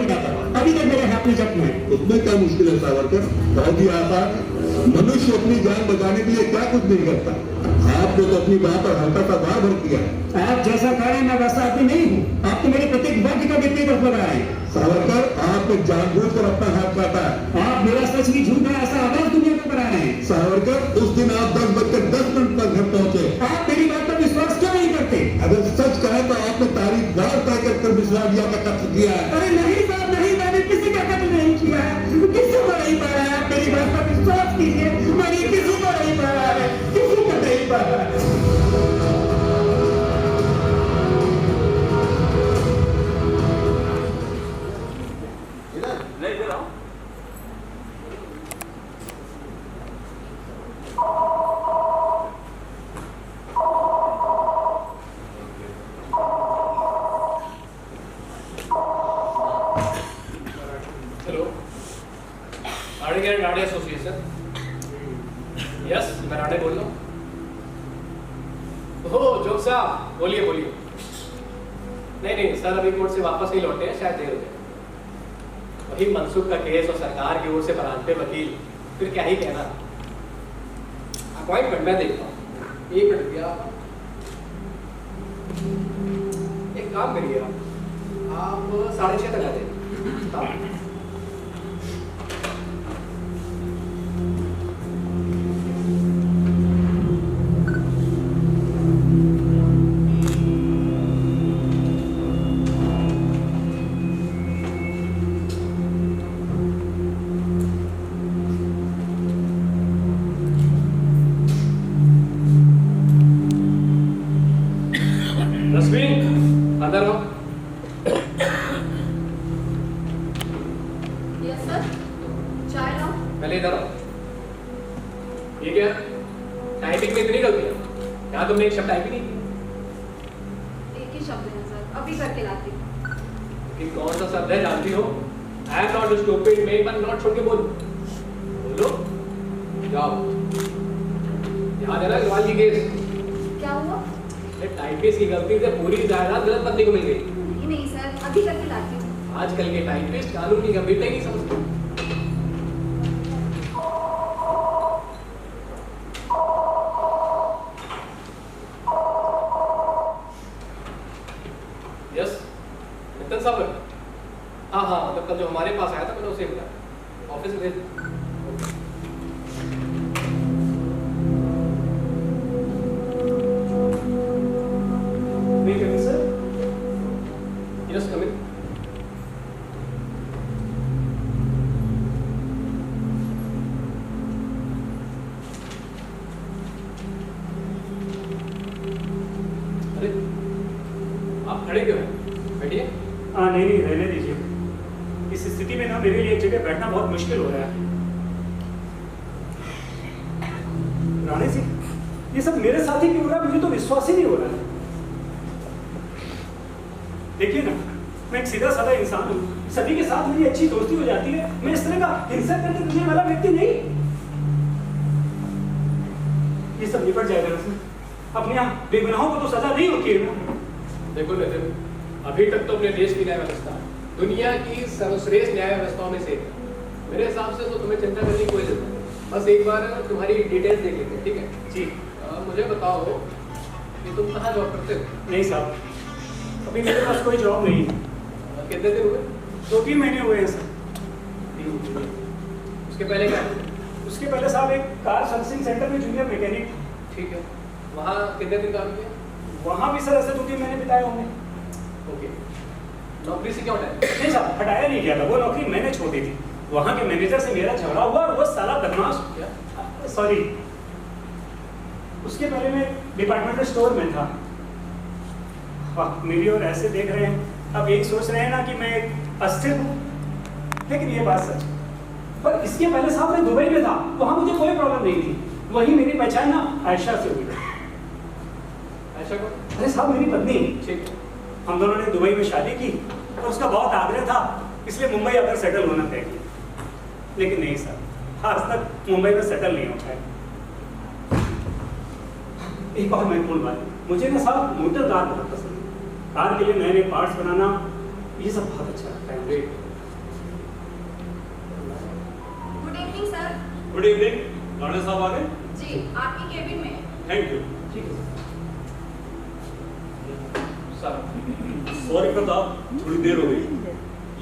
बनाता, अभी तक मेरे हाथ में जख्म है। उसमें क्या मुश्किल है सावरकर? बहुत ही आसान है। मनुष्य अपनी जान बचाने के लिए क्या कुछ नहीं करता। आपने तो अपनी बात और हल्का सा बार भर किया। आप जैसा कह रहे हैं मैं वैसा आदमी नहीं हूँ। आप तो मेरे प्रत्येक वाक्य का विपरीत लगा रहे हैं। सावरकर, आपने जानबूझकर अपना हाथ काटा है। आप मेरा सच भी झूठ है ऐसा आवाज दुनिया को करा रहे हैं। सावरकर, उस दिन आप 10:10 पर घर पहुंचे। आप मेरी बात पर विश्वास क्यों नहीं करते? अगर सच कहे तो आपने तारीख बार तय कर विश्रामिया का कत्ल किया है। अरे नहीं साहब नहीं, मैंने किसी का कत्ल नहीं किया है, किसी को नहीं पाया है। आप मेरी बात पर विश्वास कीजिए, मैंने किसी को नहीं पाया है, किसी को नहीं पाया है। राणे एसोसिएशन। यस, मैं राणे बोल रहा हूँ। ओह जोग साहब, बोलिए बोलिए। नहीं सर, अभी कोर्ट से वापस नहीं लौटे हैं, शायद देर हो गई। वही मनसुख का केस और सरकार की ओर से बरान पे वकील, फिर क्या ही कहना। अपॉइंटमेंट मैं देखता हूँ। 1 मिनट भैया, एक काम करिए, आप 6:30 तक आ जाइए। अंदर हो। यस सर, चाय लाओ। पहले इधर आओ। ये क्या टाइपिंग में इतनी गलती है? क्या तुमने एक शब्द टाइप ही नहीं की? एक ही शब्द है सर, अभी करके लाती हूँ। कि कौन सा शब्द है जानती हो? I am not stupid, make मन नॉट छोड़ के बोलो। जाओ। याद है ना गवाल की केस? क्या हुआ? टाइपिस्ट की गलती से पूरी जायदाद गलत बंदे को मिल गई। नहीं सर, अभी करके लाती हूँ। आजकल के टाइपिस्ट कानून की गंभीरता ही नहीं समझते। यस, नितिन साहब। हाँ, मतलब कल जो हमारे पास आया था मैंने उसे बुलाया, ऑफिस में भेज। खड़े क्यों हैं? बैठिए। नहीं रहने दीजिए। इस स्थिति में ना मेरे लिए एक जगह बैठना बहुत मुश्किल हो रहा है। राणे जी, ये सब मेरे साथ ही क्यों हो रहा है? मुझे तो विश्वास ही नहीं हो रहा है। देखिए ना, मैं एक सीधा साधा इंसान हूँ, सभी के साथ मेरी अच्छी दोस्ती हो जाती है। मैं इस तरह का हिंसा करने वाला व्यक्ति नहीं। ये सब निपट जाएगा ना सर? अपने यहाँ बेगुनाहों को तो सजा नहीं होती है ना? देखो नितिन, अभी तक तो अपने देश की न्याय व्यवस्था दुनिया की सर्वश्रेष्ठ न्याय व्यवस्थाओं में से मेरे हिसाब से तो तुम्हें चिंता करने की कोई जरूरत नहीं। बस एक बार तुम्हारी डिटेल्स देख लेते हैं, ठीक है? जी। मुझे बताओ कि तुम कहाँ जॉब करते हो? नहीं साहब, अभी मेरे पास कोई जॉब नहीं है। कितने दिन हुए? 2-3 महीने हुए हैं सर। उसके पहले क्या? उसके पहले साहब एक कार सर्विसिंग सेंटर में जूनियर मैकेनिक। ठीक है, वहाँ कितने दिन काम किया? वहाँ भी सर ऐसे 2-3 महीने बिताए होंगे। ओके, नौकरी से क्यों हटाया? नहीं साहब, हटाया नहीं गया था, वो नौकरी मैंने छोड़ दी थी। वहाँ के मैनेजर से मेरा झगड़ा हुआ और वो साला बदमाश। क्या? सॉरी, उसके पहले मैं डिपार्टमेंटल स्टोर में था। वाह, मेरी और ऐसे देख रहे हैं, अब यही सोच रहे हैं ना कि मैं एक अस्थिर हूँ, लेकिन ये बात सच। पर इसके पहले साहब मैं दुबई में था, वहाँ मुझे कोई प्रॉब्लम नहीं थी। वही मेरी पहचान ना आयशा से हुई। आयशा को? अरे साहब, मेरी पत्नी। ठीक। हम दोनों ने दुबई में शादी की और उसका बहुत आग्रह था, इसलिए मुंबई आकर सेटल होना तय किया। लेकिन नहीं सर, आज तक मुंबई में सेटल नहीं हो पाया। एक और महत्वपूर्ण बात, मुझे ना साहब मोटर कार बहुत पसंद है। कार के लिए नए नए पार्ट्स बनाना, ये सब बहुत अच्छा लगता है मुझे। गुड इवनिंग, राणा साहब आ गए? जी, आपकी केबिन में है। Thank you. ठीक है सर, सॉरी प्रताप, थोड़ी देर हो गई।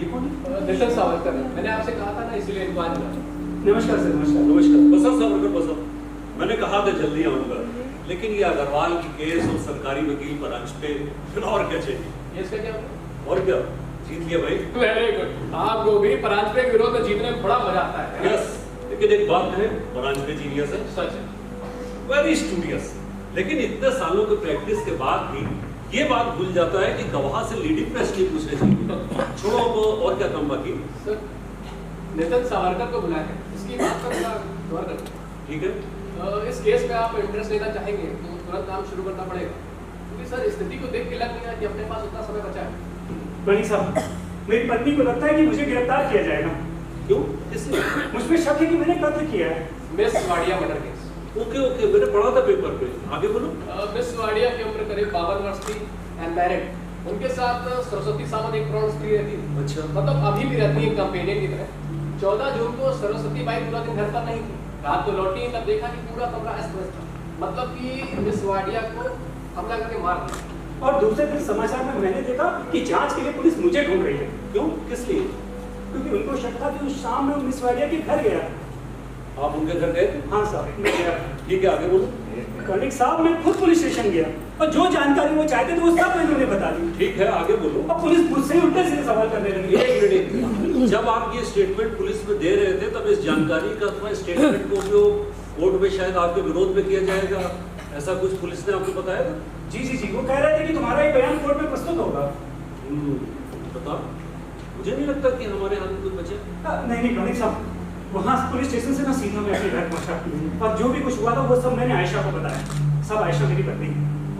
ये कौन है? नितिन सावरकर, मैंने आपसे कहा था ना, इसीलिए इंक्वायरी करा। नमस्कार सर, नमस्कार। नमस्कार। बसा सावरकर बसा, मैंने कहा था जल्दी आऊंगा, लेकिन ये अग्रवाल की केस और सरकारी वकील परांच पे फिर और क्या चाहिए? ये इसका क्या होगा? और क्या, जीत लिया भाई। Very good. आपको भी परांच पे विरोध में जीतने में बड़ा मजा आता है। यस, लेकिन एक बात है, परांच पे जीनियस है, सच है। वेरी स्टूडियस, लेकिन इतने सालों की प्रैक्टिस के बाद भी ये बात भूल जाता है कि गवाह से लीडिंग प्रश्न नहीं पूछने चाहिए। छोड़ो, अब और क्या काम बाकी? सर, नितिन सावरकर को बुलाया है, इसकी बात पर थोड़ा गौर करते हैं। ठीक है, इस केस में आप इंटरेस्ट लेना चाहेंगे तो तुरंत काम शुरू करना पड़ेगा, क्योंकि सर स्थिति को देख के लग नहीं रहा कि अपने पास उतना समय बचा है। बड़ी साहब, मेरी पत्नी को लगता है कि मुझे गिरफ्तार किया जाएगा। क्यों, किसने? मुझमें शक है कि मैंने कत्ल किया है। Miss Wadia murder case. Okay okay, मैंने पढ़ा था पेपर पे, आगे बोलो। मिस वाडिया की उम्र करीब 52 वर्ष थी, अनमैरिड। उनके साथ सरस्वती सावंत एक प्रौढ़ स्त्री रहती थी। अच्छा। मतलब अभी भी रहती है कंपेनियन की तरह। 14 जून को सरस्वती बाई पूरा दिन घर पर नहीं थी, रात को लौटी तब देखा कि पूरा कमरा अस्त व्यस्त था। मतलब कि मिस वाडिया को हमला करके मार दिया। और दूसरे दिन समाचार में मैंने देखा कि जांच के लिए पुलिस मुझे ढूंढ रही है। क्यों, किस लिए? क्योंकि उनको शक था कि उस शाम में मिस वाडिया के घर गया। आप उनके घर गए थे? हाँ साहब, मैं गया। ठीक है, आगे बोलो। कर्णिक साहब, मैं खुद पुलिस स्टेशन गया और जो जानकारी वो चाहते थे वो सब मैंने उन्हें बता दी। ठीक है, आगे बोलो। अब पुलिस मुझसे ही उल्टे सीधे सवाल करने लगी। एक मिनट, जब आप ये स्टेटमेंट पुलिस में दे रहे थे तब इस जानकारी का अथवा स्टेटमेंट को जो कोर्ट में शायद आपके विरोध में किया जाएगा, ऐसा कुछ पुलिस ने आपको बताया था? जी जी जी, वो कह रहे थे कि तुम्हारा ये बयान कोर्ट में प्रस्तुत होगा। बताओ, मुझे नहीं लगता कि हमारे हाथ में कुछ बचे। नहीं नहीं कर्णिक साहब, वहाँ पुलिस स्टेशन से ना सीधा मैं अपने घर पहुंचा और जो भी कुछ हुआ था वो सब मैंने आयशा को बताया। सब आयशा मेरी पत्नी,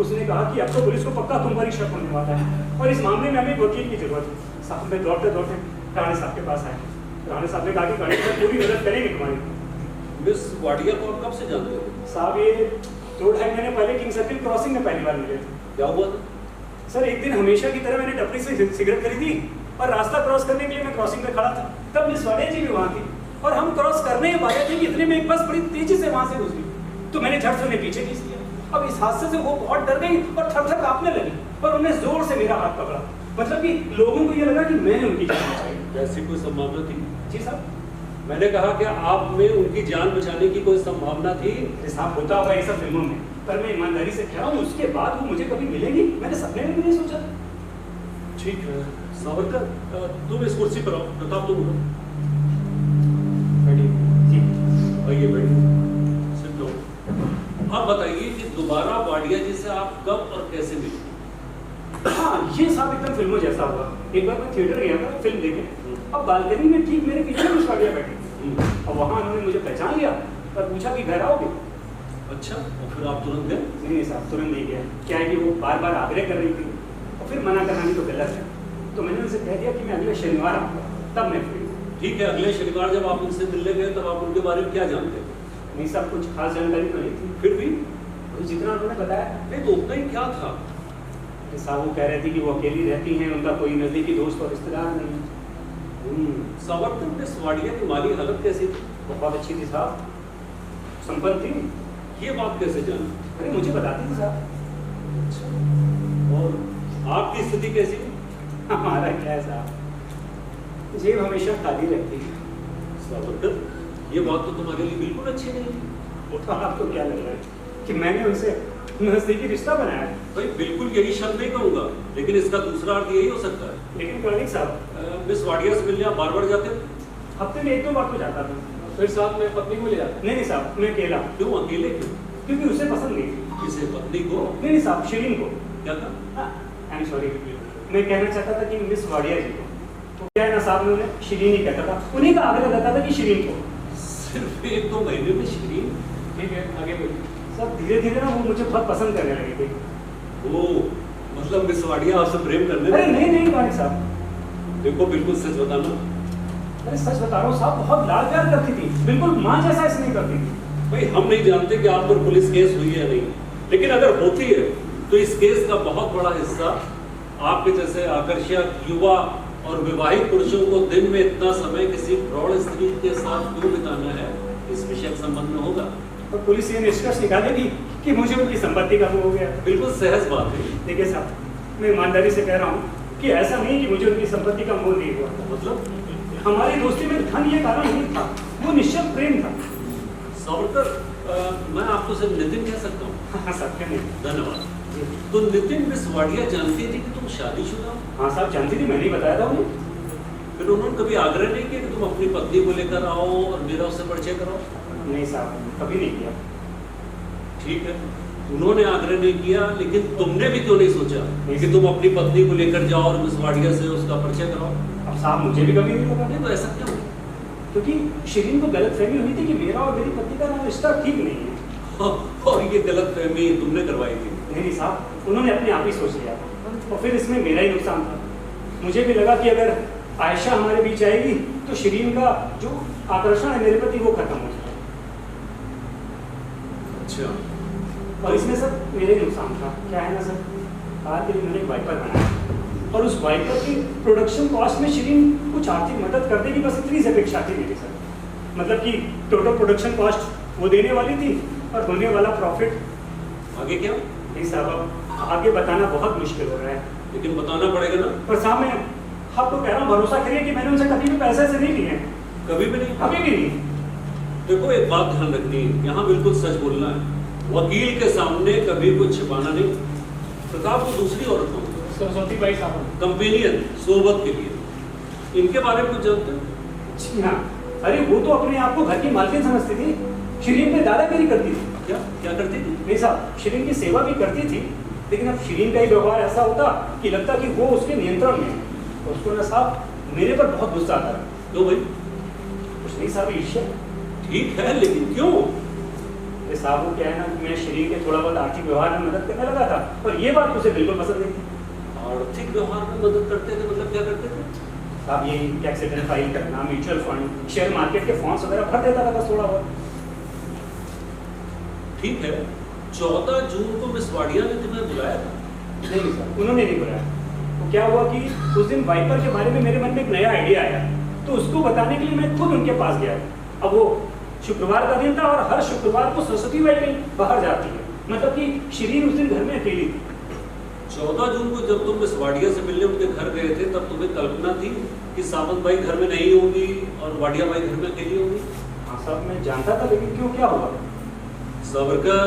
उसने कहा कि अब तो पुलिस को पक्का तुम पर ही शक होने वाला है और इस मामले में हमें वकील की जरूरत है। साहब, मैं दौड़ते दौड़ते राणे साहब के पास आया। राणे साहब ने कहा कि कर्णिक साहब पूरी मदद करेंगे तुम्हारी। मिस वाडिया को आप कब से जानते हो? साहब, ये 2-2.5 महीने पहले किंग सर्किल क्रॉसिंग में पहली बार मिले थे। क्या हुआ था? सर, एक दिन हमेशा की तरह मैंने टपरी से सिगरेट खरीदी और रास्ता क्रॉस करने के लिए मैं क्रॉसिंग पे खड़ा था। तब मिस वाडिया जी भी वहाँ थी और हम क्रॉस करने वाले थे कि इतने में एक बस बड़ी तेजी से वहाँ से गुजरी, तो मैंने झट से उन्हें पीछे खींच लिया। अब इस हादसे से वो बहुत डर गई और थर-थर कांपने लगी और उन्हें जोर से मेरा हाथ पकड़ा। मतलब कि लोगों को ये लगा कि मैंने उनकी जान बचाई। ऐसी कोई संभावना थी? जी साहब। मैंने कहा कि आप में उनकी जान बचाने की कोई संभावना थी? साहब, होता होगा ये सब फिल्मों में, पर मैं ईमानदारी से कह रहा हूँ, उसके बाद वो मुझे कभी मिलेंगी मैंने सपने में भी नहीं सोचा। ठीक है सावरकर, तुम इस कुर्सी पर आओ। प्रताप, तुम उठो। जी। आइए बैठिए, सिट डाउन। आप बताइए कि दोबारा वाडिया जी से आप कब और कैसे मिले? हाँ, ये साहब एकदम फिल्मों जैसा हुआ। एक बार मैं थिएटर गया था फिल्म देखे, अब बालकनी में ठीक मेरे पीछे मिस वाडिया बैठी और वहाँ उन्होंने मुझे पहचान लिया और पूछा कि घर आओगे। अच्छा, और फिर आप तुरंत गए? नहीं साहब, तुरंत नहीं गया। क्या है कि वो बार बार आग्रह कर रही थी और फिर मना करना भी तो गलत है, तो मैंने उनसे कह दिया कि मैं अगले शनिवार आऊँगा, तब मैं फ्री हूँ। ठीक है, अगले शनिवार जब आप उनसे मिलने गए तब आप उनके बारे में क्या जानते थे? नहीं साहब, कुछ खास जानकारी तो नहीं थी, फिर भी? वही जितना उन्होंने बताया। नहीं तो उतना ही क्या था? साहब, वो कह रहे थे कि वो अकेली रहती हैं, उनका कोई नजदीकी दोस्त और रिश्तेदार नहीं। सावरकर, मिस वाडिया की माली हालत कैसी थी? बहुत अच्छी थी साहब, संपन्न थी। ये बात कैसे जानी? अरे मुझे बताती थी साहब। और आपकी स्थिति कैसी थी? हमारा क्या है साहब, जेब हमेशा खाली रहती है। सावरकर, ये बात तो तुम्हारे लिए बिल्कुल अच्छी नहीं थी। तो आपको क्या लग रहा है कि मैंने उनसे नजदीकी रिश्ता बनाया है? भाई बिल्कुल यही शब्द नहीं कहूँगा, लेकिन इसका दूसरा अर्थ यही हो सकता है। लेकिन कर्णिक साहब, मिस वाडिया से मिलने आप बार बार जाते थे? हफ्ते में 1-2 बार तो जाता था। फिर साथ में पत्नी को ले जाते? नहीं साहब, मैं अकेला। क्यों अकेले क्यों? क्योंकि उसे पसंद नहीं थी। किसे, पत्नी को? नहीं साहब, शिरीन को। क्या था? आई एम सॉरी, मैं कहना चाहता था कि मिस वाडिया जी को। तो क्या है ना साहब, उन्होंने शिरीन ही कहता था, उन्हीं का आग्रह करता था कि शिरीन को। सिर्फ 1-2 महीने में शिरीन? ठीक है, आगे बोलिए। सब धीरे धीरे ना वो मुझे बहुत पसंद करने लगे थे। ओ, मतलब मिस वाडिया आपसे प्रेम करने अरे लगी? नहीं कर्णिक साहब, देखो बिल्कुल सच बताना। अरे सच बता रहा हूँ साहब, बहुत लाड प्यार करती थी, बिल्कुल माँ जैसा स्नेह करती थी। भाई हम नहीं जानते कि आप पर पुलिस केस हुई है या नहीं, लेकिन अगर होती है तो इस केस का बहुत बड़ा हिस्सा आपके जैसे आकर्षक युवा और विवाहित पुरुषों को दिन में इतना समय किसी प्रौढ़ स्त्री के साथ क्यों बिताना है, इस विषय के संबंध में होगा। और पुलिस ये निष्कर्ष निकालेगी कि मुझे उनकी संपत्ति का मोह हो गया। बिल्कुल सहज बात है। देखिए साहब, मैं ईमानदारी से कह रहा हूँ कि ऐसा नहीं कि मुझे उनकी संपत्ति का मोह नहीं हुआ। मतलब हमारी दोस्ती में धन ये कारण नहीं था, वो निश्चल प्रेम था। सावरकर, मैं आपको सिर्फ नितिन कह सकता हूँ। हाँ सत्य नहीं। धन्यवाद। तो नितिन, मिस वाडिया जानती थी कि तुम शादीशुदा हो? हाँ साहब जानती थी, मैंने ही बताया था उन्हें। फिर उन्होंने कभी आग्रह नहीं किया कि तुम अपनी पत्नी को लेकर आओ और मेरा उससे परिचय कराओ? नहीं साहब, कभी नहीं किया। ठीक है, उन्होंने आग्रह नहीं किया, लेकिन तुमने भी क्यों नहीं सोचा कि तुम अपनी पत्नी को लेकर जाओ और मिस वाडिया से उसका परिचय कराओ? अब साहब मुझे भी कभी नहीं लगा। नहीं तो ऐसा क्यों? क्योंकि शिरीन को गलतफहमी हुई थी कि मेरा और मेरी पत्नी का रिश्ता ठीक नहीं है। और ये गलतफहमी तुमने करवाई थी? नहीं साहब, उन्होंने अपने आप ही सोच लिया और फिर इसमें मेरा ही नुकसान था। मुझे भी लगा कि अगर आयशा हमारे बीच आएगी तो शिरीन का जो आकर्षण है मेरे प्रति वो खत्म हो जाएगा। अच्छा। और इसमें सर मेरे ही नुकसान था। क्या है ना सर, कार के लिए मैंने एक वाइपर बनाया और उस वाइपर की प्रोडक्शन कॉस्ट में शिरीन कुछ आर्थिक मदद कर देगी, बस इतनी सी अपेक्षा थी मेरी सर। मतलब कि टोटल प्रोडक्शन कॉस्ट वो देने वाली थी और होने वाला प्रॉफिट। आगे क्या? नहीं साहब, अब आगे बताना बहुत मुश्किल हो रहा है। लेकिन बताना पड़ेगा ना। पर साहब मैं आपको कह रहा हूँ, भरोसा करिए कि मैंने उनसे कभी भी पैसे से नहीं लिए हैं, कभी भी नहीं? कभी भी नहीं। देखो, एक बात ध्यान रखनी है, यहाँ बिल्कुल सच बोलना है। वकील के सामने कभी कुछ छिपाना नहीं। प्रताप को दूसरी औरत को सरस्वती बाई साहब, कंपेनियन सोबत के लिए, इनके बारे में कुछ जानते हो? जी हाँ, अरे वो तो अपने आप को घर की मालकिन समझती थी। शिरीन पे दादागिरी करती थी। क्या क्या करती थी? नहीं साहब, शिरीन की सेवा भी करती थी, लेकिन अब शिरीन का ही व्यवहार ऐसा होता कि लगता कि वो उसके नियंत्रण में है। तो उसको ना साहब मेरे पर बहुत गुस्सा आता है। क्यों भाई? कुछ नहीं साहब, ईर्ष्या। ठीक है, लेकिन क्यों? ये साहब वो क्या है ना कि मैं शिरीन के थोड़ा बहुत आर्थिक व्यवहार में मदद करने लगा था और ये बात उसे बिल्कुल पसंद नहीं थी। आर्थिक व्यवहार में मदद करते थे मतलब क्या करते थे? साहब ये टैक्स रिटर्न फाइल करना, म्यूचुअल फंड, शेयर मार्केट के फॉर्म्स वगैरह भर देता था बस थोड़ा बहुत। ठीक है, 14 जून को मिस वाडिया ने तुम्हें बुलाया था? नहीं सर, उन्होंने नहीं बुलाया। तो क्या हुआ कि उस दिन वाइपर के बारे में मेरे मन में एक नया आइडिया आया, तो उसको बताने के लिए मैं खुद उनके पास गया। अब वो शुक्रवार का दिन था और हर शुक्रवार को सरस्वती बाई कहीं बाहर जाती है, मतलब कि शिरीन उस दिन घर में अकेली थी। 14 जून को जब तुम मिस वाडिया से मिलने उनके घर गए थे, तब तुम्हें कल्पना थी कि सावंत भाई घर में नहीं होगी और वाडिया भाई घर में अकेली होगी? हाँ साहब, मैं जानता था, लेकिन क्यों, क्या हुआ? सावरकर,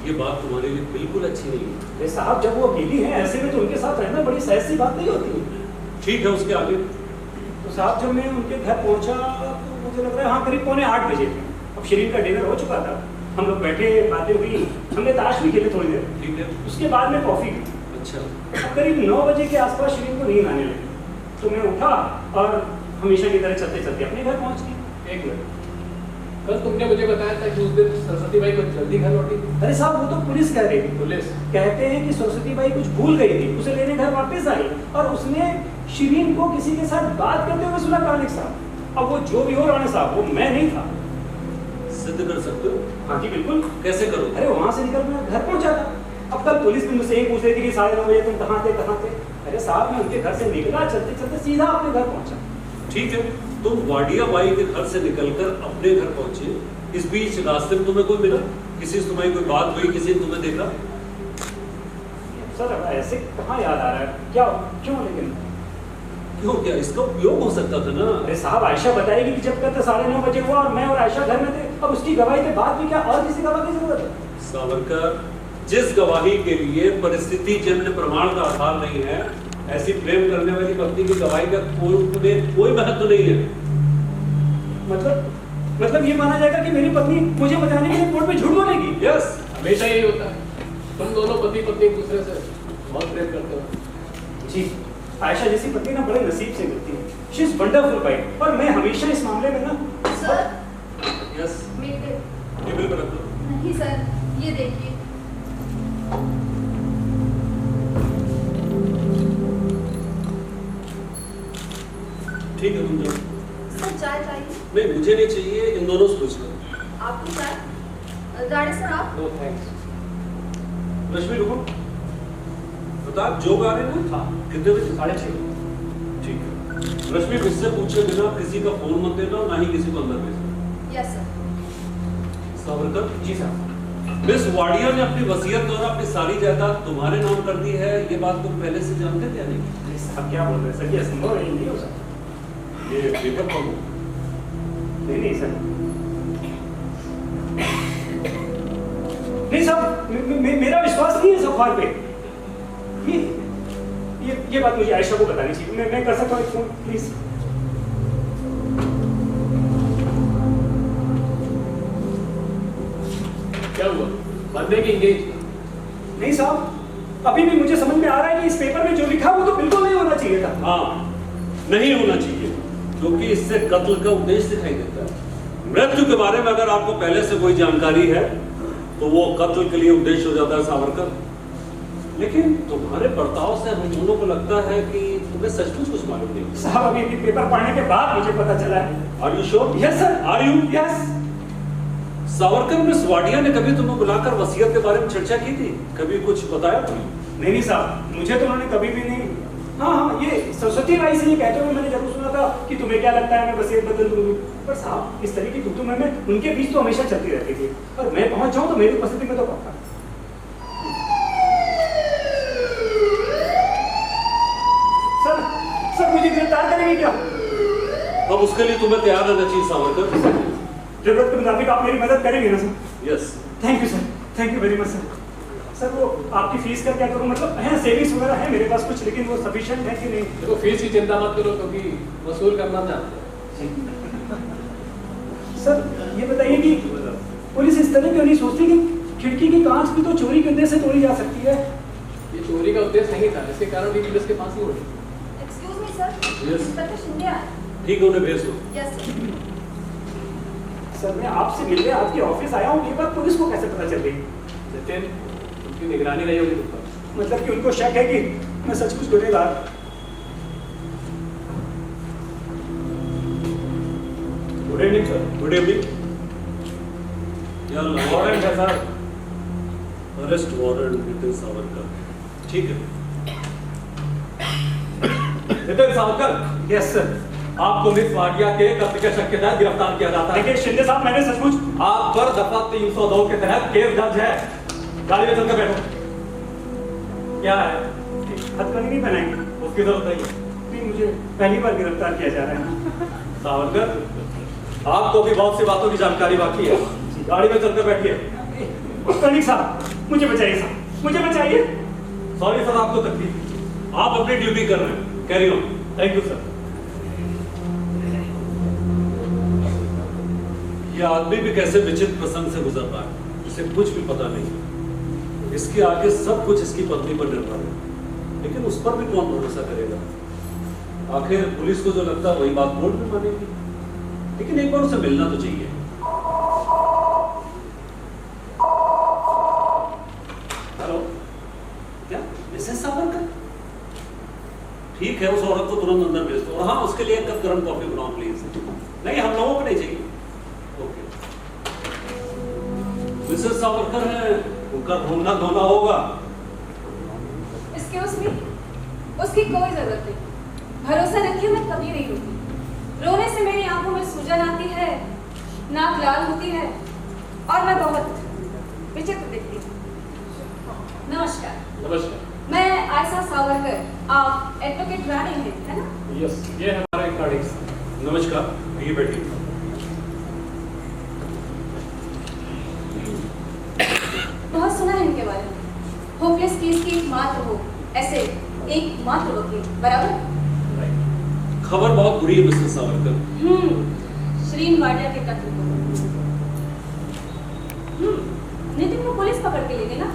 ये बात तुम्हारे लिए बिल्कुल अच्छी नहीं है। अरे साहब, जब वो अकेली है ऐसे में तो उनके साथ रहना बड़ी सहज सी बात नहीं होती। ठीक है, उसके आगे? तो साहब जब मैं उनके घर पहुंचा तो मुझे लग रहा है हाँ करीब 7:45 बजे थे। अब शिरीन का डिनर हो चुका था, हम लोग बैठे, बातें हुई, हमने ताश भी खेले थोड़ी देर। ठीक है। उसके बाद में कॉफी पी। अच्छा। अब करीब 9 बजे के आसपास शिरीन को नींद आने लगी, तो मैं उठा और हमेशा की तरह चलते चलते अपने घर पहुंच गई। एक मिनट, कल तुमने मुझे बताया था कि उस दिन सरस्वती बाई कुछ जल्दी घर लौटी थी। अरे साहब वो तो पुलिस कह रही थी। पुलिस कहते हैं कि सरस्वती बाई कुछ भूल गई थी, उसे लेने घर वापस आई और उसने शिरीन को किसी के साथ बात करते हुए सुना। कालिक साहब, अब वो जो भी हो राणा साहब, वो मैं नहीं था। सिद्ध कर सकते हो? हाँ जी बिल्कुल। कैसे करो? अरे वहां से निकल मैं घर पहुंचा था। अब कल पुलिस भी मुझसे यही पूछ रही थी कि 9:30 बजे तुम कहाँ थे, कहाँ थे? अरे साहब मैं उनके घर से निकला, चलते चलते सीधा अपने घर पहुंचा। ठीक है, तुम वाडिया बाई के घर से निकलकर अपने घर पहुंचे, इस बीच रास्ते में तुम्हें कोई मिला? किसी से तुम्हारी कोई बात हुई, किसी ने तुम्हें देखा? सर अब ऐसे कहाँ याद आ रहा है, क्या क्यों? लेकिन क्यों, क्या इसका उपयोग हो सकता था ना? अरे साहब आयशा बताएगी कि जब कल 9:30 बजे हुआ और मैं और आयशा घर में थे, अब उसकी गवाही के बाद भी क्या और किसी गवाह की जरूरत है? सावरकर, जिस गवाही के लिए परिस्थिति जन्य प्रमाण का आधार नहीं है, ऐसी प्रेम करने वाली पत्नी की गवाही का कोई महत्व नहीं है। मतलब ये माना जाएगा कि मेरी पत्नी मुझे बचाने के लिए कोर्ट में झूठ बोलेगी? यस, हमेशा यही होता है। तुम दोनों पति पत्नी एक दूसरे से बहुत प्रेम करते हो। जी, आयशा जैसी पत्नी ना बड़े नसीब से मिलती है। She is wonderful wife. और मैं हमेशा इस मामले में ना सर यस, मेरे टेबल पर रख दो। नहीं सर, ये देखिए। ठीक है, तुम जाओ। सर चाय चाहिए? नहीं, मुझे नहीं चाहिए, इन दोनों से पूछ लो। आपको चाय? राणे सर आप? No thanks. रश्मि रुको, प्रताप जो गा रहे हैं ना? हाँ। कितने बजे? 6:30। ठीक है। रश्मि, मुझसे पूछे बिना किसी का फोन मत देना और ना ही किसी को अंदर भेजना। Yes sir. सावरकर, जी साहब। मिस वाडिया ने अपनी वसीयत द्वारा अपनी सारी जायदाद तुम्हारे नाम कर दी है, ये बात तुम पहले से जानते थे या नहीं? साहब क्या बोल रहे हैं सर, ये असंभव है, ये नहीं हो सकता। ये पेपर पढ़ो। नहीं सर, नहीं साहब, मेरा विश्वास नहीं है इस अखबार पे। ये बात मुझे आयशा को बतानी चाहिए। मैं कर सकता हूँ एक फोन प्लीज? क्या हुआ, बंदे की इंगेज? नहीं साहब, अभी भी मुझे समझ में आ रहा है कि इस पेपर में जो लिखा वो तो बिल्कुल नहीं होना चाहिए था। हाँ, नहीं होना चाहिए, क्योंकि इससे कत्ल का उद्देश्य दिखाई देता है। मृत्यु के बारे में अगर आपको पहले से कोई जानकारी है तो वो कत्ल के लिए उद्देश्य हो जाता है सावरकर। लेकिन तुम्हारे बर्ताव से हम दोनों को लगता है कि तुम्हें सचमुच कुछ मालूम नहीं। साहब अभी पेपर पढ़ने के बाद मुझे पता चला है। Are you sure? Yes sir. Are you? Yes. Savarkar, miss Wadia ने कभी तुम्हें बुलाकर वसीयत के बारे में चर्चा की थी? कभी कुछ बताया तुम्हें? नहीं साहब, मुझे तो उन्होंने कभी भी नहीं। हाँ, ये सरस्वती राय से ये कहते हुए मैंने जरूर सुना था कि तुम्हें क्या लगता है मैं वसीयत बदल दूँ। पर साहब इस तरह की तू में उनके बीच तो हमेशा चलती रहती थी, और मैं पहुंच जाऊं तो मेरी उपस्थिति में तो पक्का। सर मुझे गिरफ्तार करेंगे क्या? अब उसके लिए तुम्हें तैयार रहना चाहिए सावरकर। जरूरत के मुताबिक आप मेरी मदद करेंगे ना sir? Yes. Thank you sir, thank you very much sir. Sir वो आपकी फीस का क्या करूं? मतलब है सेविंग्स वगैरह है मेरे पास कुछ, लेकिन वो सफिशिएंट है कि नहीं? देखो, फीस की चिंता मत करो, क्योंकि वसूल करना जानते हैं। सर ये बताइए कि पुलिस इस तरह क्यों नहीं सोचती कि खिड़की की कांच भी तो चोरी के उद्देश्य से तोड़ी जा सकती है? ये चोरी का उद्देश्य नहीं था, इसके कारण भी पुलिस के पास नहीं उड़ी। Excuse me sir, Yes. Inspector Shinde आए। ठीक है, उन्हें भेज दो। Yes sir. सर मैं आपसे मिलने आपके ऑफिस आया हूँ, ये बात पुलिस को कैसे पता चल गई? नितिन, उनकी निगरानी रही होगी तुम पर। मतलब कि उनको शक है कि मैं सचमुच गुनहगार। Good evening sir. Good evening. Warrant है sir, arrest warrant Nitin Savarkar. ठीक है। Nitin Savarkar, yes sir. आपको मिस वाडिया के कत्ल के शक के तहत गिरफ्तार किया जाता है। देखिए शिंदे साहब, मैंने सचमुच आप पर दफा 302 के तहत केस दर्ज है। गाड़ी में चलकर बैठो। क्या है? हथकड़ी नहीं बनाएंगे? उसकी जरूरत नहीं है। नहीं, मुझे पहली बार गिरफ्तार किया जा रहा है। सावरकर, आपको भी बहुत सी बातों की जानकारी बाकी है। गाड़ी में चलकर बैठिए। कर्णिक साहब, मुझे बचाइए साहब, मुझे बचाइए। सॉरी सर, आपको तकलीफ। आप अपनी ड्यूटी कर रहे हैं, carry on. Thank you sir. ये आदमी भी कैसे विचित्र प्रसंग से गुजर रहा है, इसे कुछ भी पता नहीं। इसके आगे सब कुछ इसकी पत्नी पर निर्भर है, लेकिन उस पर भी कौन भरोसा करेगा? आखिर पुलिस को जो लगता है वही बात कोर्ट में मानेगी। लेकिन एक बार उसे मिलना तो चाहिए। हेलो, क्या मिसेस सावरकर? ठीक है, उस औरत को तुरंत अंदर भेज दो। और हाँ, उसके लिए एक कप गर्म कॉफी बनाओ प्लीज। नहीं, हम लोगों को नहीं चाहिए। ओके। मिसेस सावरकर है, उनका रोना धोना होगा। एक्सक्यूज मी, उसकी कोई जरूरत नहीं। भरोसा रखिए, मैं कभी नहीं रोती। रोने से मेरी आंखों में सूजन आती है, नाक लाल होती है, और मैं बहुत विचित्र दिखती हूँ। नमस्कार। नमस्कार। मैं आयशा सावरकर, आप एडवोकेट रानी हैं, है ना? यस, ये है हमारा एक कार्डिक्स। नमस्कार, आइए बैठिए। बहुत सुना है इनके बारे में। होपलेस केस की एकमात्र हो, ऐसे एकमात्र वकील, बराबर? खबर बहुत बुरी है मिसेस सावरकर। श्रीन वाडिया के कत्ल को। नितिन को पुलिस पकड़ के ले गई ना,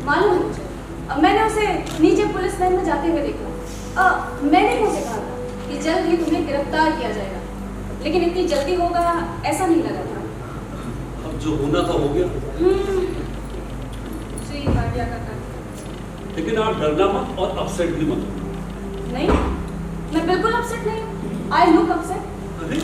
मालूम है मुझे। अब मैंने उसे नीचे पुलिस लाइन में जाते हुए देखा। मैंने उसे कहा था कि जल्द ही तुम्हें गिरफ्तार किया जाएगा, लेकिन इतनी जल्दी होगा ऐसा नहीं लगा था। अब जो होना था हो गया। श्रीन वाडिया का कत्ल। लेकिन आप डरना मत और अपसेट भी मत। नहीं, मैं बिल्कुल अपसेट नहीं। I look upset. अरे,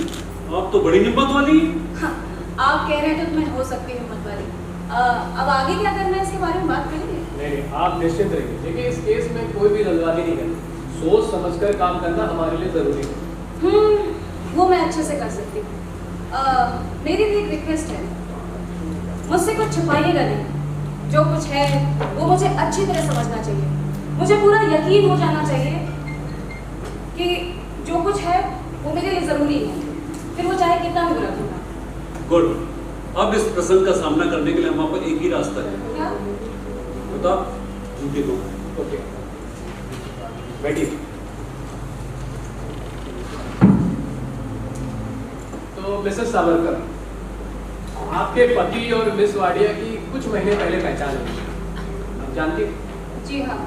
आप तो बड़ी हिम्मत वाली। हाँ, आप कह रहे हैं तो मैं हो सकती हूँ हिम्मत वाली। अब आगे क्या करना है इसके बारे में बात करेंगे? नहीं, आप निश्चिंत रहिए। देखिए, इस केस में कोई भी जल्दबाजी नहीं करनी, सोच समझकर काम करना हमारे लिए जरूरी है। वो मैं अच्छे से कर सकती हूँ। मेरी भी एक रिक्वेस्ट है। मुझसे कुछ छुपाइएगा नहीं। जो कुछ है वो मुझे अच्छी तरह समझना चाहिए। मुझे पूरा यकीन हो जाना चाहिए कि जो कुछ है वो मेरे लिए जरूरी है, फिर वो चाहे कितना भी बुरा क्यों ना। गुड। अब इस प्रसंग का सामना करने के लिए हमारे पास एक ही रास्ता है। क्या? बता जूते दो। ओके, बैठिए। तो मिसेस सावरकर, आपके पति और मिस वाडिया की कुछ महीने पहले पहचान हुई, आप जानती हैं? जी हाँ,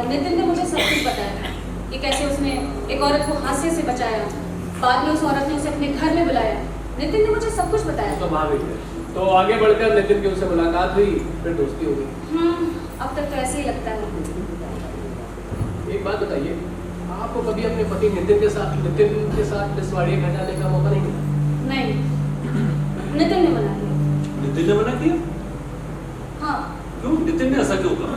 नितिन ने मुझे सब कुछ बताया कि कैसे उसने एक औरत को हादसे से बचाया, बाद में उस औरत ने उसे अपने घर में बुलाया। नितिन ने मुझे सब कुछ बताया। स्वाभाविक है। तो आगे बढ़कर नितिन की उनसे मुलाकात हुई, फिर दोस्ती हो गई। अब तक तो ऐसे ही लगता है। एक बात बताइए, आपको कभी अपने पति नितिन के साथ मिस वाडिया घर जाने का मौका नहीं मिला? नहीं, नितिन ने मना किया। नितिन ने मना किया? हाँ, क्यों? नितिन ने ऐसा क्यों कहा?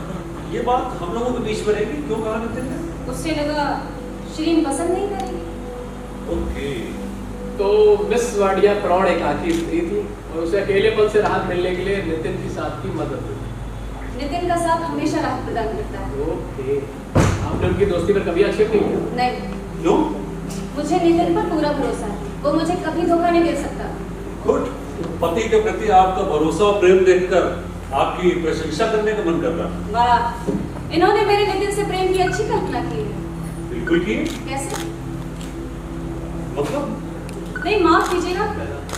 ये बात हम लोगों के बीच में रहेगी। क्यों कहा नितिन ने? उससे लगा श्रीन पसंद नहीं करेगी। ओके। तो मिस वाडिया प्रौढ़ एकाकी स्त्री थी और उसे अकेलेपन से राहत मिलने के लिए नितिन के साथ की मदद हुई। नितिन का साथ हमेशा राहत प्रदान करता है। ओके, आपने उनकी दोस्ती पर कभी आक्षेप नहीं किया? नहीं, क्यों? मुझे नितिन पर पूरा भरोसा है। वो मुझे कभी धोखा नहीं दे सकता। गुड। पति के प्रति आपका भरोसा और प्रेम देखकर आपकी प्रशंसा करने का मन कर रहा है। वाह, इन्होंने मेरे नितिन से प्रेम की अच्छी कल्पना की है। बिल्कुल की। कैसे? मतलब? नहीं, माफ कीजिएगा,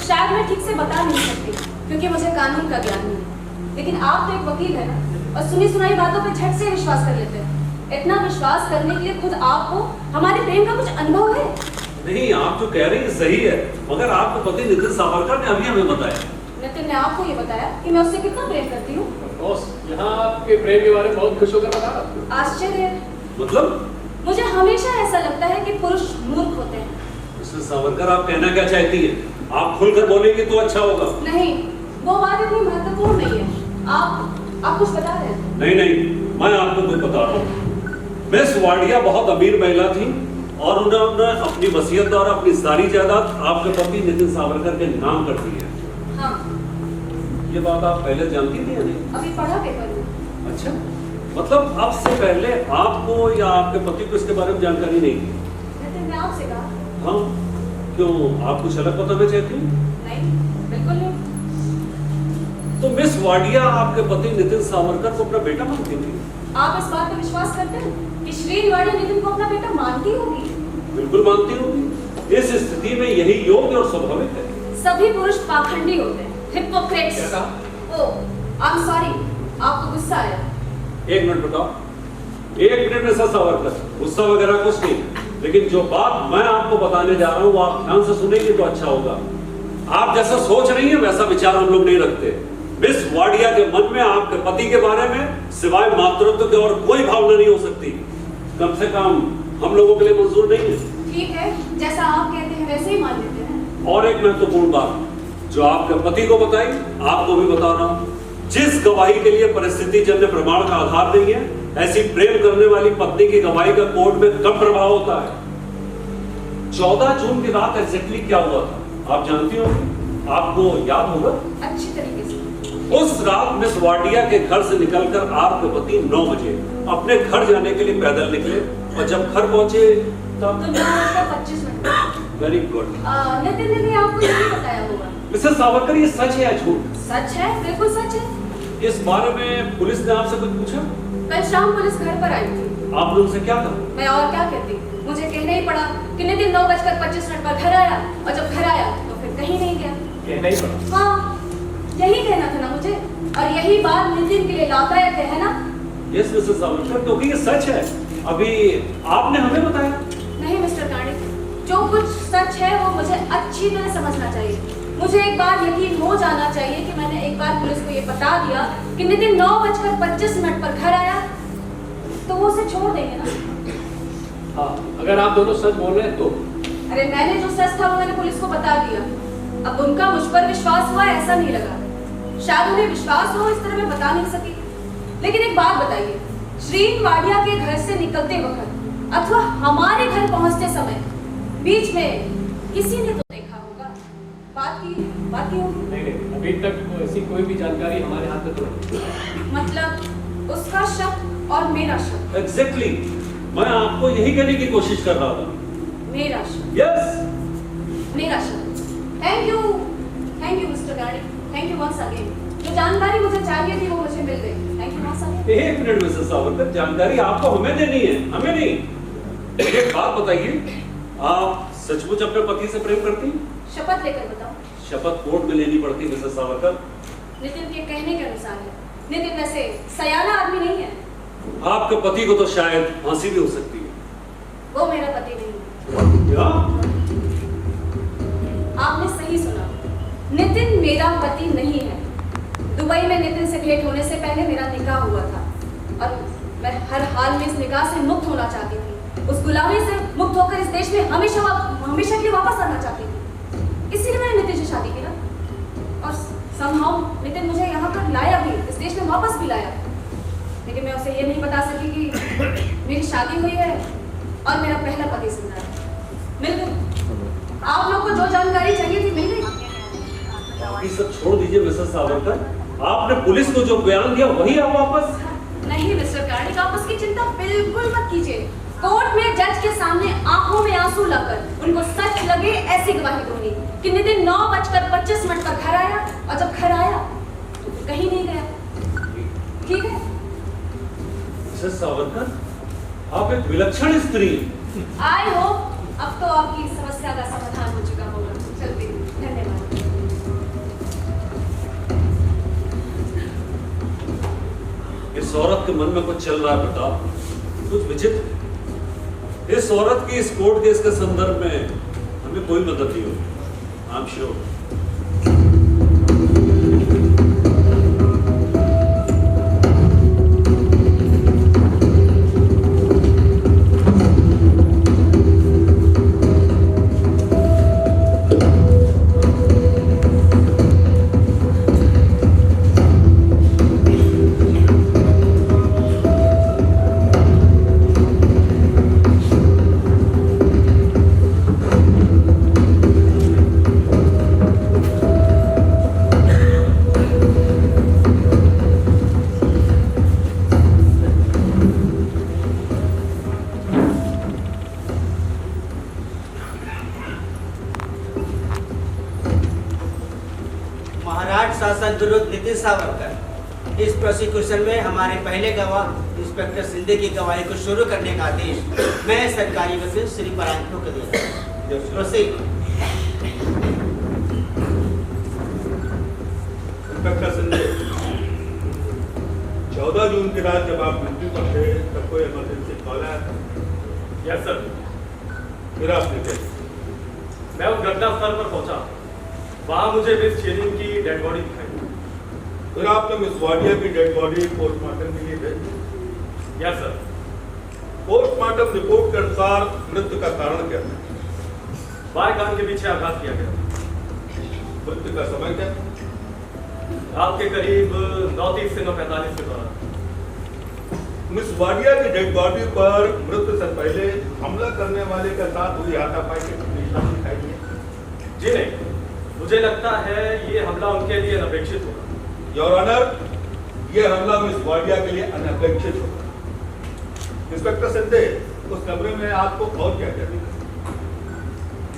शायद मैं ठीक से बता नहीं सकती क्योंकि मुझे कानून का ज्ञान नहीं है। लेकिन आप तो एक वकील है ना, और सुनी सुनाई बातों पे झट से विश्वास कर लेते हैं। इतना विश्वास करने के लिए खुद आपको हमारे प्रेम का कुछ अनुभव है? नहीं, आप जो कह रही हैं सही है, मगर आपके पति नितिन सावरकर ने अभी हमें बताया। नितिन ने आपको ये बताया कि मैं उससे कितना प्रेम करती हूँ? बॉस, यहाँ आपके प्रेम के बारे में बहुत खुश होकर बता रहा हूँ। आश्चर्य है। मतलब? मुझे हमेशा ऐसा लगता है कि पुरुष मूर्ख होते हैं। मिस्टर सावरकर, आप कहना क्या चाहती हैं? आप खुलकर बोलेंगे तो अच्छा होगा। नहीं, वो बात इतनी महत्वपूर्ण नहीं है। आप कुछ बता रहे हैं? नहीं, मैं आपको कुछ बता रहा हूँ। मिस वाडिया बहुत अमीर महिला थी और उन्होंने अपनी वसीयत द्वारा अपनी सारी जायदाद आपके पति नितिन सावरकर के नाम कर दी है। हाँ। ये बात आप पहले जानती थी या नहीं? अभी पढ़ा पेपर में। अच्छा, मतलब अब से पहले आपको या आपके पति को इसके बारे में जानकारी नहीं थी? नितिन ने आपसे कहा? हाँ। क्यों, आप कुछ अलग बताना चाहती हैं? नहीं, बिल्कुल नहीं। तो मिस वाडिया आपके पति नितिन सावरकर को अपना बेटा मानती थी? आप इस बात पर विश्वास करते हैं कि श्रीन वाडिया नितिन को अपना बेटा मानती होगी? बिल्कुल मानती होगी। इस स्थिति में यही योग्य और स्वाभाविक है। सभी पुरुष पाखंडी होते हैं, हिपोक्रेट्स। क्या कहा? ओह, आई एम सॉरी, आपको गुस्सा आया। एक मिनट बताओ। एक मिनट में सर सावरकर, गुस्सा वगैरह कुछ नहीं, लेकिन जो बात मैं आपको बताने जा रहा हूँ वो आप ध्यान से सुनेंगे तो अच्छा होगा। आप जैसा सोच रही हैं वैसा विचार हम लोग नहीं रखते। मिस वाडिया के मन में आपके पति के बारे में सिवाय मातृत्व के और कोई भावना नहीं हो सकती। कम से कम हम लोगों के लिए मंजूर नहीं है। ठीक है, जैसा आप कहते हैं वैसे ही मान लेते हैं। और एक महत्वपूर्ण बात जो आपके पति को बताई, आपको भी बता रहा हूं। जिस गवाही के लिए परिस्थिति जन्य प्रमाण का आधार नहीं है, ऐसी प्रेम करने वाली पत्नी की गवाही का कोर्ट में कम प्रभाव होता है। 14 जून की रात एग्जैक्टली क्या हुआ था आप जानती हो? आपको याद होगा? अच्छी तरीके से। उस रात मिस वाडिया के घर से निकलकर आपके पति 9 बजे अपने घर जाने के लिए पैदल निकले और जब घर पहुंचे तब तो 9:25। Very good. नितिन ने भी आपको यही बताया होगा। मिसेस सावरकर, ये सच है या झूठ? सच है, बिल्कुल सच है। इस बारे में पुलिस ने आपसे कुछ पूछा? कल शाम पुलिस घर पर आई थी। आपने उनसे क्या कहा? मैं और क्या कहती, मुझे कहना ही पड़ा कि नितिन 9:25 पर घर आया और जब घर आया तो फिर कहीं नहीं गया। कहना ही पड़ा? हाँ, यही कहना था ना मुझे, और यही बात नितिन के लिए लाभदायक है ना? यस मिसेस सावरकर, क्योंकि ये सच है। अभी आपने हमें बताया। नहीं मिस्टर कार्निक, जो कुछ सच है वो मुझे अच्छी तरह समझना चाहिए। मुझे एक बार यकीन हो जाना चाहिए कि मैंने एक बार पुलिस को ये बता दिया कि नितिन 9:25 पर घर आया तो वो उसे छोड़ देंगे ना। हाँ, अगर आप दोनों सच बोल रहे हैं तो। अरे मैंने जो सच था वो मैंने पुलिस को बता दिया। अब उनका मुझ पर विश्वास हुआ ऐसा नहीं लगा। शायद उन्हें विश्वास हो, इस तरह मैं बता नहीं सकी। लेकिन एक बात बताइए, श्रीन वाडिया के घर से निकलते वक्त अथवा हमारे घर पहुंचते समय बीच में किसी ने तो देखा होगा। बात की होगी। नहीं, अभी तक ऐसी कोई भी जानकारी हमारे हाथ में तो नहीं। मतलब उसका शक और मेरा शक। एग्जैक्टली, मैं आपको यही कहने की कोशिश कर रहा था। मेरा शक। यस, मेरा शक। Thank you mister Gardi, thank you once again. जो जानकारी मुझे चाहिए थी वो मुझे मिल गई। Thank you once again. एक मिनट मिसेस सावरकर, जानकारी आपको हमें देनी है, हमें नहीं। एक बात बताइए, आप सचमुच अपने पति से प्रेम करती हैं? शपथ लेकर बताओ। शपथ कोर्ट में लेनी पड़ती है मिसेस सावरकर। नितिन के कहने के अनुसार है। नितिन वैसे सयाना आदमी नहीं है। आपके पति को तो शायद फांसी भी हो सकती है। वो मेरा पति नहीं है। क्या? आपने सही सुना, नितिन मेरा पति नहीं है। दुबई में नितिन से भेंट होने से पहले मेरा निकाह हुआ था और मैं हर हाल में इस निकाह से मुक्त होना चाहती थी। उस गुलामी से मुक्त होकर इस देश में हमेशा के लिए वापस आना चाहती थी। इसीलिए मैंने नितिन से शादी की ना। और समहाउ नितिन मुझे यहाँ पर लाया भी, इस देश में वापस भी लाया। लेकिन मैं उसे ये नहीं बता सकी कि मेरी शादी हुई है और मेरा पहला पति जिंदा है। मिल गई। आप लोग को जो जानकारी चाहिए थी मिल गई। ये सब छोड़ दीजिए मिसेस सावरकर, आपने पुलिस को जो बयान दिया वही आप वापस? नहीं मिस्टर कार्निक, आप उसकी चिंता बिल्कुल मत कीजिए। कोर्ट में जज के सामने आंखों में आंसू लाकर उनको सच लगे ऐसी गवाही दूंगी कि नितिन 9:25 पर घर आया और जब घर आया तो कहीं नहीं गया। ठीक है? मिसेस सावरकर, आप एक विलक्षण स्त्री हैं। आई होप अब तो आपकी समस्या का समाधान हो चुका होगा। चलते हैं। धन्यवाद। इस औरत के मन में कुछ चल रहा है प्रताप, कुछ विचित्र। इस औरत की इस कोर्ट केस के संदर्भ में हमें कोई मदद नहीं होगी। I am sure. Nitin Savarkar, इस प्रोसिक्यूशन में हमारे पहले गवाह इंस्पेक्टर सिंधे की गवाही को शुरू करने का आदेश मैं सरकारी वकील श्री परांजपे को दे रहा हूं। प्रोसीड। इंस्पेक्टर सिंधे, 14 जून की रात जब आप ड्यूटी पर थे तब कोई इमरजेंसी कॉल आया था? Yes sir. फिर आपने क्या? मैं उस घटनास्थल पर पहुंचा। वहां मुझे मिस शेरिंग की डेड बॉडी दिखाई। फिर आपने मिस वाडिया की डेड बॉडी पोस्टमार्टम के लिए भेजी? Yes sir. पोस्टमार्टम रिपोर्ट के अनुसार मृत्यु का कारण क्या था? बाएं कान के पीछे आघात किया गया। मृत्यु का समय क्या? रात के करीब 9:30 से 9:45 के दौरान। मिस वाडिया की डेड बॉडी पर मृत्यु से पहले हमला करने वाले के साथ हुई हाथापाई के निशान दिखाई दिए? जी नहीं, मुझे लगता है ये हमला उनके लिए अनपेक्षित होगा। योर ऑनर, ये हमला मिस वाडिया के लिए अनपेक्षित होगा। इंस्पेक्टर सिंधे, उस कमरे में आपको और क्या क्या दिखा?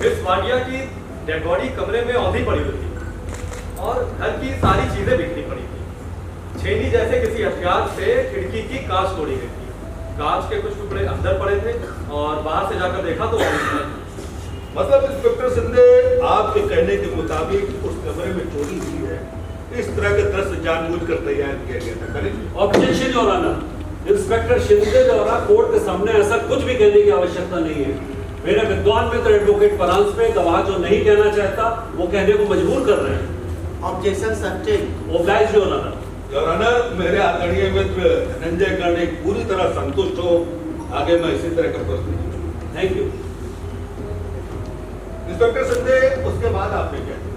मिस वाडिया की डेड बॉडी कमरे में औंधी पड़ी हुई थी और घर की सारी चीजें बिखरी पड़ी थी। छेनी जैसे किसी हथियार से खिड़की की कांच तोड़ी गई थी। कांच के कुछ टुकड़े अंदर पड़े थे और बाहर से जाकर देखा तो मतलब इंस्पेक्टर सिंधे, आपके कहने के मुताबिक उस कमरे में चोरी हुई है। इस तरह के दृश्य जानबूझकर तैयार किया गया था, correct? Objection your honour. Inspector Shinde द्वारा कोर्ट के सामने ऐसा कुछ भी कहने की आवश्यकता नहीं है। मेरे विद्वान मित्र एडवोकेट परांजपे गवाह जो नहीं कहना चाहता वो कहने को मजबूर कर रहे हैं। Objection sustain. Oblige your honour. Your honour, मेरे आदरणीय मित्र धनंजय कर्णिक पूरी तरह संतुष्ट हो। आगे मैं इसी तरह का प्रश्न। Thank you. इंस्पेक्टर सिंधे, उसके बाद आपने क्या किया?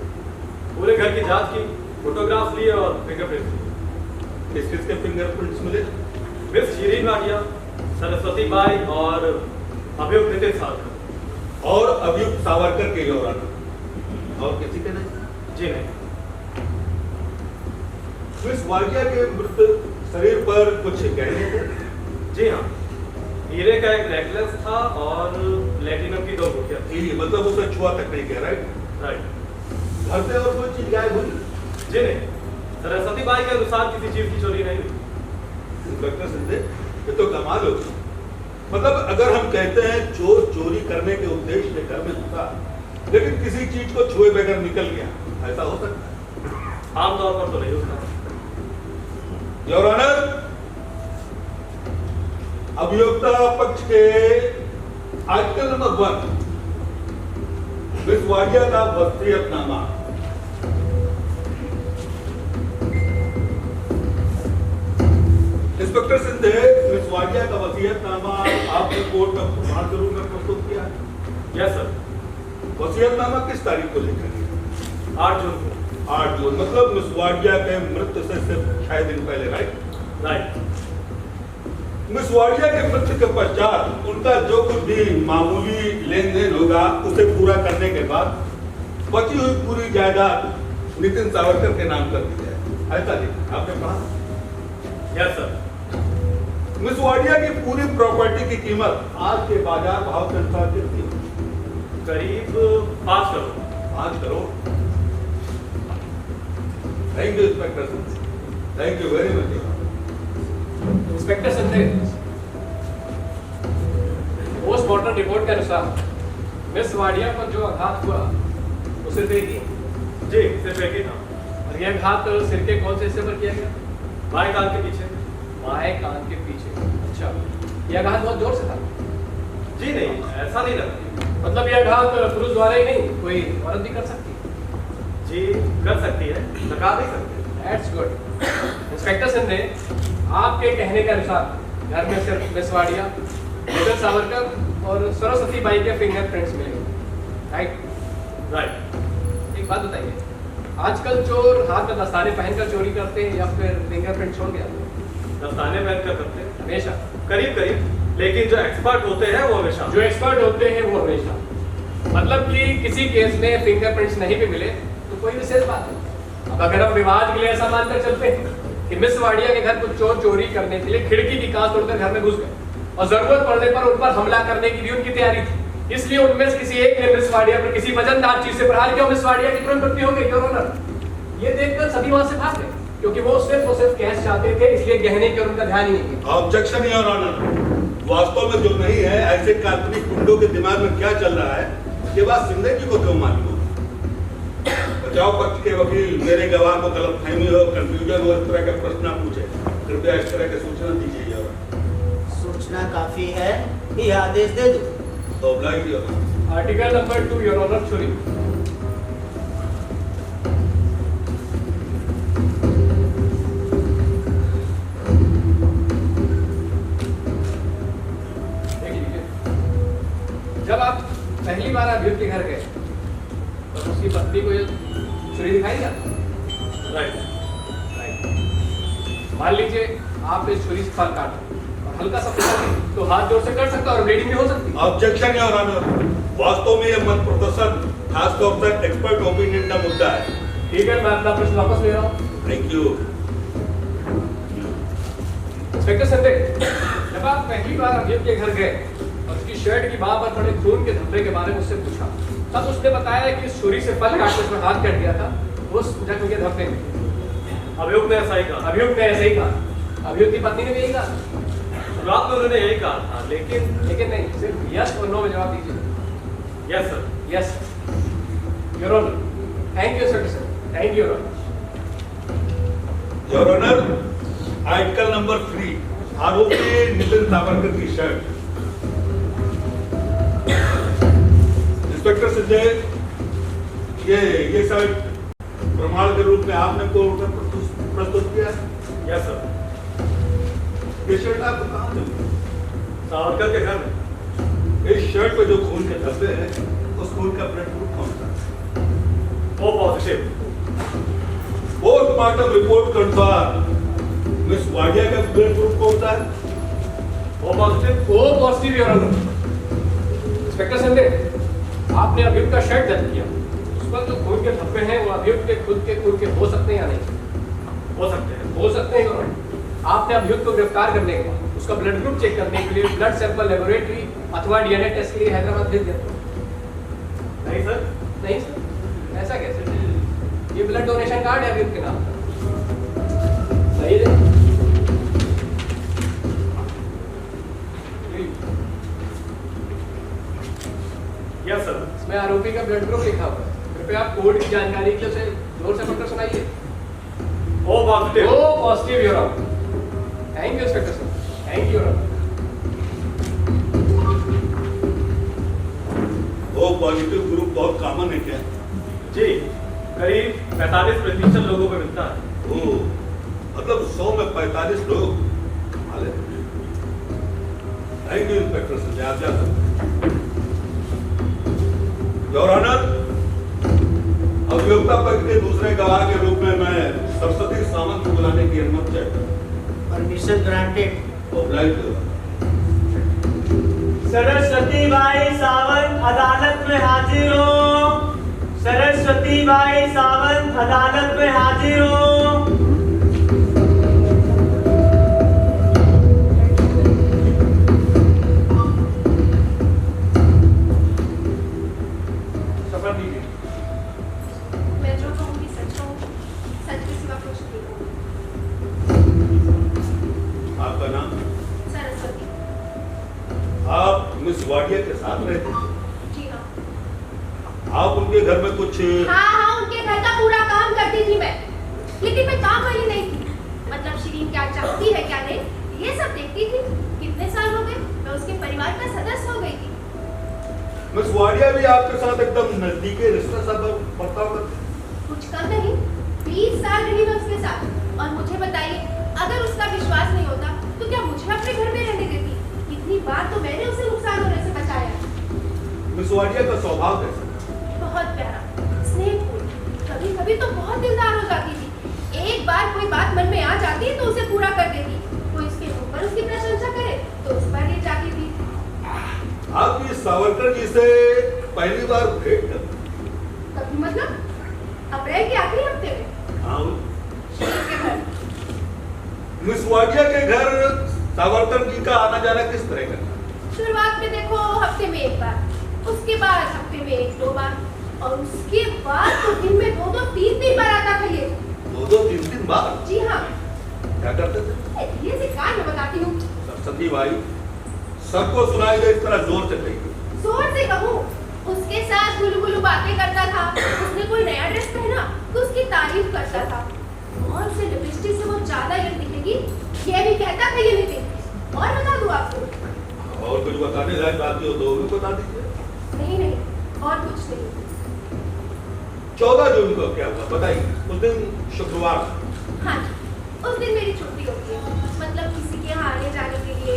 पूरे घर की जांच की, फोटोग्राफ लिए और फिंगरप्रिंट्स लिए। किसके फिंगरप्रिंट्स मिले? मिस शीरीन वाडिया, सरस्वती बाई और अभियुक्त नितिन सावरकर। और अभियुक्त सावरकर के, योर ऑनर। और किसी के नहीं? जी नहीं। मिस वाडिया के मृत शरीर पर कुछ गहने थे? जी हाँ, हीरे का एक नेकलेस था और प्लेटिनम की 2 गुठियां थी। मतलब उसे छुआ तक नहीं गया, राइट? राइट। घर से और कोई चीज गायब हुई? जी नहीं, सरस्वती बाई के अनुसार किसी चीज की चोरी नहीं हुई। इंस्पेक्टर सिंधे, ये तो कमाल हो गई। मतलब अगर हम कहते हैं चोर चोरी करने के उद्देश्य से घर में घुसा, लेकिन किसी चीज को छुए बगैर निकल गया, ऐसा हो सकता है? आमतौर पर तो नहीं होता। योर ऑनर, अभियोक्ता पक्ष के आर्टिकल नंबर 1, मिस वाडिया का वसीयतनामा। इंस्पेक्टर सिंधे, मिस वाडिया का वसीयतनामा आपने कोर्ट में प्रमाण के रूप में प्रस्तुत किया है? Yes sir. वसीयतनामा किस तारीख को लिखा गया? 8 जून को। 8 जून, मतलब मिस वाडिया के मृत्यु से सिर्फ 6 दिन पहले, राइट? राइट। मिस वाडिया के मृत्यु के पश्चात उनका जो कुछ भी मामूली लेन देन होगा उसे पूरा करने के बाद बची हुई पूरी जायदाद नितिन सावरकर के नाम कर दी जाए, ऐसा लिखा आपने पढ़ा? Yes sir. मिस वाडिया की पूरी प्रॉपर्टी की कीमत आज के बाजार भाव के अनुसार कितनी होगी? करीब 5 crore. 5 crore. Thank you inspector Singh, thank you very much. Inspector Sanjay, postmortem report के अनुसार मिस वाडिया पर जो आघात हुआ वो सिर्फ एक ही? जी, सिर्फ एक ही था। और यह आघात सिर के कौन से हिस्से पर किया गया? बाएं कान के पीछे। बाएं कान के पीछे। अच्छा, यह आघात बहुत जोर से था? जी नहीं, ऐसा नहीं लगा। मतलब यह आघात पुरुष द्वारा ही नहीं, कोई औरत भी कर सकती? जी कर सकती है, लगा नहीं सकती। That's good. इंस्पेक्टर संजय, आपके कहने के अनुसार घर में सिर्फ मिस वाडिया, नितिन सावरकर और सरस्वती बाई के फिंगरप्रिंट्स मिले, राइट? राइट। एक बात बताइए, आजकल चोर हाथ में दस्ताने पहनकर चोरी करते हैं या फिर फिंगरप्रिंट छोड़ के आते हैं? दस्ताने पहनकर करते हैं हमेशा? करीब करीब, लेकिन जो एक्सपर्ट होते हैं वो हमेशा। जो एक्सपर्ट होते हैं वो हमेशा। मतलब कि किसी केस में फिंगरप्रिंट्स नहीं भी मिले तो कोई विशेष बात नहीं। अब अगर हम विवाद के लिए ऐसा मानकर चलते हैं कि मिस वाडिया के घर कुछ चोर चोरी करने के लिए खिड़की की कांच तोड़कर घर में घुस गए और जरूरत पड़ने पर उन पर हमला करने की भी उनकी तैयारी थी, इसलिए उनमें से किसी एक ने मिस वाडिया पर किसी वजनदार चीज से प्रहार किया, मिस वाडिया की तुरंत मृत्यु हो गई, योर ऑनर। ये देखकर सभी वहां से भाग गए क्योंकि वो सिर्फ कैश चाहते थे, इसलिए गहने की ओर उनका ध्यान ही नहीं था। ऑब्जेक्शन योर ऑनर, वास्तव में जो नहीं है ऐसे काल्पनिक गुंडों के दिमाग में क्या चल रहा है ये बात सिंधे जी को क्यों मालूम हो? बचाव पक्ष के वकील मेरे गवाह को गलतफहमी हो, कंफ्यूजन हो, इस तरह के प्रश्न पूछे, कृपया इस तरह के सूचना दीजिए। सूचना काफी है, ये आदेश दे दो। तो oblige your honour. Article number 2, your honour, चोरी। जब आप पहली बार अभियुक्त के घर गए तो उसकी पत्नी को ये छुरी दिखाई क्या? राइट। मान लीजिए आप इस छुरी से फल काट और हल्का सा फल तो हाथ जोर से कट सकता है और ब्लीडिंग भी हो सकती है। ऑब्जेक्शन योर ऑनर, वास्तव में यह मत प्रदर्शन खासतौर पर एक्सपर्ट ओपिनियन का मुद्दा है। ठीक है, मैं अपना प्रश्न वापस ले रहा हूँ। Thank you. इंस्पेक्टर संजय, जब आप पहली बार अभियुक्त के घर गए और उसकी शर्ट की बाह पर पड़े खून के धब्बे के बारे में उससे पूछा, तब उसने बताया कि इस छुरी से फल काटकर उसमें हाथ कट गया था उस जख्म के धब्बे में। अभियुक्त ने ऐसा ही कहा। अभियुक्त ने ऐसे ही कहा। अभियुक्त की पत्नी ने भी यही कहा। शुरुआत में उन्होंने यही कहा था, लेकिन नहीं, सिर्फ यस और नो में जवाब दीजिए। Yes sir. Yes your honour. Thank you sir. Thank you your honour, article number 3, आरोपी नितिन सावरकर की शर्ट। इंस्पेक्टर संजय, ये शर्ट प्रमाण के रूप में आपने कोर्ट में प्रस्तुत किया है? Yes sir. ये शर्ट आपको कहाँ से मिली? सावरकर के घर में। इस शर्ट पे जो खून के धब्बे हैं उस खून का ब्लड ग्रुप कौन सा? O positive. पोस्टमार्टम रिपोर्ट के अनुसार मिस वाडिया का ब्लड ग्रुप कौन सा है? O positive. O positive your honour. Inspector Sanjay, आपने अभियुक्त का शर्ट जब्त किया, उस पर जो खून के धब्बे हैं वो अभियुक्त के खुद के खून के हो सकते हैं या नहीं? हो सकते हैं। हो सकते हैं कौन? आपने अभियुक्त को गिरफ्तार करने के बाद उसका ब्लड ग्रुप चेक करने के लिए ब्लड सैंपल लेबोरेटरी अथवा डीएनए टेस्ट के लिए हैदराबाद भेज दिया। नहीं सर। नहीं सर, ऐसा कैसे? ये ब्लड डोनेशन कार्ड है अभियुक्त के नाम पर। सही है। Yes sir. इसमें आरोपी का ब्लड ग्रुप लिखा हुआ है। कृपया आप कोर्ट की जानकारी के लिए उसे जोर से पढ़कर सुनाइए। O positive. O positive your honour. Thank you inspector sir, thank you your honour. O positive group बहुत कॉमन है क्या? जी, करीब 45% लोगों को मिलता है। ओ मतलब 100 में 45 लोग। थैंक यू इंस्पेक्टर संजय, आप जा सकते हैं। योर ऑनर, अभियोक्ता पक्ष के दूसरे गवाह के रूप में मैं सरस्वती सावंत को बुलाने की अनुमति चाहता हूँ। Permission granted. Oblige. Saraswati Bai Sawant अदालत में हाजिर हो। सरस्वती बाई सावंत अदालत में हाजिर हो। शपथ लीजिए। मैं जो कहूँगी सच कहूँगी, सच के सिवा कुछ नहीं कहूँगी। आपका नाम? सरस्वती। आप मिस वाडिया के साथ रहते थे? जी हाँ। आप उनके घर में कुछ? हाँ, उनके घर का पूरा काम करती थी मैं, लेकिन मैं काम वाली नहीं थी। मतलब शिरीन क्या चाहती है क्या नहीं, ये सब देखती थी। कितने साल हो गए मैं उसके परिवार का सदस्य हो गई थी। मिस वाडिया भी आपके साथ एकदम नजदीकी रिश्ता सा बर्ताव करती? कुछ कम नहीं, 20 साल रही मैं उसके साथ। और मुझे बताइए, अगर उसका विश्वास नहीं होता तो क्या मुझे अपने घर में रहने देती? कितनी बार तो मैंने उसे नुकसान होने से बचाया। मिस वाडिया का स्वभाव कैसा? बहुत प्यारा, स्नेहपूर्ण, कभी कभी तो बहुत दिलदार हो जाती थी। एक बार कोई बात मन में आ जाती तो उसे पूरा कर देती। कोई उसके ऊपर उसकी प्रशंसा करे तो उस पर गिर जाती थी। आपकी सावरकर जी से पहली बार भेंट कर? कभी मतलब अप्रैल के आखिरी हफ्ते में हाँ। शिरीन के घर। मिस वाडिया के घर सावरकर जी का आना जाना किस तरह का? शुरुआत में देखो हफ्ते में एक बार, उसके बाद हफ्ते में 1-2 बार, और उसके बाद तो दिन में 2-2, 3-3 बार आता था ये। 2-2, 3-3 बार? जी हाँ। क्या करते थे? धीरे से कान में बताती हूँ। सरस्वती भाई, सबको सुनाई दे इस तरह जोर से कहिए। जोर से कहूँ, उसके साथ गुलगुलू बातें करता था। उसने कोई नया ड्रेस पहना तो उसकी तारीफ करता था, और उसे लिपस्टिक से वो ज्यादा यंग दिखेगी ये भी कहता था। ये नितिन, और बता दूँ आपको? और कुछ बताने लायक बात हो तो भी बता दीजिए। नहीं नहीं, और कुछ नहीं। 14 जून को क्या हुआ बताइए? उस दिन शुक्रवार। हाँ जी, उस दिन मेरी छुट्टी होती है। मतलब किसी के यहाँ आने जाने के लिए,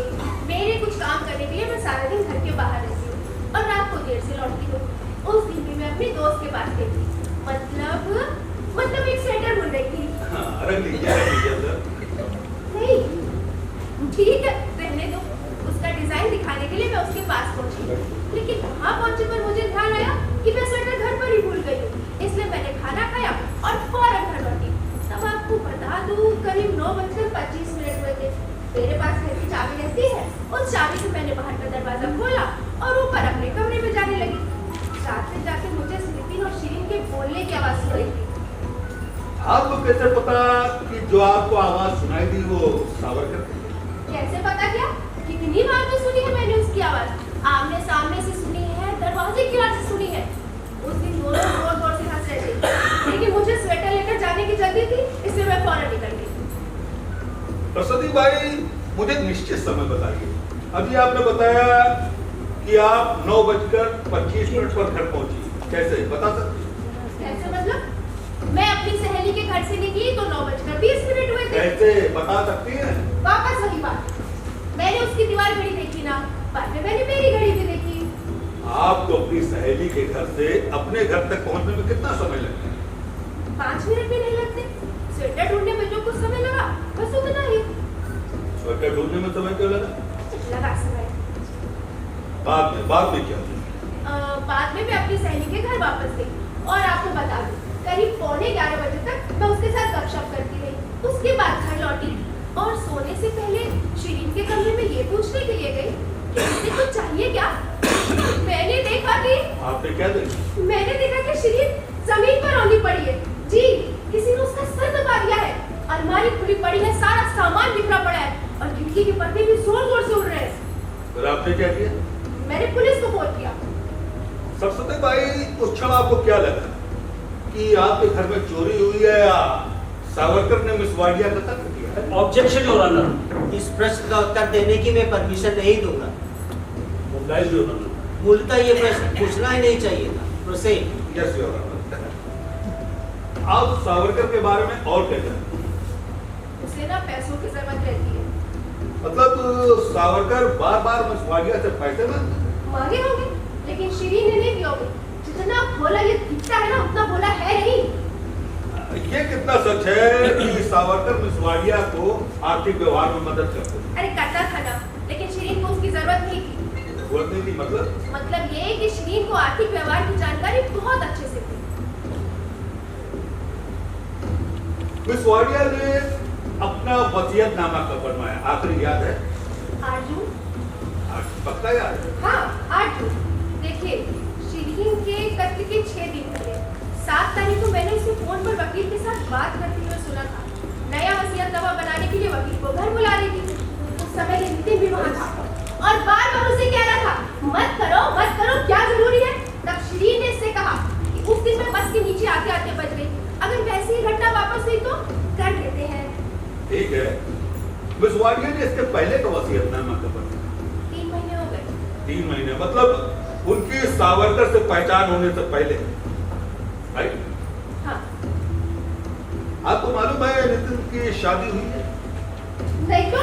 मेरे कुछ काम करने के लिए मैं सारा दिन घर के बाहर रहती हूँ और रात को देर से लौटती हूँ। उस दिन भी मैं अपने दोस्त के पास गई थी। मतलब एक स्वेटर बुन रही थी। हाँ, रख लीजिए सर। नहीं, ठीक है, रहने दो। उसका डिजाइन दिखाने के लिए मैं उसके पास पहुंची, लेकिन वहाँ पहुंचने पर मुझे ध्यान आया कि मैं स्वेटर घर पर ही भूल गई हूँ। इसलिए मैंने खाना खाया और फौरन घर लौटी। तब आपको बता दूँ, करीब 9:25 हुए थे। मेरे पास घर की चाबी रहती है। उस चाबी से मैंने बाहर का दरवाजा खोला और ऊपर अपने कमरे में जाने लगी। जाते जाते मुझे नितिन और शिरीन के बोलने की आवाज सुनाई दी। आपको कैसे पता कि जो आपको आवाज सुनाई दी वो सावरकर थी? कैसे पता क्या? कितनी बार तो सुनी है मैंने उसकी आवाज। आमने सामने से सुनी है, दरवाजे की ओर से सुनी है। उस दिन दोनों जोर जोर से हंस रहे थे, लेकिन मुझे स्वेटर लेकर जाने की जल्दी थी, इसलिए मैं फौरन निकल गई। सरस्वती भाई, मुझे निश्चित समय बताइए। अभी आपने बताया कि आप 9:25 पर घर पहुंची, कैसे बता सकते? कैसे मतलब? मैं अपनी सहेली के घर से निकली तो 9:20 हुए थे। कैसे बता सकती हैं? वापस वही बात, मैंने उसकी दीवार घड़ी देखी ना, बाद में मैंने मेरी घड़ी भी देखी। आपको अपनी सहेली के घर से अपने घर तक पहुंचने में कितना समय लगता है? 5 मिनट भी नहीं लगते। स्वेटर ढूंढने में जो कुछ समय लगा बस उतना ही। स्वेटर ढूंढने में समय क्यों लगा? समय। बाद में क्या हुआ? बाद में मैं अपनी सहेली के घर वापस गई और आपको बता दूं, करीब 11:15 बजे तक मैं उसके साथ गपशप करती रही। उसे ये पूछने के लिए गई कि मुझे कुछ चाहिए क्या? मैंने देखा कि आपने क्या देखा? मैंने देखा कि शिरीन जमीन पर रोनी पड़ी है। जी, किसी ने उसका सर दबा दिया है। अलमारी खुली पड़ी है, सारा सामान बिखरा पड़ा है और खिड़की के पर्दे भी जोर-जोर से उड़ रहे हैं। फिर आपने क्या किया? मैंने पुलिस को फोन किया। सरस्वती बाई, उस क्षण आपको क्या लगा कि आपके घर में चोरी हुई है या सावरकर ने मिस वाडिया का कत्ल किया है? Objection your honour. इस प्रश्न का उत्तर देने की मैं परमिशन नहीं दूंगा। Mobile your honour. मूलतः ये प्रश्न पूछना ही नहीं चाहिए था। प्रोसीड। Yes your honour. आप सावरकर के बारे में और क्या जानते हैं? उसे ना पैसों की जरूरत रहती है। मतलब सावरकर बार-बार मिस वाडिया से पैसे मांगे होंगे, लेकिन शिरीन ने नहीं दिया होगा। जितना भोला ये दिखता है ना, उतना भोला है नहीं। ये कितना सच है कि सावरकर मिस वाडिया को आर्थिक व्यवहार में मदद करते थे? अरे करता था ना, लेकिन शिरीन को उसकी जरूरत नहीं थी। जरूरत नहीं थी मतलब ये कि शिरीन को आर्थिक व्यवहार की जानकारी बहुत अच्छे से थी। मिस वाडिया ने अपना वसीयतनामा कब बनवाया, आखिरी याद है? 8 जून। पक्का याद है? हाँ, 8 जून। देखिए, शिरीन के कत्ल के 6 दिन पहले 7 तारीख को मैंने इसे फोन पर वकील के साथ बात करते हुए सुना था। नया वसीयतनामा बनाने के लिए वकील को घर बुला रही थी। उस समय ये नितिन भी वहाँ था और बार-बार उसे कह रहा था, मत करो, क्या जरूरी है? तब शिरीन ने इससे कहा कि उस दिन मैं बस के नीचे आते-आते बच गई। अगर वैसी ही घटना वापस हुई तो कर लेते हैं। ठीक है। मिस वाडिया ने इसके पहले का वसीयतनामा कब बनवाया? 3 महीने हो गए। 3 महीने, मतलब उनकी सावरकर से पहचान होने से पहले, राइट? हाँ। आपको मालूम है नितिन की शादी हुई है? नहीं तो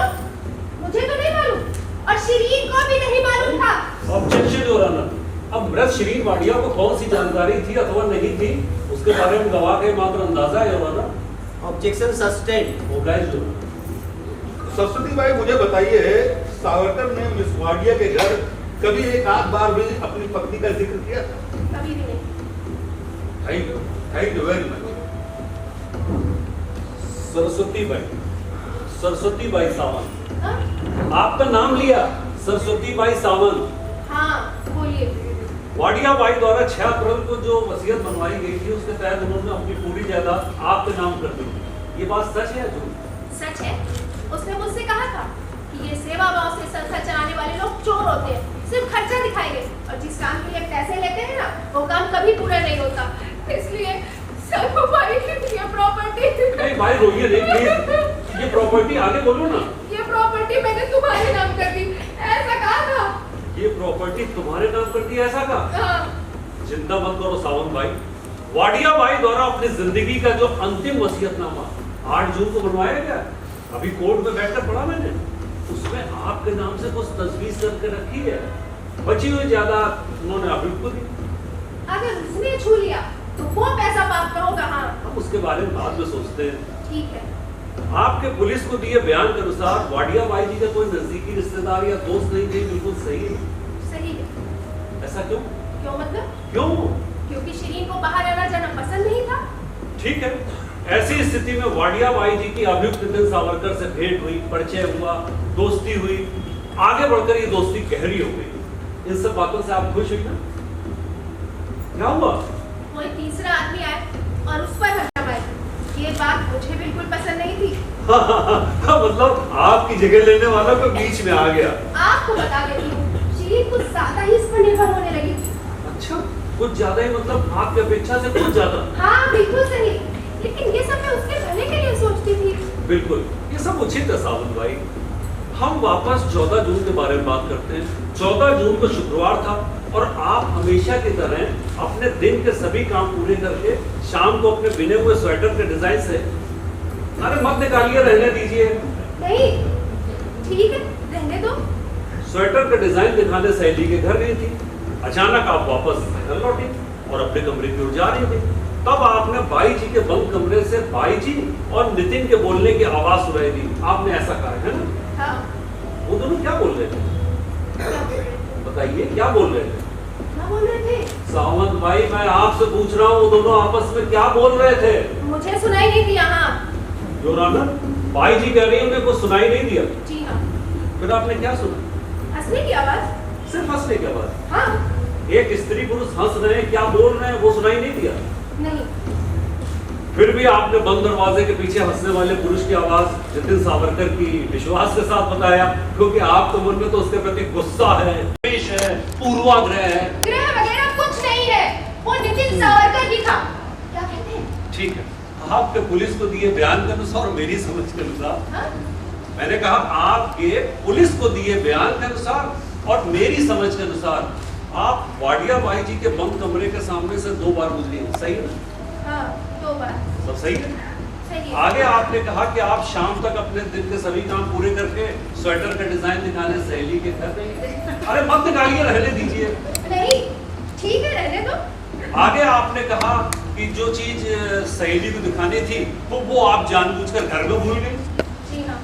मुझे तो नहीं मालूम और शिरीन को भी नहीं मालूम था। Objection your honour. अब मृत शिरीन वाडिया को कौन सी जानकारी थी अथवा नहीं थी, उसके बारे में गवाह के मात्र अंदाजा है your honour. Objection sustained. Mobile your honour. Saraswati Bai, मुझे बताइए, सावरकर ने मिस वाडिया के घर कभी एक आध बार भी अपनी पत्नी का जिक्र किया था? कभी भी नहीं। Thank you very much. Saraswati Bai Sawant. हाँ? आपका नाम लिया, सरस्वती बाई सावंत। हाँ, बोलिए। वाडिया बाई द्वारा 6 अप्रैल को जो वसीयत बनवाई गई थी, उसके तहत उन्होंने अपनी पूरी जायदाद आपके नाम कर दी। ये बात सच है जो? सच है। उसने मुझसे कहा था कि ये सेवा भाव से संस्था चलाने वाले लोग चोर होते हैं, सिर्फ खर्चा दिखाएंगे और जिस काम के लिए पैसे लेते हैं ना, वो काम कभी पूरा नहीं होता। इसलिए सबको भाई की ये प्रॉपर्टी। नहीं भाई रोइए नहीं प्लीज। ये प्रॉपर्टी आगे बोलो ना। ये प्रॉपर्टी मैंने तुम्हारे नाम कर दी, ऐसा कहा था। ये प्रॉपर्टी तुम्हारे नाम कर दी, ऐसा कहा? हाँ। चिंता मत करो सावंत भाई। वाडिया बाई द्वारा अपनी जिंदगी का जो अंतिम वसीयतनामा 8 जून को बनवाया गया, अभी कोर्ट में बैठकर पढ़ा मैंने, उसमें आपके नाम से कुछ तजवीज करके रखी है। बची हुई जायदाद उन्होंने अभियुक्त को दी। अगर उसने छू लिया तो वो पैसा पाप करो कहाँ? हम उसके बारे में बाद में सोचते हैं। ठीक है। आपके पुलिस को दिए बयान के अनुसार वाडिया बाई जी का कोई नजदीकी रिश्तेदार या दोस्त नहीं थे, बिल्कुल सही है? सही है। ऐसा क्यों? क्यों मतलब? क्यों? क्योंकि शिरीन को बाहर आना जाना पसंद नहीं था। ठीक है। ऐसी स्थिति में वाडिया बाई जी की अभियुक्त नितिन सावरकर से भेंट हुई, परिचय हुआ, दोस्ती हुई, आगे बढ़कर ये दोस्ती गहरी हो गई। इन सब बातों से आप खुश हुई ना? क्या हुआ? कोई तीसरा आदमी आया और उस पर हल्ला मारा। ये बात मुझे बिल्कुल पसंद नहीं थी। मतलब आपकी जगह लेने वाला को बीच में आ गया। आपको बता देती हूँ, शिरीन कुछ ज्यादा ही इस पर निर्भर होने लगी थी। अच्छा, कुछ ज्यादा ही मतलब आपकी अपेक्षा से कुछ ज्यादा? हाँ, बिल्कुल सही। लेकिन ये सब मैं उसके भले के लिए सोचती थी। बिल्कुल, ये सब उचित है सावंत भाई। हम वापस 14 जून के बारे में बात करते हैं। 14 जून को शुक्रवार था और आप हमेशा की तरह अपने दिन के सभी काम पूरे करके शाम को अपने बिने हुए स्वेटर के डिजाइन से, अरे मत निकालिए, रहने दीजिए। नहीं, ठीक है, रहने दो। स्वेटर का डिजाइन दिखाने सहेली के घर गई थी। अचानक आप वापस घर लौटी और अपने कमरे की ओर जा रही थी। तब आपने बाई जी के बंद कमरे से बाई जी और नितिन के बोलने की आवाज सुनाई दी। आपने ऐसा कहा है ना? हाँ। वो दोनों क्या बोल रहे थे? बताइए, क्या बोल रहे थे? क्या बोल रहे थे? सावंत भाई, मैं आपसे पूछ रहा हूँ, वो दोनों आपस में क्या बोल रहे थे? मुझे सुनाई नहीं दिया। हाँ। योर ऑनर, बाई जी कह रही है उन्हें कुछ सुनाई नहीं दिया। जी हाँ। फिर आपने क्या सुना? हंसने की आवाज। सिर्फ हंसने की आवाज? हाँ। एक स्त्री पुरुष हंस रहे हैं, क्या बोल रहे हैं वो सुनाई नहीं दिया? नहीं। फिर भी आपने बंद दरवाजे के पीछे हंसने वाले पुरुष की आवाज नितिन सावरकर की विश्वास के साथ बताया, क्योंकि आपके मन में तो उसके प्रति गुस्सा है, द्वेष है, पूर्वाग्रह है। ग्रह वगैरह कुछ नहीं है, वो नितिन सावरकर ही था। क्या कहते हैं? ठीक है, आपके पुलिस को दिए बयान के अनुसार और मेरी समझ के अनुसार, हाँ? मैंने कहा आपके पुलिस को दिए बयान के अनुसार और मेरी समझ के अनुसार आप वाडिया बाई जी के बंद कमरे के सामने से 2 बार गुजरी हैं, सही है? हाँ, 2 बार। सब सही है? सही है। आगे आपने कहा कि आप शाम तक अपने दिन के सभी काम पूरे करके स्वेटर का डिजाइन दिखाने सहेली के घर गए। अरे मत निकालिए, रहने दीजिए। नहीं, ठीक है, रहने दो। आगे आपने कहा कि जो चीज सहेली को दिखानी थी वो आप जानबूझकर घर में भूल गई। जी हाँ।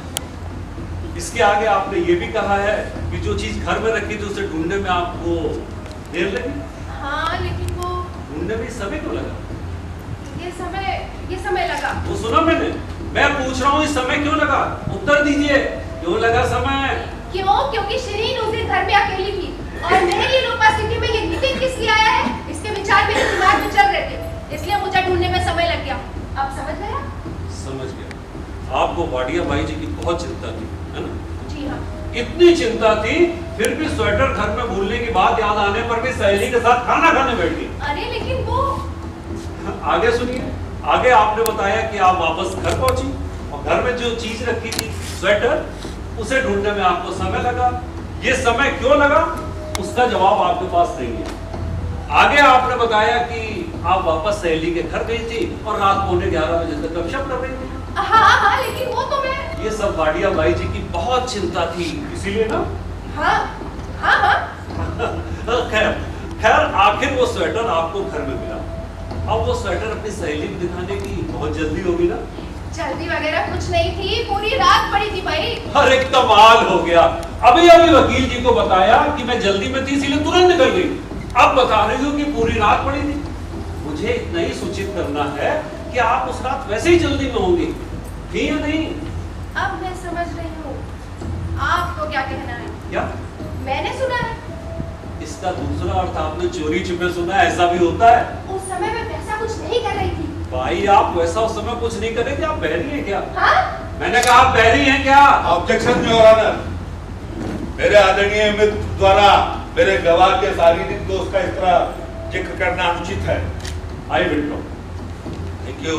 इसके आगे आपने ये भी कहा है कि जो चीज घर में रखी थी उसे ढूंढने में आपको देर लगी। हाँ, लेकिन वो ढूंढने में समय क्यों लगा? ये समय लगा। वो सुना मैंने, मैं पूछ रहा हूँ इस समय क्यों लगा? उत्तर दीजिए, क्यों लगा समय? क्यों? क्योंकि शिरीन उस दिन घर में अकेली थी और मेरी उपस्थिति में ये नितिन किस लिए आया है, इसके विचार मेरे दिमाग में चल रहे थे, इसलिए मुझे ढूंढने में समय लग गया। अब समझ गया? समझ गया। आपको वाडिया बाई जी की बहुत चिंता थी, है ना? जी हाँ। इतनी चिंता थी, फिर भी स्वेटर घर में भूलने की बात याद आने पर भी सहेली के साथ खाना खाने बैठ गई। अरे लेकिन वो आगे सुनिए। आगे आपने बताया कि आप वापस घर पहुंची और घर में जो चीज रखी थी स्वेटर, उसे ढूंढने में आपको समय लगा। ये समय क्यों लगा उसका जवाब आपके पास नहीं है। आगे आपने बताया कि आप वापस सहेली के घर गई थी और रात 11:15 बजे तक गपशप कर रही थी। हाँ, लेकिन वो तो मैं ये सब वाडिया बाई जी की बहुत चिंता थी, इसीलिए ना? हाँ। खैर आखिर वो स्वेटर आपको घर में मिला। अब वो स्वेटर अपनी सहेली को दिखाने की बहुत जल्दी होगी ना? जल्दी वगैरह कुछ नहीं थी, पूरी रात पड़ी थी भाई। अरे कमाल हो गया। अभी वकील जी को बताया कि मैं जल्दी में थी इसीलिए तुरंत निकल गई, अब बता रही हूँ कि पूरी रात पड़ी थी। मुझे इतना ही सूचित करना है कि आप उस रात वैसे ही जल्दी में होंगी, थी या नहीं? अब मैं समझ रही हूँ आपको क्या कहना है। क्या? मैंने सुना है। इसका दूसरा अर्थ आपने चोरी छिपे सुना है, ऐसा भी होता है? उस समय मैं वैसा कुछ नहीं कर रही थी। भाई आप वैसा उस समय कुछ नहीं कर रहे थे, आप बहरी हैं क्या? हाँ? मैंने कहा आप बहरी हैं क्या? ऑब्जेक्शन योर ऑनर, मेरे आदरणीय मित्र द्वारा मेरे गवाह के शारीरिक दोष का इस तरह जिक्र करना अनुचित है। I will talk. Thank you.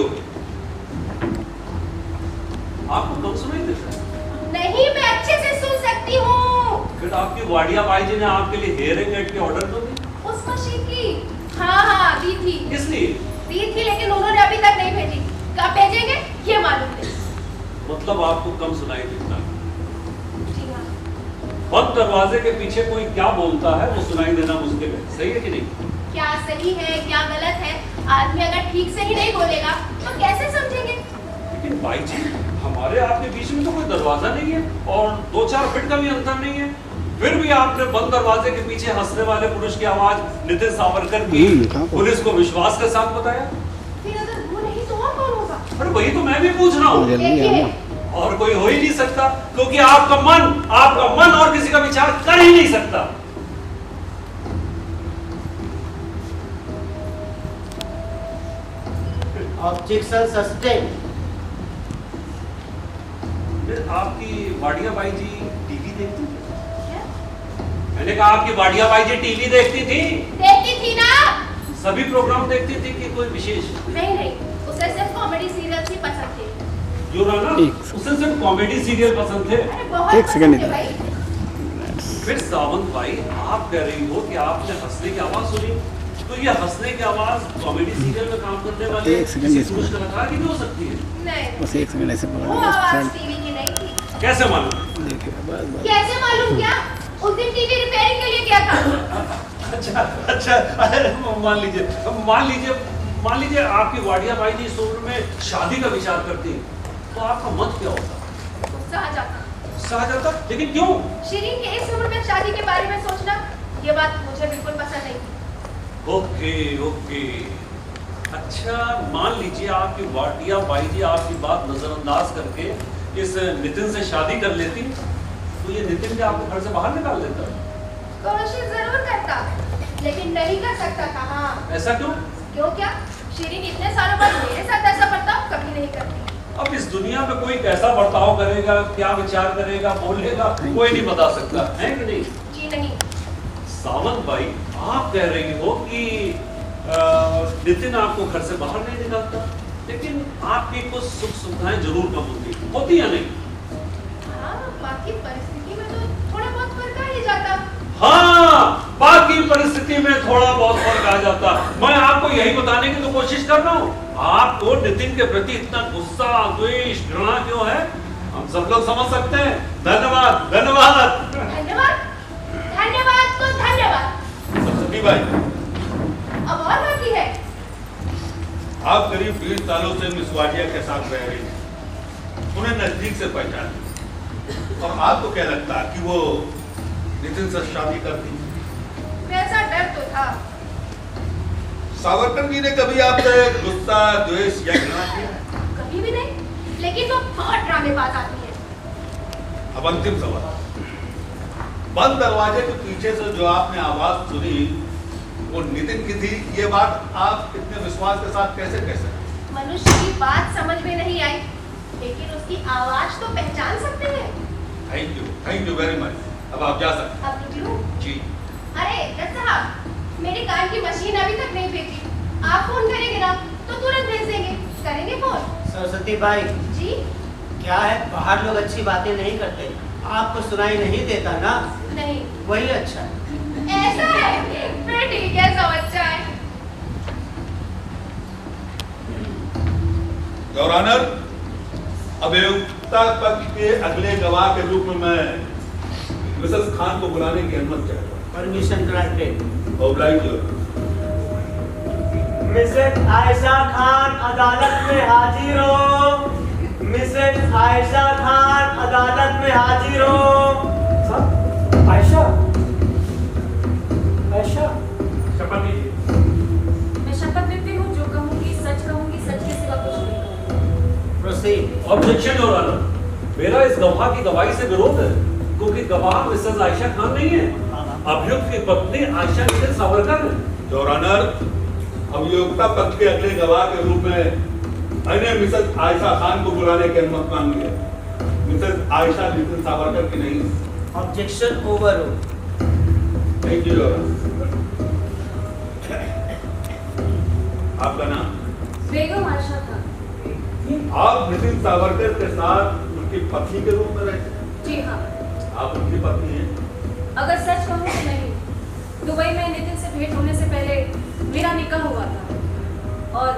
आपको कम सुनाई देता है? नहीं, मैं अच्छे से सुन सकती हूँ। फिर आपकी वाडिया बाई जी ने आपके लिए हेयरिंग एड की ऑर्डर तो दी? उस मशीन की हाँ दी थी। किस लिए? दी थी, लेकिन उन्होंने अभी तक नहीं भेजी। कब भेजेंगे ये मालूम नहीं। मतलब आपको कम सुनाई देता है? जी हाँ। बंद दरवाजे के पीछे कोई क्या बोलता है वो सुनाई देना मुश्किल है, सही है कि नहीं? क्या सही है क्या गलत है, आदमी अगर ठीक से ही नहीं बोलेगा तो कैसे समझेंगे? लेकिन भाई जी हमारे आपके बीच में तो कोई दरवाजा नहीं है और 2-4 फीट का भी अंतर नहीं है, फिर भी आपने बंद दरवाजे के पीछे हंसने वाले पुरुष की आवाज नितिन सावरकर की पुलिस को विश्वास के साथ बताया। फिर अगर वो नहीं तो और कौन होगा? अरे वही तो मैं भी पूछ रहा हूँ। देखिए, और कोई हो ही नहीं सकता, क्योंकि आपका मन और किसी का विचार कर ही नहीं सकता। Objection sustain. फिर आपकी वाडिया बाई जी टीवी देखती थी? क्या? मैंने कहा आपकी वाडिया बाई जी टीवी देखती थी? देखती थी ना। सभी प्रोग्राम देखती थी कि कोई विशेष? नहीं, उसे सिर्फ कॉमेडी सीरियल ही पसंद थे। जो ना उसे सिर्फ कॉमेडी सीरियल पसंद थे। अरे बहुत एक सेकंड पसंद थे भाई। फिर सावंत भाई आप कह रही हो कि आपने हंसने की आवाज सुनी, तो ये हंसने की आवाज कॉमेडी सीरियल में काम करने वाले एक सेकंड किसी पुरुष कलाकार की भी हो सकती है? नहीं, बस एक सेकंड ऐसे वो आवाज टीवी की नहीं थी। कैसे मालूम? देखिए बस कैसे मालूम? क्या उस दिन टीवी रिपेयरिंग के लिए क्या था? अच्छा अरे मान लीजिए आपकी वाडिया बाई जी इस उम्र में शादी का विचार करती, तो आपका मत क्या होता? गुस्सा आ जाता। गुस्सा आ जाता? लेकिन क्यों? शिरीन के इस उम्र में शादी के बारे में सोचना, ये बात मुझे बिल्कुल पसंद नहीं थी। ओके। अच्छा मान लीजिए आपकी वाडिया बाई जी आपकी बात नजरअंदाज करके इस नितिन से शादी कर लेती, तो ये नितिन भी आपको घर से बाहर निकाल देता है? कोशिश जरूर करता, लेकिन नहीं कर सकता था। हाँ, ऐसा क्यों? क्यों क्या? शिरीन इतने सालों बाद मेरे साथ ऐसा बर्ताव कभी नहीं करती। अब इस दुनिया में कोई कैसा बर्ताव करेगा, क्या विचार करेगा, बोलेगा, कोई नहीं बता सकता है कि नहीं? जी नहीं। सावंत भाई, आप कह रही हो कि नितिन आपको घर से बाहर नहीं निकालता, लेकिन आपकी कुछ सुख सुविधाएं जरूर कम होती या नहीं? हाँ, बाकी परिस्थिति में तो थोड़ा बहुत फर्क आ ही जाता। हाँ, बाकी परिस्थिति में थोड़ा बहुत फर्क आ जाता। मैं आपको यही बताने की तो कोशिश कर रहा हूँ। आपको नितिन के प्रति इतना गुस्सा, द्वेष, घृणा क्यों है, हम सब लोग समझ सकते हैं। धन्यवाद, धन्यवाद। धन्यवाद, धन्यवाद को धन्यवाद। सरस्वती भाई, अब और बाकी है। आप करीब 20 सालों से मिस वाडिया के साथ रह रही हैं, उन्हें नजदीक से पहचान, और आपको क्या लगता है कि वो नितिन से शादी करती? वैसा डर तो था। सावरकर जी ने कभी आपसे गुस्सा, द्वेष या घृणा किया? कभी भी नहीं, लेकिन वो बहुत ड्रामेबाज आदमी है। अब अंतिम सवाल, बंद दरवाजे के पीछे से जो आपने आवाज सुनी वो नितिन की थी, ये बात आप इतने विश्वास के साथ कैसे कह सकते? मनुष्य की बात समझ में नहीं आई, लेकिन उसकी आवाज तो पहचान सकते हैं। Thank you very much. अब आप जा सकते अब निकलूं? जी। अरे जज साहब, मेरी कार की मशीन अभी तक नहीं भेजी। आप फोन करेंगे ना तो तुरंत भेज देंगे। करेंगे फोन? सरस्वती बाई, जी। क्या है, बाहर लोग अच्छी बातें नहीं करते, आपको सुनाई नहीं देता ना? नहीं। वही अच्छा है। ऐसा है, फिर ठीक है, सब अच्छा है। योर ऑनर, अभियुक्ता पक्ष के अगले गवाह के रूप में मैं मिसेस खान को बुलाने की अनुमति चाहता हूँ। Permission granted. Oblige your. Mrs Ayesha Khan अदालत में हाजिर हो। मिसेस आयशा खान अदालत में हाजिर हो। साहब, आयशा, आयशा, शपथ लीजिए। मैं शपथ लेती हूँ, जो कहूँगी सच कहूँगी, सच के सिवा कुछ नहीं कहूँगी। प्रोसीड। ऑब्जेक्शन योर ऑनर, मेरा इस गवाह की गवाही से विरोध है, क्योंकि गवाह मिसेस आयशा खान नहीं है, अभियुक्त की पत्नी आयशा नितिन सावरकर है। योर ऑनर, अभियुक्ता पक्ष के अगले गवाह के रूप में मैंने मिसेस आयशा खान को बुलाने की अनुमति मांगी है, मिसेस आयशा नितिन सावरकर की नहीं। ऑब्जेक्शन ओवर हो। Thank you your honour. आपका नाम? बेगम आयशा खान। आप नितिन सावरकर के साथ उनकी पत्नी के रूप में रहते हैं? जी हाँ। आप उनकी पत्नी हैं? अगर सच कहूँ तो नहीं। दुबई में नितिन से भेंट होने से पहले मेरा निकाह हुआ था, और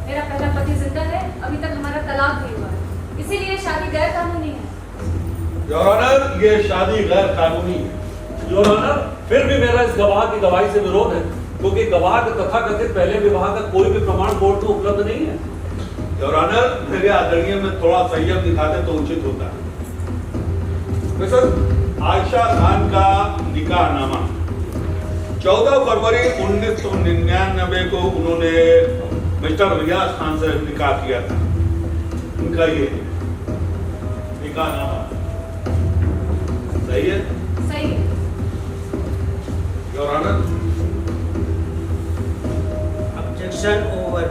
मेरा पहला पति जिंदा है, अभी तक हमारा तलाक नहीं हुआ है, इसीलिए शादी गैर कानूनी है। योर ऑनर, ये शादी गैर कानूनी है। योर ऑनर, फिर भी मेरा इस गवाह की गवाही से विरोध है, क्योंकि गवाह का तथाकथित पहले विवाह का कोई भी प्रमाण कोर्ट में उपलब्ध नहीं है। योर ऑनर, मेरे आदरणीय में थोड़ा संयम दिखाते तो उचित होता है। मिसेस आयशा खान का निकाहनामा 14 फरवरी 1999 को उन्होंने मिस्टर रियाज खान से निकाह किया था। उनका ये निकाहनामा सही है? सही है। Your honour, objection over.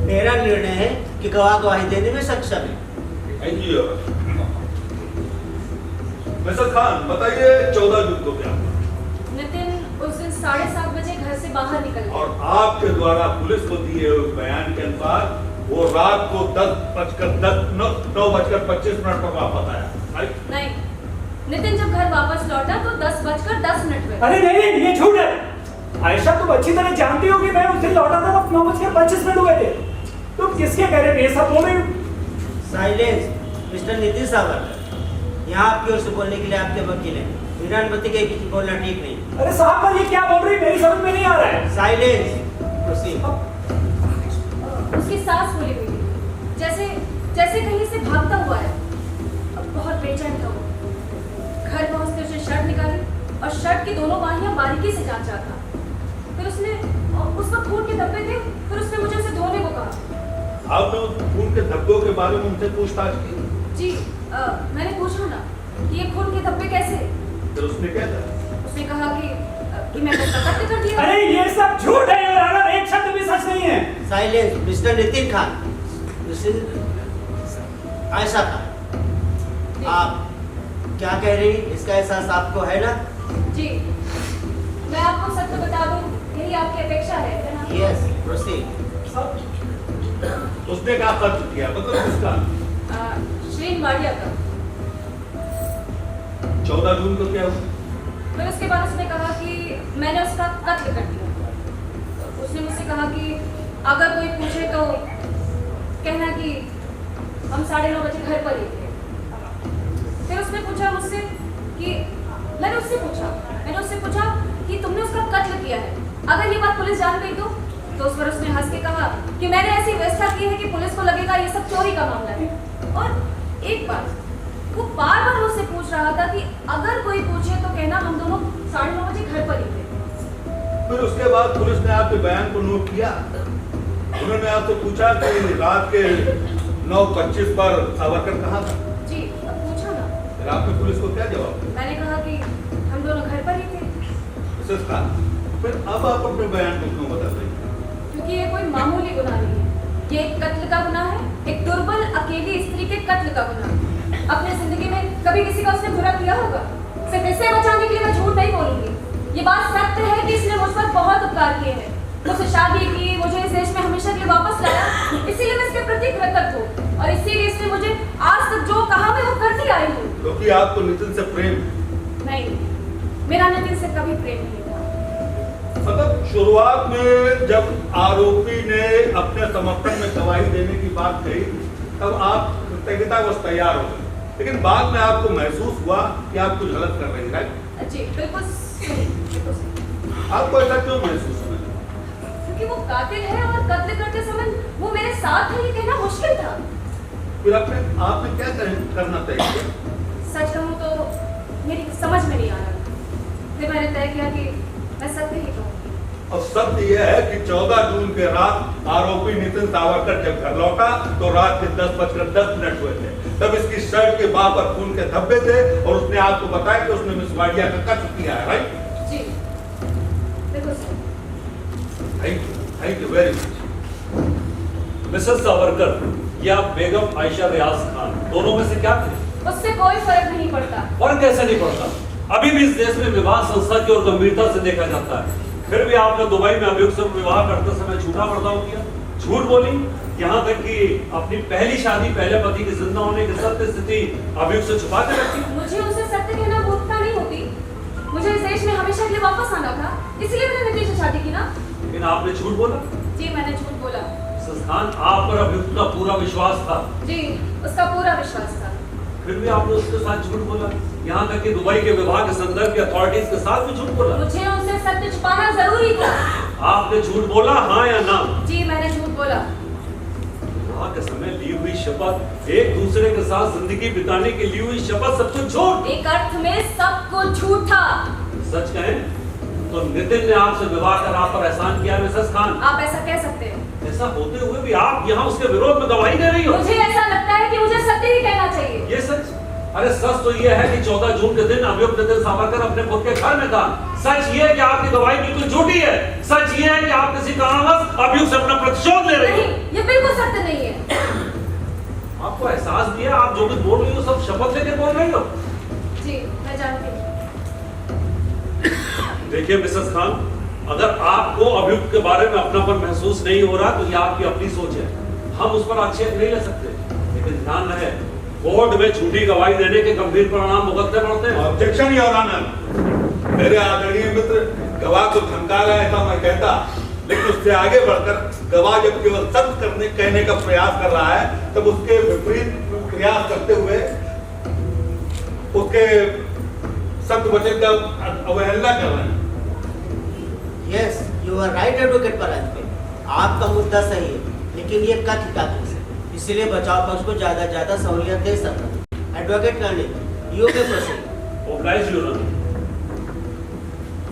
मेरा निर्णय है कि गवाह गवाही देने में सक्षम है। Thank you your honour. Mrs Khan, बताइए 14 जून को क्या हुआ? नितिन उस दिन 7:30 बजे घर से बाहर निकल गया। और आपके द्वारा पुलिस को दिए हुए बयान के अनुसार वो रात को 9:25 पर वापस आया, राइट? नहीं, नितिन जब घर वापस लौटा तो 10:10 पे। अरे नहीं नहीं, ये झूठ है। आयशा, तुम अच्छी तरह जानती हो कि मैं उस दिन लौटा था तो 9:25 हुए थे। तुम किसके कह रहे थे, ये सब बोल रही हो? साइलेंस। मिस्टर नितिन सावरकर, यहाँ आपकी ओर से बोलने के लिए आपके वकील हैं। बिना अनुमति के बोलना ठीक नहीं। अरे साहब, पर ये क्या बोल रही, मेरी समझ में नहीं आ रहा है। साइलेंस। प्रोसीड। उसकी सांस फूली हुई थी, जैसे जैसे कहीं से भागता हुआ है। अब बहुत बेचैन था वो। घर पहुंचते उसने शर्ट निकाली और शर्ट की दोनों बाहियां बारीकी से जांचा था। फिर उसने उस वक्त खून के धब्बे थे, फिर उसने मुझे उसे धोने को कहा। आपने उस खून के धब्बों के बारे में उनसे पूछताछ की? जी मैंने पूछा ना, कि ये खून के धब्बे कैसे? फिर उसने क्या कहा? उसने कहा कि मैंने उसका कत्ल कर दिया। अरे ये सब झूठ है योर ऑनर, एक शब्द भी सच नहीं है। Silence mister Nitin Khan. आयशा खान, आप क्या कह रही हैं? इसका एहसास आपको है ना? जी, मैं आपको सत्य बता दूं, यही आपकी अपेक्षा है ना? Yes, proceed. उसने क्या कत्ल किया, मतलब किसका? श्रीन वाडिया का। 14 जून को क्या हुआ? फिर उसके बाद उसने कहा कि मैंने उसका कत्ल कर दिया। उसने मुझसे कहा कि अगर कोई पूछे तो कहना कि हम 9:30 बजे घर पर ही थे। फिर उसने पूछा मुझसे कि मैंने उससे पूछा कि तुमने उसका कत्ल किया है, अगर ये बात पुलिस जान गई तो उस पर उसने हंस के कहा कि मैंने ऐसी व्यवस्था की है कि पुलिस को लगेगा ये सब चोरी का मामला है। और एक बात, वो बार बार मुझसे पूछ रहा था कि अगर कोई पूछे तो कहना हम दोनों 9:30 बजे घर पर ही थे। फिर उसके बाद पुलिस ने आपके बयान को नोट किया। उन्होंने आपसे पूछा कि रात के 9:25 पर सावरकर कहाँ था? जी, अब पूछा ना। फिर आपने पुलिस को क्या जवाब दिया? मैंने कहा कि हम दोनों घर पर ही थे। मिसेस खान, फिर अब आप अपने बयान को क्यों बदल रही हैं? क्योंकि ये कोई मामूली गुनाह नहीं है, ये एक कत्ल का गुनाह है, एक दुर्बल अकेली स्त्री के कत्ल का गुनाह। अपने जिंदगी में कभी किसी का उसने बुरा किया होगा? सिर्फ इसे बचाने के लिए मैं झूठ नहीं बोलूंगी। ये बात सत्य है कि इसने मुझ पर बहुत उपकार किए हैं, मुझसे शादी की, मुझे इस देश में हमेशा के लिए वापस लाया, इसीलिए मैं इसके प्रति कृतज्ञ हूँ और इसीलिए इसने मुझे आज तक जो कहा मैं वो करती आई हूँ। क्योंकि आपको नितिन से प्रेम? नहीं, मेरा नितिन से कभी प्रेम नहीं था। मतलब शुरुआत में जब आरोपी ने अपने समर्थन में गवाही देने की बात कही तब आप कृतज्ञतावश तैयार हो गए, लेकिन बाद में आपको महसूस हुआ कि आप कुछ गलत कर रहे हैं। जी बिल्कुल सही, बिल्कुल सही। आपको ऐसा क्यों महसूस हुआ? क्योंकि वो कातिल है और कत्ल करते समय वो मेरे साथ था, ये कहना मुश्किल था। फिर आपने क्या करना तय किया? सच कहूँ तो मेरी समझ में नहीं आ रहा। फिर मैंने तय किया कि मैं सत्य ही कहूँगी। और सत्य यह है कि 14 जून के रात आरोपी नितिन सावरकर जब घर लौटा तो रात के 10:10 हुए थे। तब इसकी शर्ट के बाह पर खून के धब्बे थे और उसने आपको बताया कि उसने मिस वाडिया का कत्ल किया है, राइट? जी बिल्कुल सही। Thank you very much. Mrs Savarkar या बेगम आयशा रियाज खान दोनों में से क्या थे? उससे कोई फर्क नहीं पड़ता। फर्क कैसे नहीं पड़ता? अभी भी इस देश में विवाह संस्था की और गंभीरता से देखा जाता है, फिर भी आपने दुबई में अभियुक्त से विवाह करते समय झूठा बर्ताव किया, झूठ बोली, यहाँ तक कि अपनी पहली शादी पहले पति के जिंदा होने की सत्य स्थिति अभियुक्त से छुपा के रखी। मुझे उनसे सत्य कहना मूर्खता नहीं होती। मुझे इस देश में हमेशा के लिए वापस आना था, इसलिए मैंने नितिन से शादी की ना। लेकिन आपने झूठ बोला। जी मैंने झूठ बोला। संस्थान आप पर अभियुक्त का पूरा विश्वास था। जी उसका पूरा विश्वास था। फिर भी आपने उसके साथ झूठ बोला, यहाँ तक कि दुबई के विभाग के संदर्भ के अथॉरिटीज के साथ भी झूठ बोला। मुझे उनसे सत्य छुपाना जरूरी था। आपने झूठ बोला, हाँ या ना? जी मैंने झूठ बोला। विवाह के समय ली हुई शपथ, एक दूसरे के साथ जिंदगी बिताने की ली हुई शपथ, सब कुछ झूठ। एक अर्थ में सब कुछ झूठ था। सच कहें तो नितिन ने आपसे विवाह कर आप पर एहसान किया मिसेस खान। आप ऐसा कह सकते हैं। ऐसा होते हुए भी आप यहाँ उसके विरोध में गवाही दे रही हो। मुझे ऐसा लगता है कि मुझे सत्य ही कहना चाहिए। ये सच? अरे सच तो ये है कि 14 जून के दिन अभियुक्त नितिन सावरकर अपने खुद के घर में था। सच ये है कि आपकी गवाही बिल्कुल झूठी है। सच ये है कि आप किसी कारणवश अभियुक्त से अपना प्रतिशोध ले रही हो। नहीं, ये बिल्कुल सत्य नहीं है। आपको एहसास भी है आप जो भी बोल रही हो सब शपथ लेके बोल रही हो? जी मैं जानती हूँ। देखिए मिसेस खान, अगर आपको अभियुक्त के बारे में अपनापन महसूस नहीं हो रहा तो ये आपकी अपनी सोच है, हम उस पर आक्षेप नहीं ले सकते, लेकिन ध्यान रहे कोर्ट में झूठी गवाही देने के गंभीर परिणाम भुगतने पड़ते हैं। Objection your honour. मेरे आदरणीय मित्र गवाह को धमका रहा है ऐसा मैं कहता, लेकिन उससे आगे बढ़कर गवाह जब केवल सत्य कहने का प्रयास कर रहा है तब उसके विपरीत प्रयास करते हुए उसके सत्य वचन का अवहेलना कर रहे हैं। Yes you are right advocate Paranjape, आपका मुद्दा सही है, लेकिन ये कथ्य का केस है, इसलिए बचाव पक्ष को ज्यादा सहूलियत दे सकता। एडवोकेट कर्नल यू के प्रोसीड। Oblige your honour.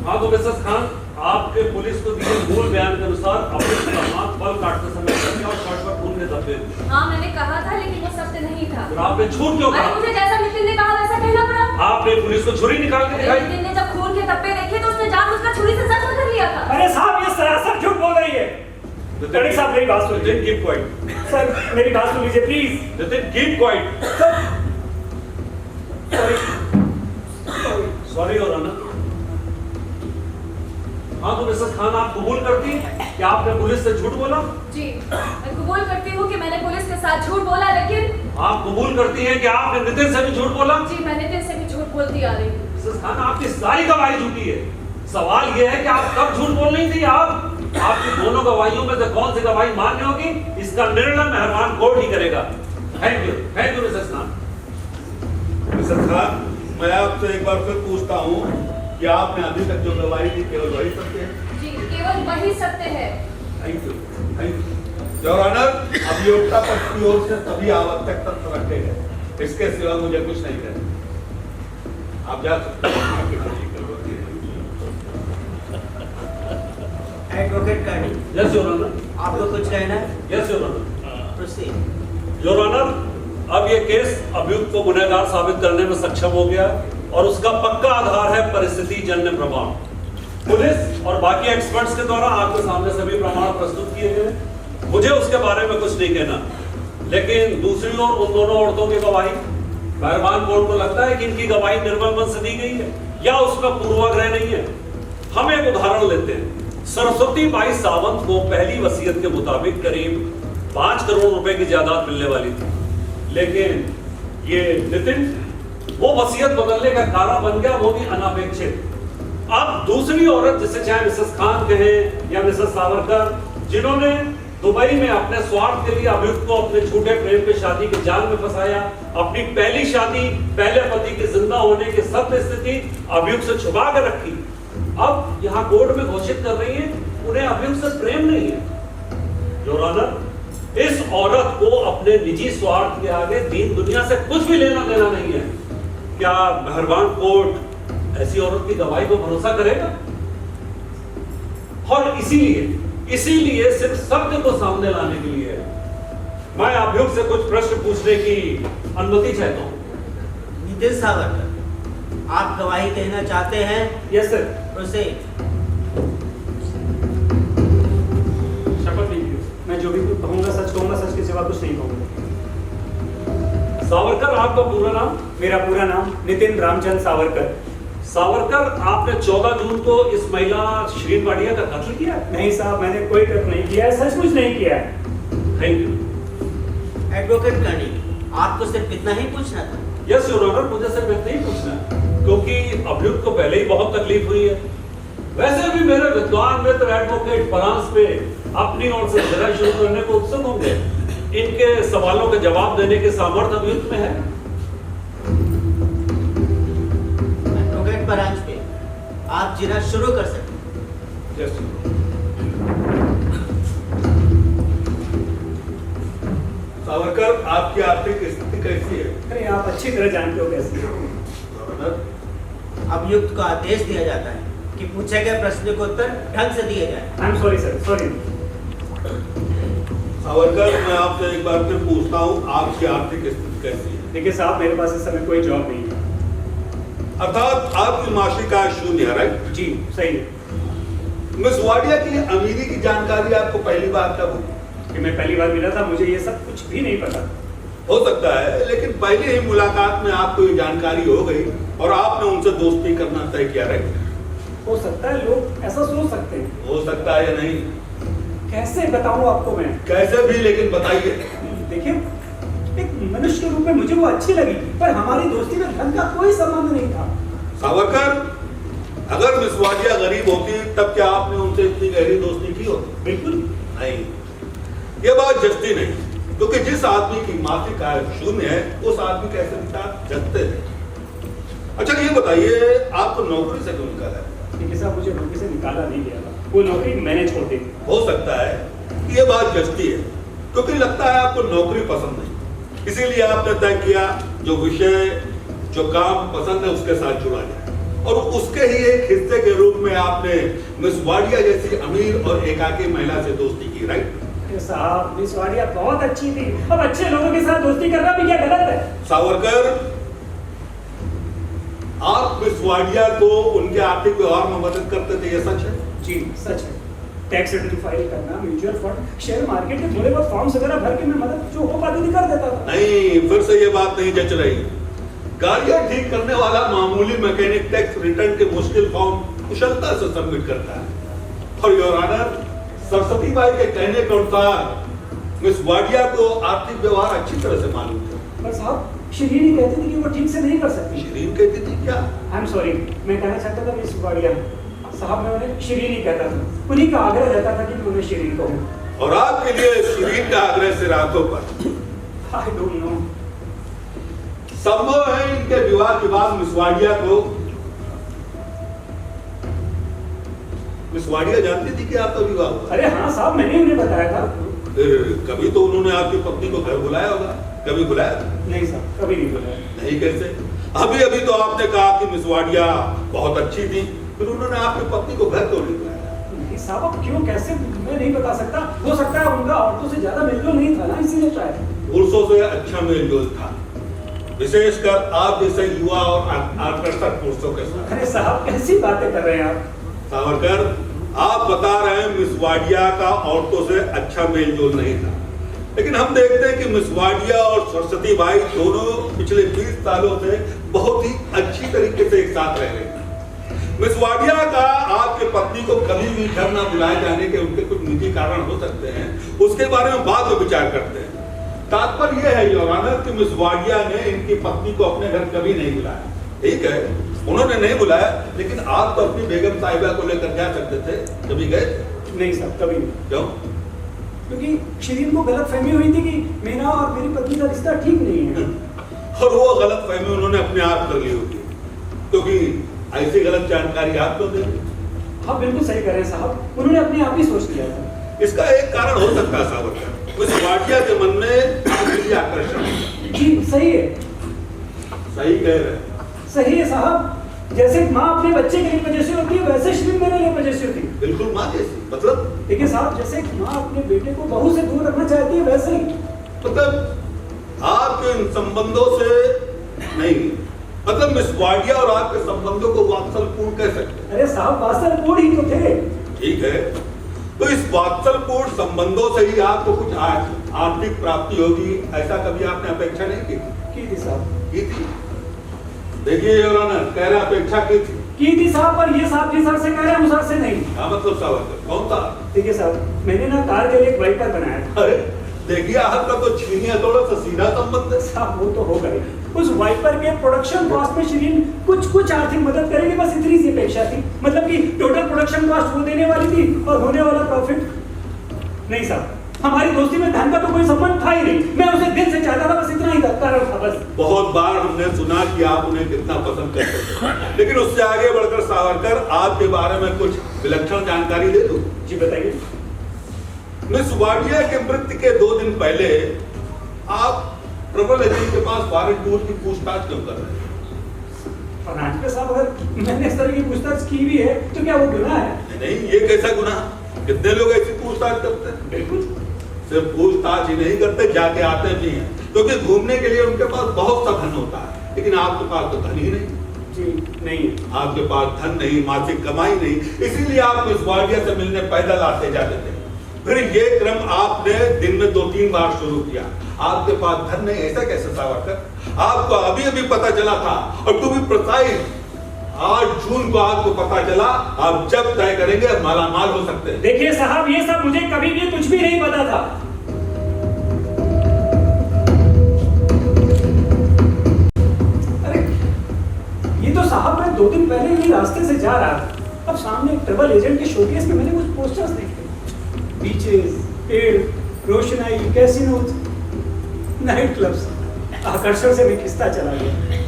हाँ तो मिसेस खान, आपके पुलिस को दिए मूल बयान के अनुसार अभियुक्त का हाथ बल काटते समय कटा और शर्ट पर खून के धब्बे थे। हाँ मैंने कहा था, लेकिन वो सत्य नहीं था। फिर आपने झूठ क्यों अरे कहा? मुझे जैसा नितिन ने कहा वैसा कहना पड़ा। आपने पुलिस को छुरी निकाल के दिखाई। नितिन ने जब खून के धब्बे देखे तो उसने जानबूझकर छुरी से जख्म कर लिया था। अरे साहब, ये सरासर झूठ बोल रही है। अरे साहब, मेरी बात सुन लीजिए। Keep quiet. सर, मेरी बात सुन लीजिए please. Nitin keep quiet. Sorry your honour. हाँ तो मिसेस खान, आप कबूल करती हैं कि आपने पुलिस से झूठ बोला? जी, मैं कबूल करती हूँ कि मैंने पुलिस के साथ झूठ बोला, लेकिन आप कबूल करती हैं कि आपने नितिन से भी झूठ बोला? जी, मैं नितिन से भी झूठ बोलती आ रही हूँ। मिसेस खान, आपकी सारी गवाही झूठी है। सवाल यह है कि आप कब झूठ बोल रही थी? आपकी दोनों गवाहियों में से कौन सी गवाही मान्य होगी, इसका निर्णय मेहरबान कोर्ट ही करेगा। Thank you Mrs Khan. Mrs Khan, मैं आपसे एक बार फिर पूछता हूँ कि आपने अभी तक जो गवाही दी केवल वही सत्य है? जी, केवल वही सत्य है। Thank you your honour. अभियोक्ता पक्ष की ओर से सभी आवश्यक तथ्य रखे गए, इसके सिवा मुझे कुछ नहीं कहना। आप जा सकते हैं। Advocate Karni, yes your honour. आपको कुछ कहना है? Yes your honour. Proceed. Your honour, अब ये केस अभियुक्त को गुनहगार साबित करने में सक्षम हो गया और उसका पक्का आधार है परिस्थिति जन्य प्रमाण। पुलिस और बाकी एक्सपर्ट्स के द्वारा आपके सामने सभी प्रमाण प्रस्तुत किए गए। मुझे उसके बारे में कुछ नहीं कहना, लेकिन दूसरी ओर उन दोनों औरतों की गवाही, मेहरबान कोर्ट को लगता है कि इनकी गवाही निर्मल मन से दी गई है या उसमें पूर्वाग्रह नहीं है। हम एक उदाहरण लेते हैं। सरस्वती बाई सावंत को पहली वसीयत के मुताबिक करीब 5 करोड़ रुपए की जायदाद मिलने वाली थी, लेकिन ये नितिन वो वसीयत बदलने का कारण बन गया, वो भी अनापेक्षित। अब दूसरी औरत, जिसे चाहे मिसेस खान कहें या मिसेस सावरकर, जिन्होंने दुबई में अपने स्वार्थ के लिए अभियुक्त को अपने झूठे प्रेम की शादी के जाल में फंसाया, अपनी पहली शादी पहले पति के जिंदा होने की सत्य स्थिति अभियुक्त से छुपा कर रखी, अब यहाँ कोर्ट में घोषित कर रही है उन्हें अभियुक्त से प्रेम नहीं है। योर ऑनर, इस औरत को अपने निजी स्वार्थ के आगे दीन दुनिया से कुछ भी लेना देना नहीं है। क्या मेहरबान कोर्ट ऐसी औरत की गवाही को भरोसा करेगा? और इसीलिए सिर्फ सत्य को सामने लाने के लिए मैं अभियुक्त से कुछ प्रश्न पूछने की अनुमति चाहता हूं। नितिन सावरकर, आप गवाही देना चाहते हैं? Yes sir. प्रोसीड। शपथ लीजिए, मैं जो भी कहूंगा सच कहूंगा, सच के सिवा कुछ नहीं कहूंगा। सावरकर, आपका पूरा नाम? मेरा पूरा नाम नितिन रामचंद्र सावरकर। सावरकर, आपने 14 जून को इस महिला श्रीन वाडिया का कत्ल किया? नहीं साहब, मैंने कोई कत्ल नहीं किया है, सचमुच नहीं किया है। Thank you. एडवोकेट कार्नी, आपको सिर्फ इतना ही पूछना था? यस योर ऑनर, मुझे सिर्फ इतना ही पूछना है, क्योंकि अभियुक्त को पहले ही बहुत तकलीफ हुई है। वैसे भी मेरे विद्वान मित्र एडवोकेट फ्रांस में अपनी ओर से जरा शुरू करने को उत्सुक होंगे। इनके सवालों के जवाब देने के सामर्थ्य अभियुक्त में है। एडवोकेट फ्रांस पे आप जिरा शुरू कर सकते हैं। यस। सावरकर, आपकी आर्थिक स्थिति कैसी है? अरे आप अच्छी तरह जानते हो कैसी है। अभियुक्त को आदेश दिया जाता है कि पूछे गए प्रश्न को उत्तर ढंग से दिए जाए। I am sorry sir, sorry. Savarkar, मैं आपसे एक बार फिर पूछता हूँ, आपकी आर्थिक स्थिति कैसी है? देखिए साहब, मेरे पास इस समय कोई जॉब नहीं है। अर्थात आपकी मासिक आय शून्य है, राइट? जी सही है। मिस वाडिया की अमीरी की जानकारी आपको पहली बार कब हुई? कि मैं पहली बार मिला था, मुझे ये सब कुछ भी नहीं पता। हो सकता है, लेकिन पहले ही मुलाकात में आपको ये जानकारी हो गई और आपने उनसे दोस्ती करना तय किया, राइट? हो सकता है, लोग ऐसा सोच सकते हैं। हो सकता है या नहीं? कैसे बताऊं आपको मैं? कैसे भी, लेकिन बताइए। देखिए, एक मनुष्य के रूप में मुझे वो अच्छी लगी, पर हमारी दोस्ती में धन का कोई संबंध नहीं था। सावरकर, अगर मिस वाडिया गरीब होती तब क्या आपने उनसे इतनी गहरी दोस्ती की होती? बिल्कुल नहीं, ये बात जचती नहीं, क्योंकि जिस आदमी की मासिक आय शून्य है, उस आदमी कैसे विचार जचते हैं? अच्छा ये बताइए, आपको नौकरी से क्यों निकाला है? देखिए साहब, मुझे नौकरी से निकाला नहीं गया था, वो नौकरी मैंने छोड़ दी। हो सकता है कि ये बात जचती है, क्योंकि लगता है आपको नौकरी पसंद नहीं, इसीलिए आपने तय किया जो विषय, जो काम पसंद है उसके साथ जुड़ा जाए, और उसके ही एक हिस्से के रूप में आपने मिस वाडिया जैसी अमीर और एकाकी महिला से दोस्ती की, राइट? साहब, मिस वाडिया बहुत अच्छी थी, अब अच्छे लोगों के साथ दोस्ती करना भी क्या गलत है? सावरकर, आप मिस वाडिया को उनके आर्थिक व्यवहार में मदद करते थे, ये सच है? जी सच है। टैक्स रिटर्न फाइल करना, म्यूचुअल फंड, शेयर मार्केट के थोड़े बहुत फॉर्म्स वगैरह भर के मैं मदद जो हो पाती थी कर देता था। नहीं, फिर से ये बात नहीं जच रही। गाड़ियां ठीक करने वाला मामूली मैकेनिक टैक्स रिटर्न के मुश्किल फॉर्म कुशलता से सबमिट करता है। और योर ऑनर, सरस्वती बाई के कहने के अनुसार मिस वाडिया को आर्थिक व्यवहार अच्छी तरह से मालूम थे। पर साहब शिरीन ही कहती थी कि वो ठीक से नहीं कर सकती। शिरीन कहती थी क्या? आई एम सॉरी, मैं कहना चाहता था मिस वाडिया साहब, मैं उन्हें शिरीन ही कहता था। उन्हीं का आग्रह रहता था कि मैं उन्हें शिरीन कहूँ। और आपके लिए शिरीन का आग्रह से रातों पर आई डोंट नो। संभव है इनके विवाह के बाद मिस वाडिया जानती थी कि आपका विवाह हुआ? अरे हाँ साहब, मैंने उन्हें बताया था। कभी तो उन्होंने आपकी पत्नी को घर बुलाया होगा, कभी बुलाया? नहीं साहब, कभी नहीं बुलाया। नहीं, कैसे? अभी अभी तो आपने कहा कि मिस वाडिया बहुत अच्छी थी, फिर उन्होंने आपकी पत्नी को घर तो नहीं बुलाया। नहीं साहब, अब क्यों कैसे मैं नहीं बता सकता। हो सकता है उनका औरतों से ज्यादा मेलजोल नहीं था ना, इसीलिए शायद। पुरुषों से अच्छा मेलजोल था, विशेषकर आप जैसे युवा और आकर्षक पुरुषों के साथ। अरे साहब, कैसी बातें कर रहे हैं आप। सावरकर, आप बता रहे हैं मिस वाडिया का औरतों से अच्छा मेलजोल नहीं था, लेकिन हम देखते हैं कि मिस वाडिया और सरस्वती बाई दोनों पिछले 20 सालों से बहुत ही अच्छी तरीके से एक साथ रह रहे हैं। मिस वाडिया का आपके पत्नी को कभी भी घर न बुलाए जाने के उनके कुछ निजी कारण हो सकते हैं, उसके बारे में बाद में विचार करते हैं। तात्पर्य यह है योर ऑनर कि मिस वाडिया ने इनकी पत्नी को अपने घर कभी नहीं बुलाया। ठीक है, उन्होंने नहीं बुलाया, लेकिन आप तो अपनी बेगम साहिबा को लेकर जा सकते थे, कभी गए? नहीं साहब, कभी नहीं। क्यों? क्योंकि शिरीन को गलतफहमी हुई थी कि मेरा और मेरी पत्नी का रिश्ता ठीक नहीं है। और वो गलतफहमी उन्होंने अपने आप कर ली होगी, क्योंकि ऐसी गलत जानकारी आपको दे। आप बिल्कुल सही कह रहे हैं साहब, उन्होंने अपने आप ही सोच लिया था। इसका एक कारण हो सकता है सावरकर, मिस वाडिया के मन में आकर्षण। जी सही है। सही कह रहे हैं। सही है साहब, जैसे माँ अपने बच्चे के लिए पजेसिव होती है, वैसे शिरीन मेरे लिए पजेसिव थी। बिल्कुल माँ जैसी। मतलब? देखिए साहब, जैसे माँ अपने बेटे को बहू से दूर रखना चाहती है, वैसे ही। मतलब आपके इन संबंधों से नहीं, मतलब मिस वाडिया और आपके संबंधों को वात्सल्यपूर्ण कह सकते हैं। अरे साहब, वात्सल्यपूर्ण ही तो थे। ठीक है, तो इस वात्सल्यपूर्ण संबंधों से ही आपको कुछ आर्थिक प्राप्ति होगी, ऐसा कभी आपने अपेक्षा नहीं की थी साहब। की थी? देखिए योर ऑनर, कह रहे अपेक्षा की थी साहब, पर ये साहब जिस सर से कह रहे हैं उस सर से नहीं। क्या मतलब सावरकर, कौन सा? देखिए साहब, मैंने ना कार के लिए एक वाइपर बनाया था। अरे देखिए, आपका तो छीनिया थोड़ा सा सीधा संबंध है साहब। वो तो हो गए, उस वाइपर के प्रोडक्शन कॉस्ट में शिरीन कुछ आर्थिक मदद करेगी, बस इतनी सी अपेक्षा थी। मतलब कि टोटल प्रोडक्शन कॉस्ट वो देने वाली थी और होने वाला प्रॉफिट नहीं साहब। हमारी दोस्ती में धन का तो कोई संबंध था ही नहीं। मैं उसे दिल से चाहता था, बस इतना ही कारण था बस। बहुत बार हमने सुना कि आप उन्हें कितना पसंद करते हैं, लेकिन उससे आगे बढ़कर सावरकर, आपके बारे में कुछ विलक्षण जानकारी दे दूं? जी बताइए। मिस वाडिया के मृत्यु के 2 दिन पहले आप प्रबल एजेंट के पास फॉरेन टूर की पूछताछ क्यों कर रहे हैं? फर्नांडिस साहब, अगर मैंने इस तरह की पूछताछ की भी है तो क्या वो गुनाह है? नहीं, ये कैसा गुनाह? कितने लोग ऐसी पूछताछ करते हैं? बिल्कुल। सिर्फ पूछताछ ही नहीं करते, जाके आते भी हैं, क्योंकि घूमने के लिए उनके पास बहुत सा धन होता है, लेकिन आपके पास तो धन ही नहीं। जी नहीं है। आपके पास धन नहीं, मासिक कमाई नहीं, इसीलिए आप मिस वाडिया से मिलने पैदल आते जाते थे। फिर ये क्रम आपने दिन में 2-3 बार शुरू किया। आपके पास धन नहीं, ऐसा कैसे सावरकर? आपको अभी अभी पता चला था, और टू बी प्रिसाइज 8 जून को आपको पता चला। आप जब तय करेंगे मालामाल हो सकते हैं। देखिए साहब, ये सब मुझे कभी भी कुछ भी नहीं पता था। अरे ये तो साहब, मैं 2 दिन पहले ही रास्ते से जा रहा था, अब सामने एक ट्रैवल एजेंट के शोकेस में मैंने कुछ पोस्टर्स देखे। बीचेस, पेड़, रोशनाई, कैसीनोज, नाइट क्लब्स। आकर्षण से मैं खिसता चला गया,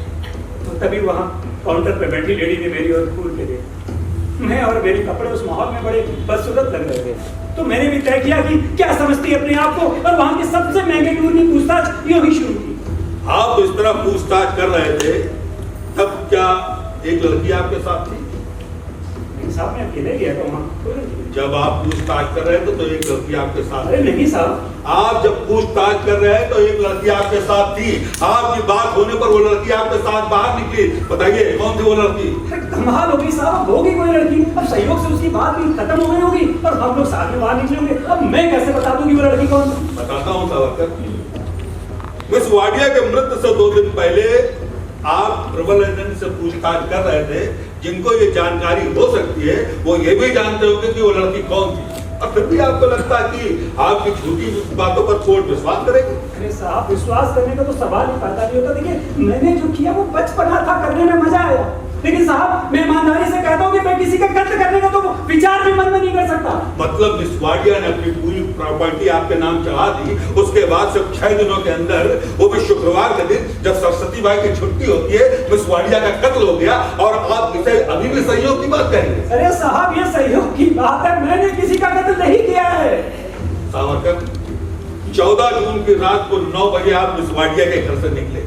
तो तभी वहां काउंटर पे बैठी लेडी ने मेरी ओर घूर के देखा। मैं और मेरे कपड़े उस माहौल में बड़े बदसूरत लग रहे थे, तो मैंने भी तय किया कि क्या समझती है अपने आप को, और वहां के सबसे महंगे टूर की पूछताछ यूं ही शुरू की। आप इस तरह पूछताछ कर रहे थे, तब क्या एक लड़की आपके साथ थी? नहीं साहब मैं अकेले गया था वहाँ, कोई लड़की नहीं। जब आप पूछताछ कर रहे थे तो एक लड़की आपके साथ अरे नहीं साहब, आप जब पूछताछ कर रहे हैं तो एक लड़की आपके साथ थी। आपकी बात होने पर वो लड़की आपके साथ बाहर निकली। बताइए कौन थी वो लड़की? अरे कमाल होगी साहब, अब होगी कोई लड़की, अब सहयोग से उसकी बात भी खत्म हो गई होगी और हम लोग साथ में बाहर निकले होंगे। अब मैं कैसे बता दूंगी वो लड़की कौन थी? बताता हूँ सावरकर। मिस वाडिया के मृत्यु से 2 दिन पहले आप ट्रैवल एजेंट से पूछताछ कर रहे थे। जिनको ये जानकारी हो सकती है वो ये भी जानते होंगे कि वो लड़की कौन थी, और फिर भी आपको लगता है कि आपकी झूठी बातों पर कोर्ट विश्वास करेगी? अरे साहब, विश्वास करने का तो सवाल ही पैदा नहीं होता। देखिए मैंने जो किया वो बचपना था, करने में मजा आया। लेकिन साहब मैं ईमानदारी से कहता हूँ कि मैं किसी का कत्ल करने का तो विचार भी मन में नहीं कर सकता। मतलब मिस वाडिया ने अपनी पूरी प्रॉपर्टी आपके नाम चढ़ा दी, उसके बाद सिर्फ 6 दिनों के अंदर, वो भी शुक्रवार के दिन जब सरस्वती बाई की छुट्टी होती है, मिस वाडिया का कत्ल हो गया और आप इसे अभी भी सहयोग की बात करेंगे? अरे साहब ये सहयोग की बात है, मैंने किसी का कत्ल नहीं किया है। सावरकर, 14 जून की रात को 9 बजे आप मिस वाडिया के घर से निकले,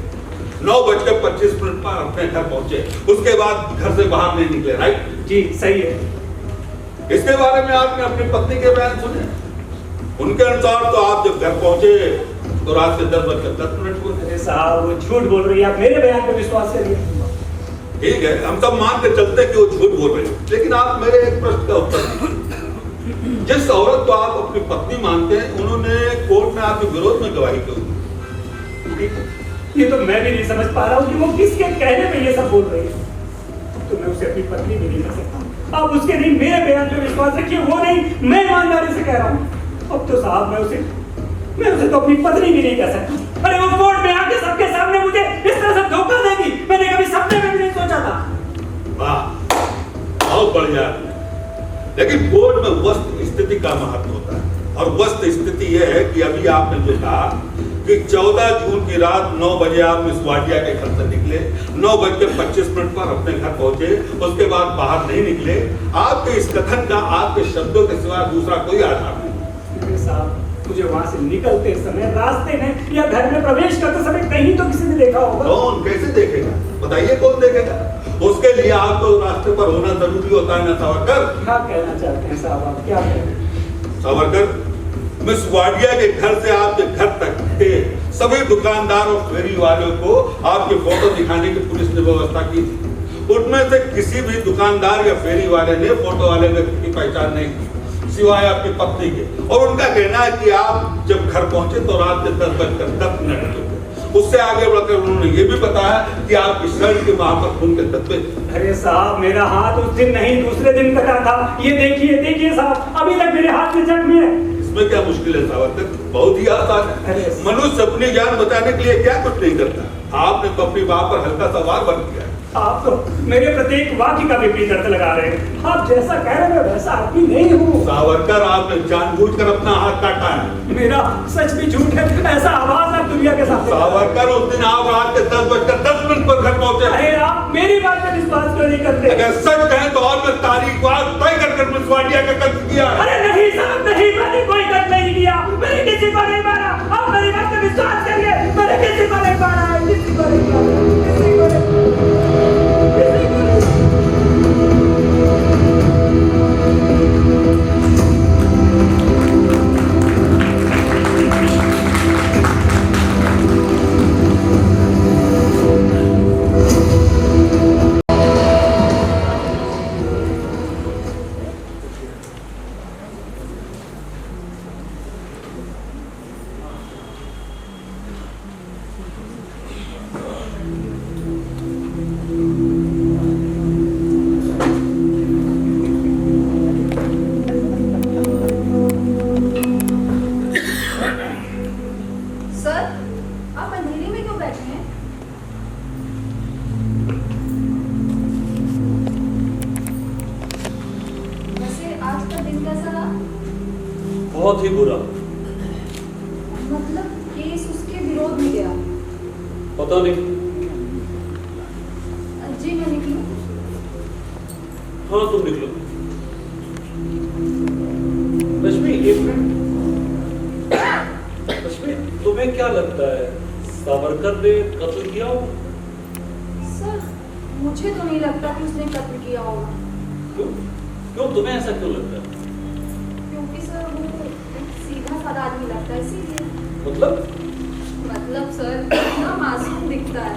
9:25 पर अपने घर पहुंचे, उसके बाद घर से बाहर नहीं निकले, राइट? जी सही है। इसके बारे में आपने अपनी पत्नी के बयान सुने? उनके अनुसार तो आप जब घर पहुंचे तो रात के 10:10 हुए। अरे साहब वो झूठ बोल रही है, आप मेरे बयान पर विश्वास करिए। ठीक है, हम सब मान के चलते कि वो झूठ बोल रहे हैं, लेकिन आप मेरे एक प्रश्न का उत्तर दीजिए। जिस औरत को आप अपनी पत्नी मानते हैं, उन्होंने कोर्ट में आपके विरोध में गवाही क्यों? ये तो मैं भी नहीं समझ पा रहा हूँ कि वो किसके कहने पे ये सब बोल रही है। तो मैं उसे अपनी पत्नी भी नहीं कर सकता। आप उसके नहीं मेरे बयान पे विश्वास रखिए, वो नहीं, मैं ईमानदारी से कह रहा हूँ। अब तो साहब मैं उसे तो अपनी पत्नी भी नहीं कह सकता। अरे वो कोर्ट में आके सबके सामने मुझे इस तरह से धोखा देगी, मैंने कभी सपने में भी नहीं सोचा था। वाह, बहुत बढ़िया। लेकिन कोर्ट में वस्तु स्थिति का महत्व होता है, और वस्तु स्थिति यह है कि अभी आपने जो कहा कि 14 जून की रात 9 बजे आप मिस वाडिया के घर से निकले, 9:25 पर अपने घर पहुंचे, उसके बाद बाहर नहीं निकले। आपके इस कथन का आपके शब्दों के सिवा दूसरा कोई आधार नहीं। साहब मुझे वहां से निकलते समय, रास्ते में या घर में प्रवेश करते समय कहीं तो किसी ने देखा होगा। कौन, कैसे देखेगा? बताइए कौन देखेगा? उसके लिए आपको रास्ते पर होना जरूरी होता है ना सावरकर? क्या कहना चाहते हैं साहब, आप क्या कह रहे हैं? सावरकर, मिस वाडिया के घर से आपके घर तक के सभी दुकानदार और फेरी वालों को आपकी फोटो दिखाने की पुलिस ने व्यवस्था की थी। उनमें से किसी भी दुकानदार या फेरी वाले ने फोटो वाले व्यक्ति की पहचान नहीं की, सिवाय आपकी पत्नी के। और उनका कहना है कि आप जब घर पहुंचे तो रात के 10:10 थे। उससे आगे बढ़कर उन्होंने ये भी बताया कि आपकी शर्ट के वहां पर खून के धब्बे। अरे साहब मेरा हाथ उस दिन नहीं दूसरे दिन कटा था। ये देखिए साहब, अभी तक मेरे हाथ में जख्म है। इसमें क्या मुश्किल है सावरकर? बहुत ही आसान है। मनुष्य अपनी जान बचाने के लिए क्या कुछ नहीं करता। आपने तो अपनी बात पर हल्का सा वार बंद किया। आप तो मेरे प्रत्येक वाक्य का विपरीत अर्थ लगा रहे हैं। आप जैसा कह रहे हैं मैं वैसा आदमी नहीं हूँ। सावरकर, आपने जानबूझकर अपना हाथ काटा है। मेरा सच भी झूठ है, ऐसा आवाज आप दुनिया के साथ। सावरकर, उस दिन आप रात के 10:10 पर घर पहुंचे। अरे आप मेरी बात पर विश्वास क्यों नहीं करते? अगर सच कहें तो और मैं तारीख बात तय कर मिस वाडिया का कत्ल किया। अरे नहीं साहब नहीं, मैंने कोई कत्ल नहीं किया, मैंने किसी को नहीं मारा। आप मेरी बात पर विश्वास करिए, मैंने किसी को नहीं मारा है, किसी को नहीं मारा, किसी को नहीं। बहुत ही बुरा। मतलब केस उसके विरोध में गया? पता नहीं। जी मैं निकलूं? हाँ तुम निकलो। रश्मि एक मिनट। रश्मि तुम्हें क्या लगता है सावरकर ने कत्ल किया होगा? सर मुझे तो नहीं लगता कि उसने कत्ल किया होगा। क्यों? क्यों, तुम्हें ऐसा क्यों लगता है? क्योंकि सर वो सीधा साधा आदमी लगता है, इसीलिए। मतलब सर कितना मासूम दिखता है।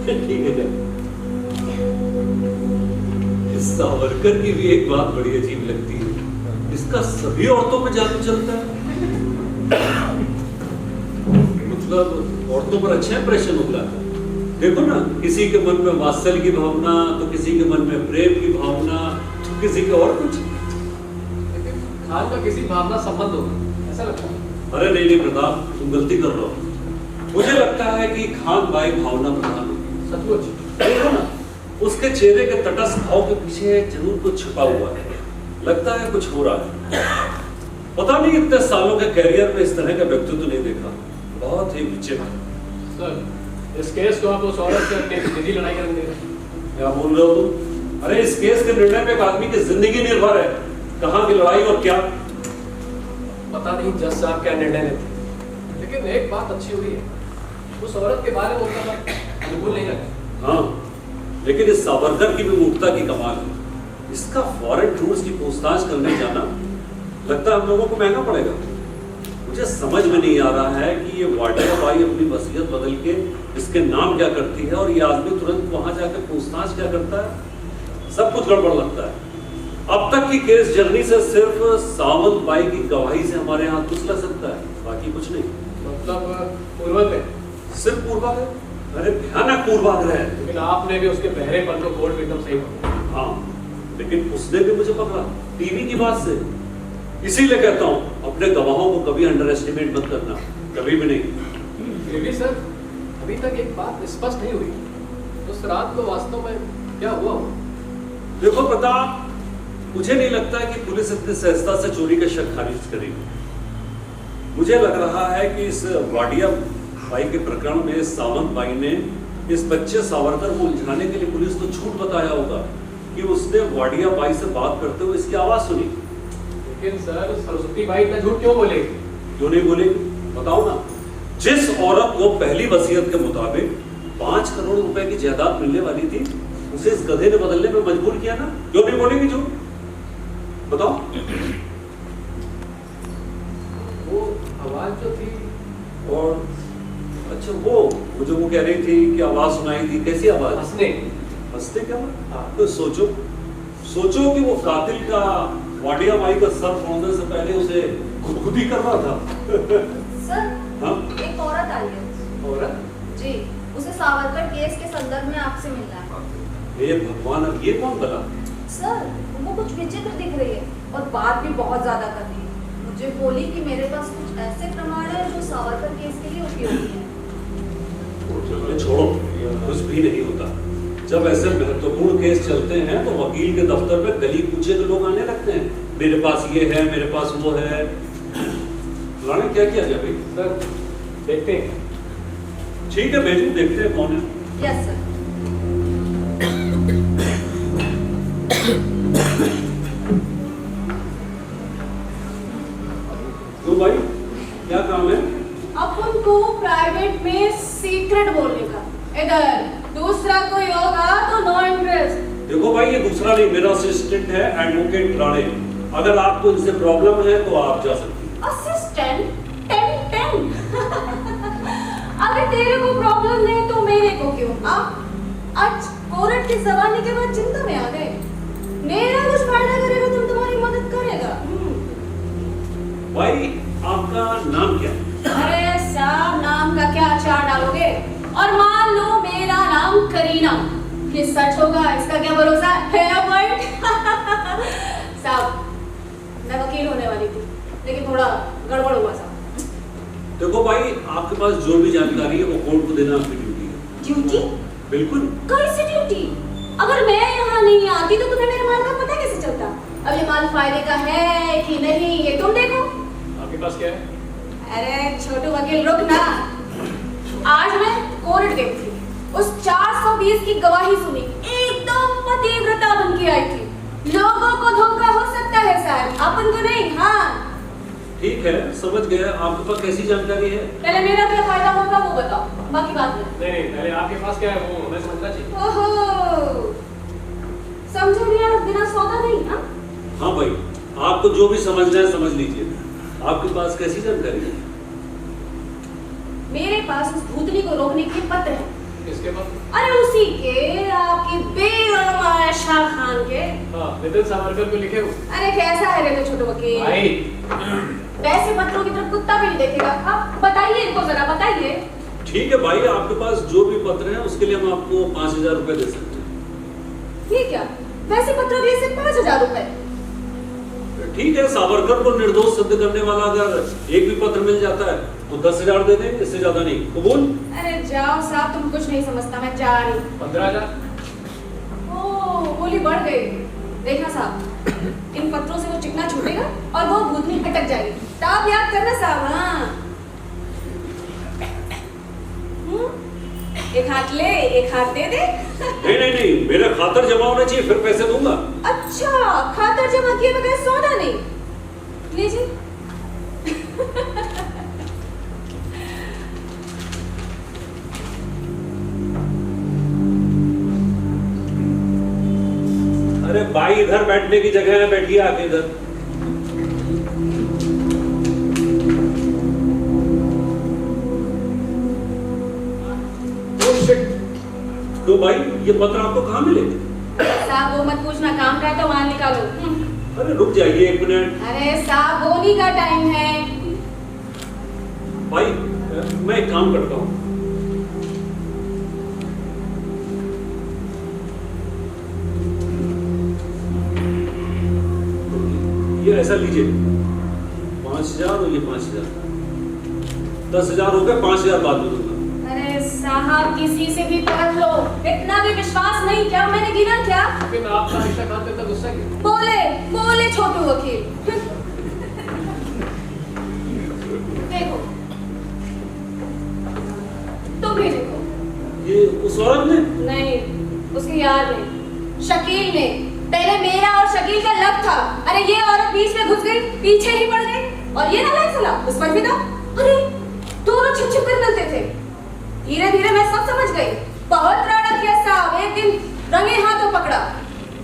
ठीक है। इस सावरकर की भी एक बात बड़ी अजीब लगती है, इसका सभी औरतों पे जादू चलता है। मतलब औरतों पर अच्छा इंप्रेशन होता है। देखो ना, किसी के मन में वात्सल्य की भावना, तो किसी के मन में प्रेम की भावना, तो किसी के और कुछ। खान का किसी भावना संबंध होगा, ऐसा लगता है। अरे नहीं प्रताप, तुम गलती कर रहे हो। मुझे लगता है कि खान बाई भावना प्रधान होगी। सचमुच? देखो ना, उसके चेहरे के तटस्थ भाव के पीछे जरूर कुछ छिपा हुआ है। लगता है कुछ हो रहा है। पता नहीं इतने सालों के कैरियर में इस तरह का व्यक्तित्व नहीं देखा। बहुत ही विचित्र। सर, इस केस को आप उस औरत से अपनी निजी लड़ाई करने देंगे? क्या बोल रहे हो तुम? अरे इस केस के निर्णय पे एक आदमी की जिंदगी निर्भर है। कहाँ की लड़ाई और क्या? पता नहीं जज साहब क्या निर्णय लेते, लेकिन एक बात अच्छी हुई है, उस औरत के बारे में उनका मत बिल्कुल नहीं लगा। हाँ, लेकिन इस सावरकर की भी मूर्खता की कमाल है। इसका फॉरेन टूर्स की पूछताछ करने जाना लगता है हम लोगों को महंगा पड़ेगा। मुझे समझ में नहीं आ रहा है कि ये वाडिया बाई अपनी वसीयत बदल के इसके नाम क्या करती है और ये आदमी तुरंत वहां जाकर पूछताछ क्या करता है। सब कुछ गड़बड़ लगता है। अब तक की केस जर्नी से सिर्फ सावंत बाई की गवाही से हमारे यहाँ कुछ लग सकता है, बाकी कुछ नहीं। मतलब पूर्वाग्रह? सिर्फ पूर्वाग्रह? अरे भयानक पूर्वाग्रह है। लेकिन आपने भी उसके पहरेपन को कोर्ट में एकदम सही पकड़ा। हाँ, लेकिन उसने भी मुझे पकड़ा टीवी की बात से। इसीलिए कहता हूँ अपने गवाहों को कभी अंडर एस्टिमेट मत करना, कभी भी नहीं। फिर भी सर, अभी तक एक बात स्पष्ट नहीं हुई, उस रात को वास्तव में क्या हुआ? देखो प्रताप, मुझे नहीं लगता कि पुलिस इतनी सहजता से चोरी का शक खारिज करेगी। मुझे लग रहा है कि इस वाडिया बाई के प्रकरण में सावंत बाई ने इस बच्चे सावरकर को उलझाने के लिए पुलिस को झूठ बताया होगा कि उसने वाडिया बाई से बात करते हुए इसकी आवाज सुनी। लेकिन सर, सरस्वती बाई इतना झूठ क्यों बोलेगी? क्यों नहीं बोलेगी, बताओ ना। जिस औरत को पहली वसीयत के मुताबिक 5 करोड़ रुपए की जायदाद मिलने वाली थी, उसे इस गधे ने बदलने में मजबूर किया ना। क्यों नहीं बोलेगी झूठ, बताओ। वो आवाज जो थी, और अच्छा वो जो वो कह रही थी कि आवाज सुनाई थी, कैसी आवाज? हंसते क्या? हाँ। तो सोचो कि वो कातिल का वाडिया बाई का सर फोड़ने से पहले उसे खुदकुदी कर रहा था। सर, हाँ? एक औरत आई है। औरत? जी, उसे सावरकर केस के संदर्भ में आपसे मिलना है। हे भगवान, अब ये कौन बना? सर, वो कुछ विचित्र दिख रही है और बात भी बहुत ज्यादा कर रही है। मुझे बोली कि मेरे पास कुछ ऐसे प्रमाण है जो सावरकर केस के लिए उपयोगी है। छोड़ो, कुछ भी नहीं होता। जब ऐसे महत्वपूर्ण केस चलते हैं तो वकील के दफ्तर पे गली कूचे के लोग आने लगते हैं, मेरे पास ये है, मेरे पास वो है। राणे, क्या किया जाए भाई? सर, देखते हैं। ठीक है, भेजो, देखते हैं कौन है। Yes sir. तो भाई क्या काम है? अपन को प्राइवेट में सीक्रेट बोलने का। इधर दूसरा कोई होगा तो नो इंटरेस्ट। देखो भाई, ये दूसरा नहीं, मेरा असिस्टेंट है एडवोकेट राणे। अगर आपको इनसे प्रॉब्लम है तो आप जा सकती हैं। असिस्टेंट? 10 अगर तेरे को प्रॉब्लम नहीं तो मेरे को क्यों? आज कोर्ट की जबानी के बाद चिंता में आ गए। मेरा कुछ फायदा करेगा तो तुम्हारी मदद करेगा। भाई, आपका नाम क्या? अरे साहब, नाम का क्या अचार डालोगे? और मान लो मेरा नाम करीना, ये सच होगा इसका क्या भरोसा है? साहब, मैं वकील होने वाली थी, लेकिन थोड़ा गड़बड़ हुआ साहब। देखो भाई, आपके पास जो भी जानकारी है वो कोर्ट को देना आपकी ड्यूटी है। ड्यूटी? बिल्कुल। कैसी ड्यूटी? अगर मैं यहाँ नहीं आती तो तुम्हें मेरे माल का पता कैसे चलता? अब ये माल फायदे का है कि नहीं ये तुम देखो। आपके पास क्या है? अरे छोटू वकील, रुक ना। आज मैं कोर्ट गई थी, उस 420 की गवाही सुनी, एकदम पतिव्रता बन के आई थी। लोगों को धोखा हो सकता है साहब, अपन को नहीं। हाँ ठीक है, समझ गए। आपके पास कैसी जानकारी है? पहले मेरा क्या फायदा होगा वो बताओ, बाकी बात नहीं। नहीं, पहले आपके पास क्या है वो हमें समझना चाहिए। ओहो, समझो नहीं यार, बिना सौदा नहीं। हाँ हाँ भाई, आपको जो भी समझना है समझ लीजिए। आपके पास कैसी जानकारी है? मेरे पास उस भूतनी को रोकने के पत्र हैं। किसके पास? अरे उसी के, आपके बेगम आयशा खान के। हाँ, नितिन सावरकर को लिखे हो। अरे कैसा है रे तो छोटे वकील? भाई वैसे पत्रों की तरफ कुत्ता भी नहीं देखेगा। आप बताइए इनको, जरा बताइए। ठीक है भाई, आपके पास जो भी पत्र है उसके लिए हम आपको 5,000 रुपए दे सकते हैं। ठीक है, वैसे पत्रों के लिए सिर्फ 5,000 रुपए। ठीक है, सावरकर को निर्दोष सिद्ध करने वाला अगर एक भी पत्र मिल जाता है तो 10,000 दे देंगे, इससे ज्यादा नहीं। कबूल? अरे जाओ साहब, तुम कुछ नहीं समझता, मैं जा रही हूँ। 15,000। ओह, बोली बढ़ गई। देखना साहब, इन पत्रों से वो चिकना छूटेगा और वो भूतनी अटक जाएगी। तब याद करना साहब। हाँ, एक हाथ ले, एक हाथ दे दे। नहीं नहीं नहीं, मेरा खातर जमा होना चाहिए, फिर पैसे दूंगा। अच्छा, खातर जमा किए बगैर सौदा नहीं। लीजिए। अरे भाई, इधर बैठने की जगह है, बैठिए आके इधर। तो भाई, ये पत्र आपको कहाँ मिले? साहब वो मत पूछना, काम का है तो वहां निकालो। अरे रुक जाइए 1 मिनट। अरे साहब, बोनी का टाइम है। भाई, मैं एक काम करता हूँ। ये ऐसा लीजिए, 5,000 और ये 5,000, 10,000 हो गए, 5,000 बाद में दूंगा। अरे साहब, किसी से भी पढ़ लो, इतना भी विश्वास नहीं क्या? मैंने गिना क्या? फिर आपका आयशा खान पे इतना गुस्सा क्यों? बोले बोले छोटू वकील। देखो, तुम भी देखो। ये उस औरत ने? नहीं, उसके यार ने, शकील ने। पहले मेरा और शकील का लव था। अरे ये औरत बीच में घुस गई, पीछे ही पड़ गई, और ये नालायक साला उस पर भी था। अरे दोनों छिप छिप कर मिलते थे। धीरे धीरे मैं सब समझ गई। बहुत राड़ा किया साहब, एक दिन रंगे हाथों पकड़ा,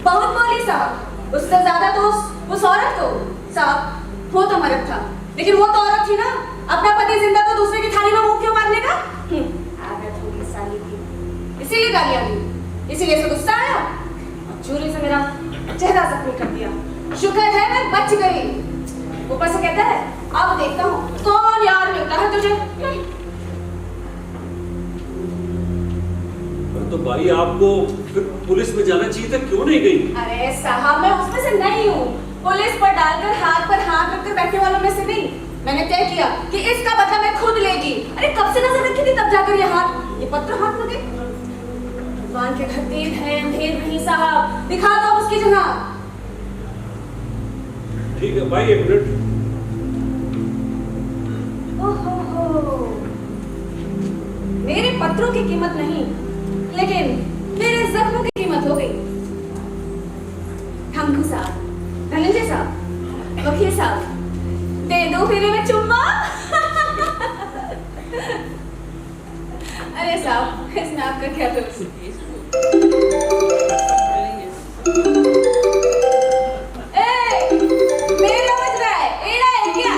बहुत बोली साहब। उससे ज्यादा तो उस औरत को साहब, वो तो मर्द था, लेकिन वो तो औरत थी ना। अपना पति जिंदा तो दूसरे की थाली में मुंह क्यों मारने का? आदत होगी साली की, इसीलिए गालियां दी, इसीलिए से गुस्सा आया, चूरी से मेरा चेहरा जख्मी कर दिया। शुक्र है मैं बच गई। ऊपर से कहता है, अब देखता हूँ कौन यार मिलता है तुझे। तो भाई, आपको फिर पुलिस में जाना चाहिए था, क्यों नहीं गई? अरे साहब, मैं उसमें से नहीं हूँ। पुलिस पर डालकर हाथ पर हाथ रखकर बैठने वालों में से नहीं। मैंने तय किया कि इसका बदला मैं खुद लेगी। अरे कब से नजर रखी थी, तब जाकर ये पत्र हाथ लगे। भगवान के घर देर है, अंधेर नहीं साहब, दिखा दो उसकी जगह। ठीक है भाई, 1 मिनट। ओहो, मेरे पत्रों की कीमत नहीं, लेकिन मेरे जख्मों की कीमत हो गई। ठंकू साहब, धनंजय साहब, वकील साहब, दे दो फिर मैं चुम्मा। अरे साहब, इसमें आपका क्या दोष? मेरा बज रहा है, एड़ा है क्या?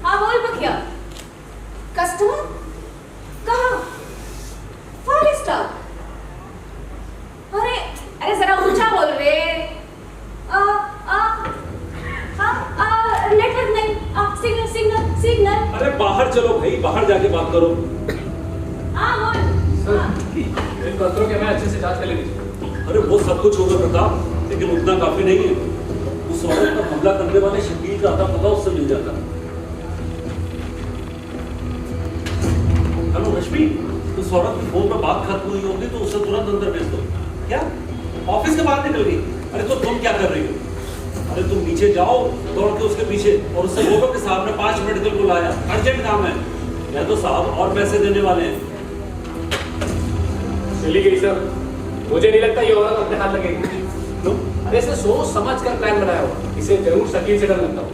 हाँ बोल बकिया। कस्टमर कहाँ? 5 स्टार। अरे अरे जरा ऊंचा बोल रे। नेटवर्क नहीं, सिग्नल सिग्नल सिग्नल। अरे बाहर चलो भाई, बाहर जाके बात करो। हाँ बोल। सर, इन पत्रों के मैं अच्छे से जांच कर लीजिए। अरे वो सब कुछ होगा प्रताप, लेकिन उतना काफी नहीं है। उस औरत पर हमला करने वाले शकील का आता पता उससे मिल जाता। हेलो रश्मि, उस औरत की फोन पर बात खत्म हुई होगी तो उसे तुरंत अंदर भेज दो। क्या? ऑफिस के बाहर निकल गई? अरे तो तुम क्या कर रही हो? अरे तुम नीचे जाओ दौड़ के उसके पीछे, और उससे बोलो कि साहब ने 5 मिनट के लिए बुलाया, अर्जेंट काम है। या तो साहब और पैसे देने वाले हैं। चली गई सर, मुझे नहीं लगता ये औरत अपने हाथ लगेगी। अरे इसे सोच समझ कर प्लान बनाया होगा, इसे जरूर शकील से डर लगता हो।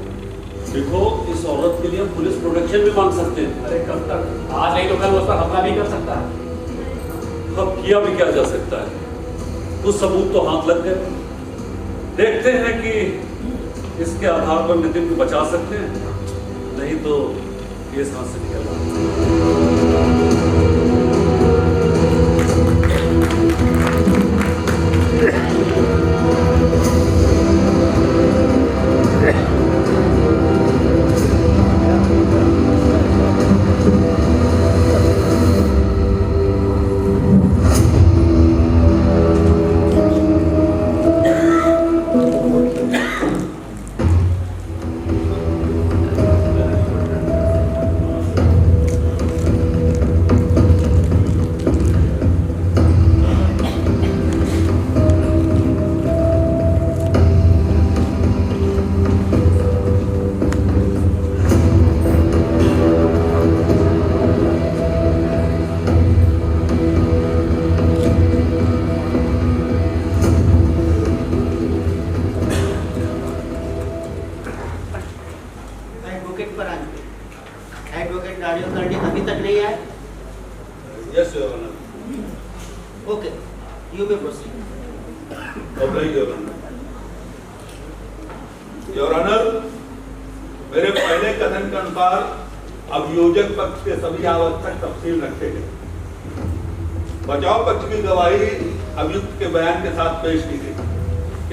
देखो, इस औरत के लिए हम पुलिस प्रोटेक्शन भी मांग सकते हैं। अरे कब तक? आज नहीं तो कल उस पर हमला भी कर सकता है। अब किया भी क्या जा सकता है, कुछ सबूत तो हाथ लग गए। देखते हैं कि इसके आधार पर नितिन को बचा सकते हैं, नहीं तो केस हाथ से निकल एडवोकेट पर आने, एडवोकेट गाड़ियों करने अभी तक नहीं आए। Yes your honour. Okay, you may proceed. Your honour, मेरे पहले कथन के अनुसार अभियोजक पक्ष के सभी आवश्यक तफसील रखे गए। बचाव पक्ष की गवाही अभियुक्त के बयान के साथ पेश की गई।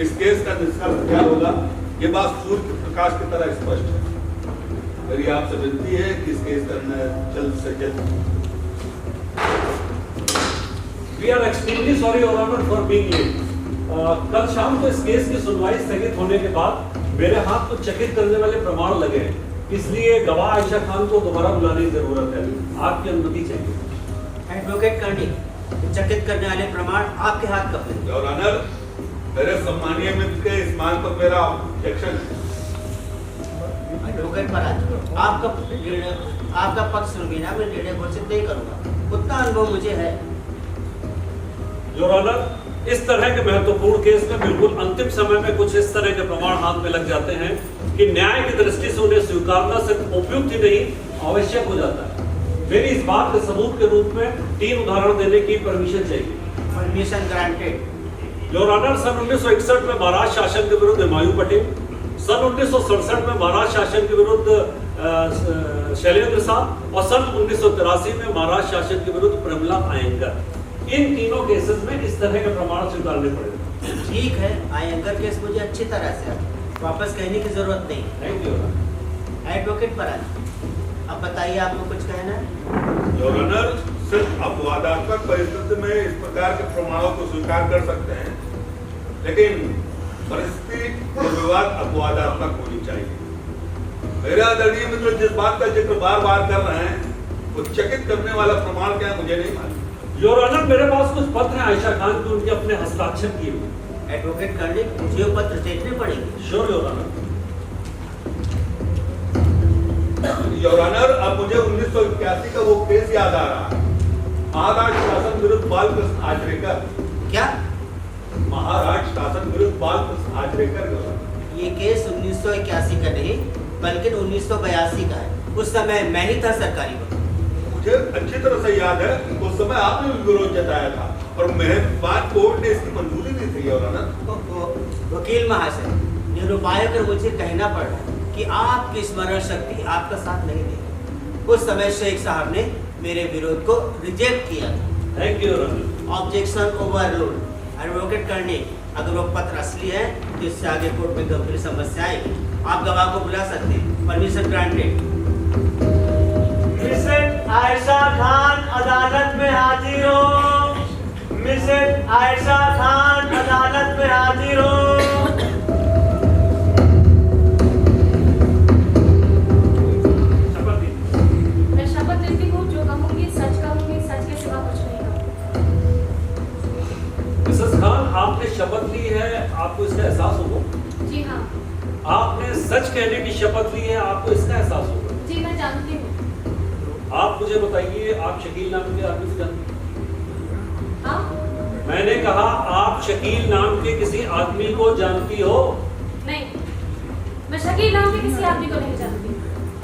इस केस का निष्कर्ष क्या होगा, ये बात सूर्य के प्रकाश की तरह स्पष्ट है। मेरी आपसे विनती है कि इस केस का जल्द से जल्द। We are extremely sorry, Your Honor, for being late. कल शाम को इस केस की सुनवाई स्थगित होने के बाद मेरे हाथ को चकित करने वाले प्रमाण लगे हैं, इसलिए गवाह आयशा खान को दोबारा बुलाने की जरूरत है। आपकी अनुमति चाहिए। एडवोकेट कर्णी, चकित करने वाले प्रमाण आपके हाथ कब लगे? योर ऑनर, मेरे सम्मानीय मित्र के इस मान पर मेरा ऑब्जेक्शन है। एडवोकेट पराज, आपका पक्ष सुनगी ना, मैं निर्णय घोषित नहीं करूंगा, उतना अनुभव मुझे है। योर ऑनर, इस तरह के महत्वपूर्ण केस में बिल्कुल अंतिम समय में कुछ इस तरह के प्रमाण हाथ में लग जाते हैं कि न्याय की दृष्टि से उन्हें स्वीकारना सिर्फ उपयुक्त ही नहीं, आवश्यक हो जाता है। मेरी इस बात के सबूत के रूप में 3 उदाहरण देने की परमिशन चाहिए। Permission granted. योर ऑनर, सन 1961 में महाराष्ट्र शासन के विरुद्ध हुमायूं पटेल, सन 1967 में महाराष्ट्र शासन के विरुद्ध शैलेंद्र साहब और सन 1983 में महाराष्ट्र शासन के विरुद्ध प्रमिला अयंगर। इन तीनों केसेस में इस तरह के प्रमाण स्वीकारने पड़े। ठीक है, अयंगर केस मुझे अच्छी तरह से वापस कहने की जरूरत नहीं। Thank you. एडवोकेट पराज, अब बताइए आपको कुछ कहना है? योर ऑनर, सिर्फ अपवादात्मक परिस्थिति में इस प्रकार के प्रमाणों को स्वीकार कर सकते हैं, लेकिन परिस्थिति निर्विवाद अपवादात्मक होनी चाहिए। मेरे आदरणीय मित्र जिस बात का जिक्र बार बार कर रहे हैं, वो चकित करने वाला प्रमाण क्या है मुझे नहीं मालूम। योर ऑनर, मेरे पास कुछ पत्र हैं आयशा खान के, उनके अपने हस्ताक्षर किए हुए। एडवोकेट कर्णी, मुझे वो पत्र देखने पड़ेंगे। Sure your honour. Your honour, अब मुझे 1981 का वो केस याद आ रहा है, महाराष्ट्र शासन विरुद्ध बालकृष्ण आचरेकर। क्या? महाराष्ट्र शासन विरुद्ध बालकृष्ण आचरेकर। ये केस 1981 का नहीं बल्कि 1982 का है। उस समय मैं ही था सरकारी वकील। मुझे अच्छी तरह से याद है, उस समय आपने भी विरोध जताया था और मेरे बाद कोर्ट ने इसकी मंजूरी दी थी। योर ऑनर, वकील महाशय, निरुपाय कर मुझे कहना पड़ रहा है कि आपकी स्मरण शक्ति आपका साथ नहीं देगी। उस समय शेख साहब ने मेरे विरोध को रिजेक्ट किया था। Thank you your honour. Objection overruled. Advocate Karni, अगर वो पत्र असली है तो इससे आगे कोर्ट में गंभीर समस्या आएगी। आप गवाह को बुला सकते हैं। Permission granted. Mrs Ayesha Khan अदालत में हाजिर हो। मिसेस आयशा खान अदालत में हाजिर हो। मैं शपथ लेती हूँ, जो कहूँगी सच कहूँगी, सच के सिवा कुछ नहीं कहूँगी। मिसेस खान, आपने शपथ ली है, आपको इसका एहसास होगा? जी हाँ। आपने सच कहने की शपथ ली है, आपको इसका एहसास होगा? जी मैं जानती हूँ। आप मुझे बताइए, आप शकील नाम के आदमी से जानती हैं? हाँ? मैंने कहा आप शकील नाम के किसी आदमी को जानती हो? नहीं, मैं शकील नाम के किसी आदमी को नहीं जानती।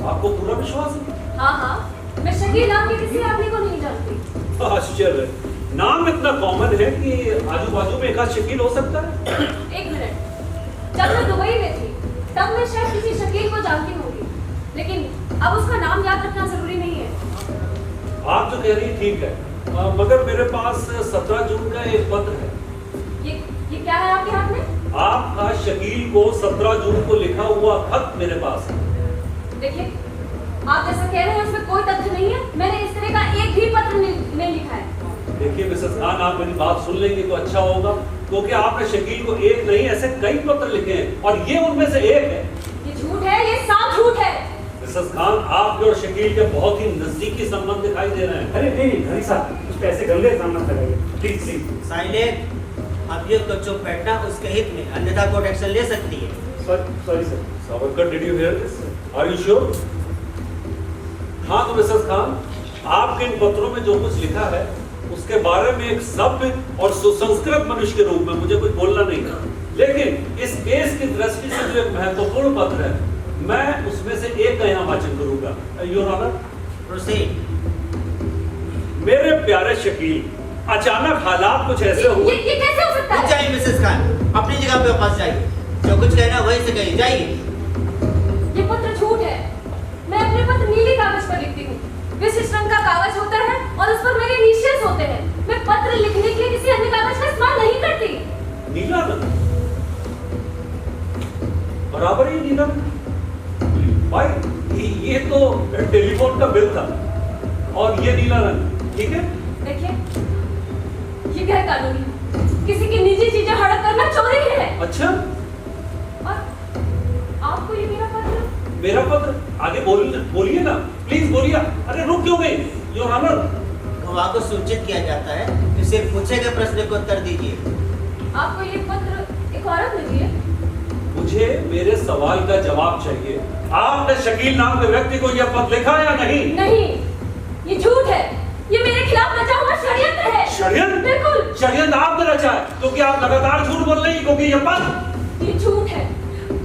आपको पूरा विश्वास है? हाँ हाँ, मैं शकील नाम के किसी आदमी को नहीं जानती। आश्चर्य, नाम इतना कॉमन है कि आजू बाजू में एक आध शकील हो सकता है। एक मिनट, जब मैं दुबई में थी तब मैं शायद किसी शकील को जानती होंगी, लेकिन अब उसका नाम याद रखना जरूरी नहीं है। आप जो कह रही ठीक है, मगर मेरे पास 17 जून का एक पत्र है। ये क्या है आपके हाथ में? आपका शकील को 17 जून को लिखा हुआ खत मेरे पास है। देखिए, आप जैसा कह रहे हैं उसमें कोई तथ्य नहीं है। मैंने इस तरह का एक भी पत्र नहीं लिखा है। देखिए मिसेस खान, आप मेरी बात सुन लेंगे तो अच्छा होगा, क्योंकि आपने शकील को एक नहीं ऐसे कई पत्र लिखे हैं और ये उनमें से एक है। ये झूठ है, ये साफ झूठ है। मिसेस खान, आपके और शकील के बहुत ही नजदीकी संबंध दिखाई दे रहे हैं। अरे नहीं हरी साहब, उस पे ऐसे गंदे इल्जाम मत लगाइए प्लीज प्लीज। साइलेंट। अब ये तो चुप बैठना उसके हित में, अन्यथा कोर्ट एक्शन ले सकती है। Sorry sir. Savarkar, did you hear this? Are you sure? हाँ, तो मिसेस खान, आपके इन पत्रों में जो कुछ लिखा है उसके बारे में एक सभ्य और सुसंस्कृत मनुष्य के रूप में मुझे कुछ बोलना नहीं था, लेकिन इस केस की दृष्टि से जो एक महत्वपूर्ण पत्र है, मैं उसमें से एक का यहाँ वाचन करूंगा। Your honour, proceed. मेरे प्यारे शकील, अचानक हालात कुछ ऐसे हुए। ये कैसे हो सकता है? जाइए मिसेस खान, अपनी जगह पे वापस जाइए। जो कुछ कहना वहीं से कहिए, जाइए। ये पत्र झूठ है। मैं अपने पत्र नीले कागज पर लिखती हूँ। विशिष्ट रंग का कागज होता है और उस पर मेरे इनिशियल्स होते हैं। मैं पत्र लिखने के लिए किसी अन्य कागज का इस्तेमाल नहीं करती। नीला रंग, बराबर ही नीला रंग। भाई ये तो टेलीफोन का बिल था और ये नीला रंग, ठीक है? देखिए, ये गैर कानूनी है। किसी की निजी चीजें हड़प करना चोरी है। अच्छा, और आपको ये मेरा पत्र आगे बोलिए ना, प्लीज बोलिए। अरे रुक क्यों गई? योर ऑनर, गवाह को सूचित किया जाता है कि सिर्फ पूछे गए प्रश्न को उत्तर दीजिए। आपको ये पत्र एक औरत ने दिया? मुझे मेरे सवाल का जवाब चाहिए। आपने शकील नाम के व्यक्ति को यह पत्र लिखा या नहीं? नहीं, ये झूठ है। ये मेरे खिलाफ रचा हुआ षड्यंत्र है। षड्यंत्र? बिल्कुल। षड्यंत्र आपने रचा है, क्योंकि आप लगातार झूठ बोल रही हैं, क्योंकि यह पत्र ये झूठ है।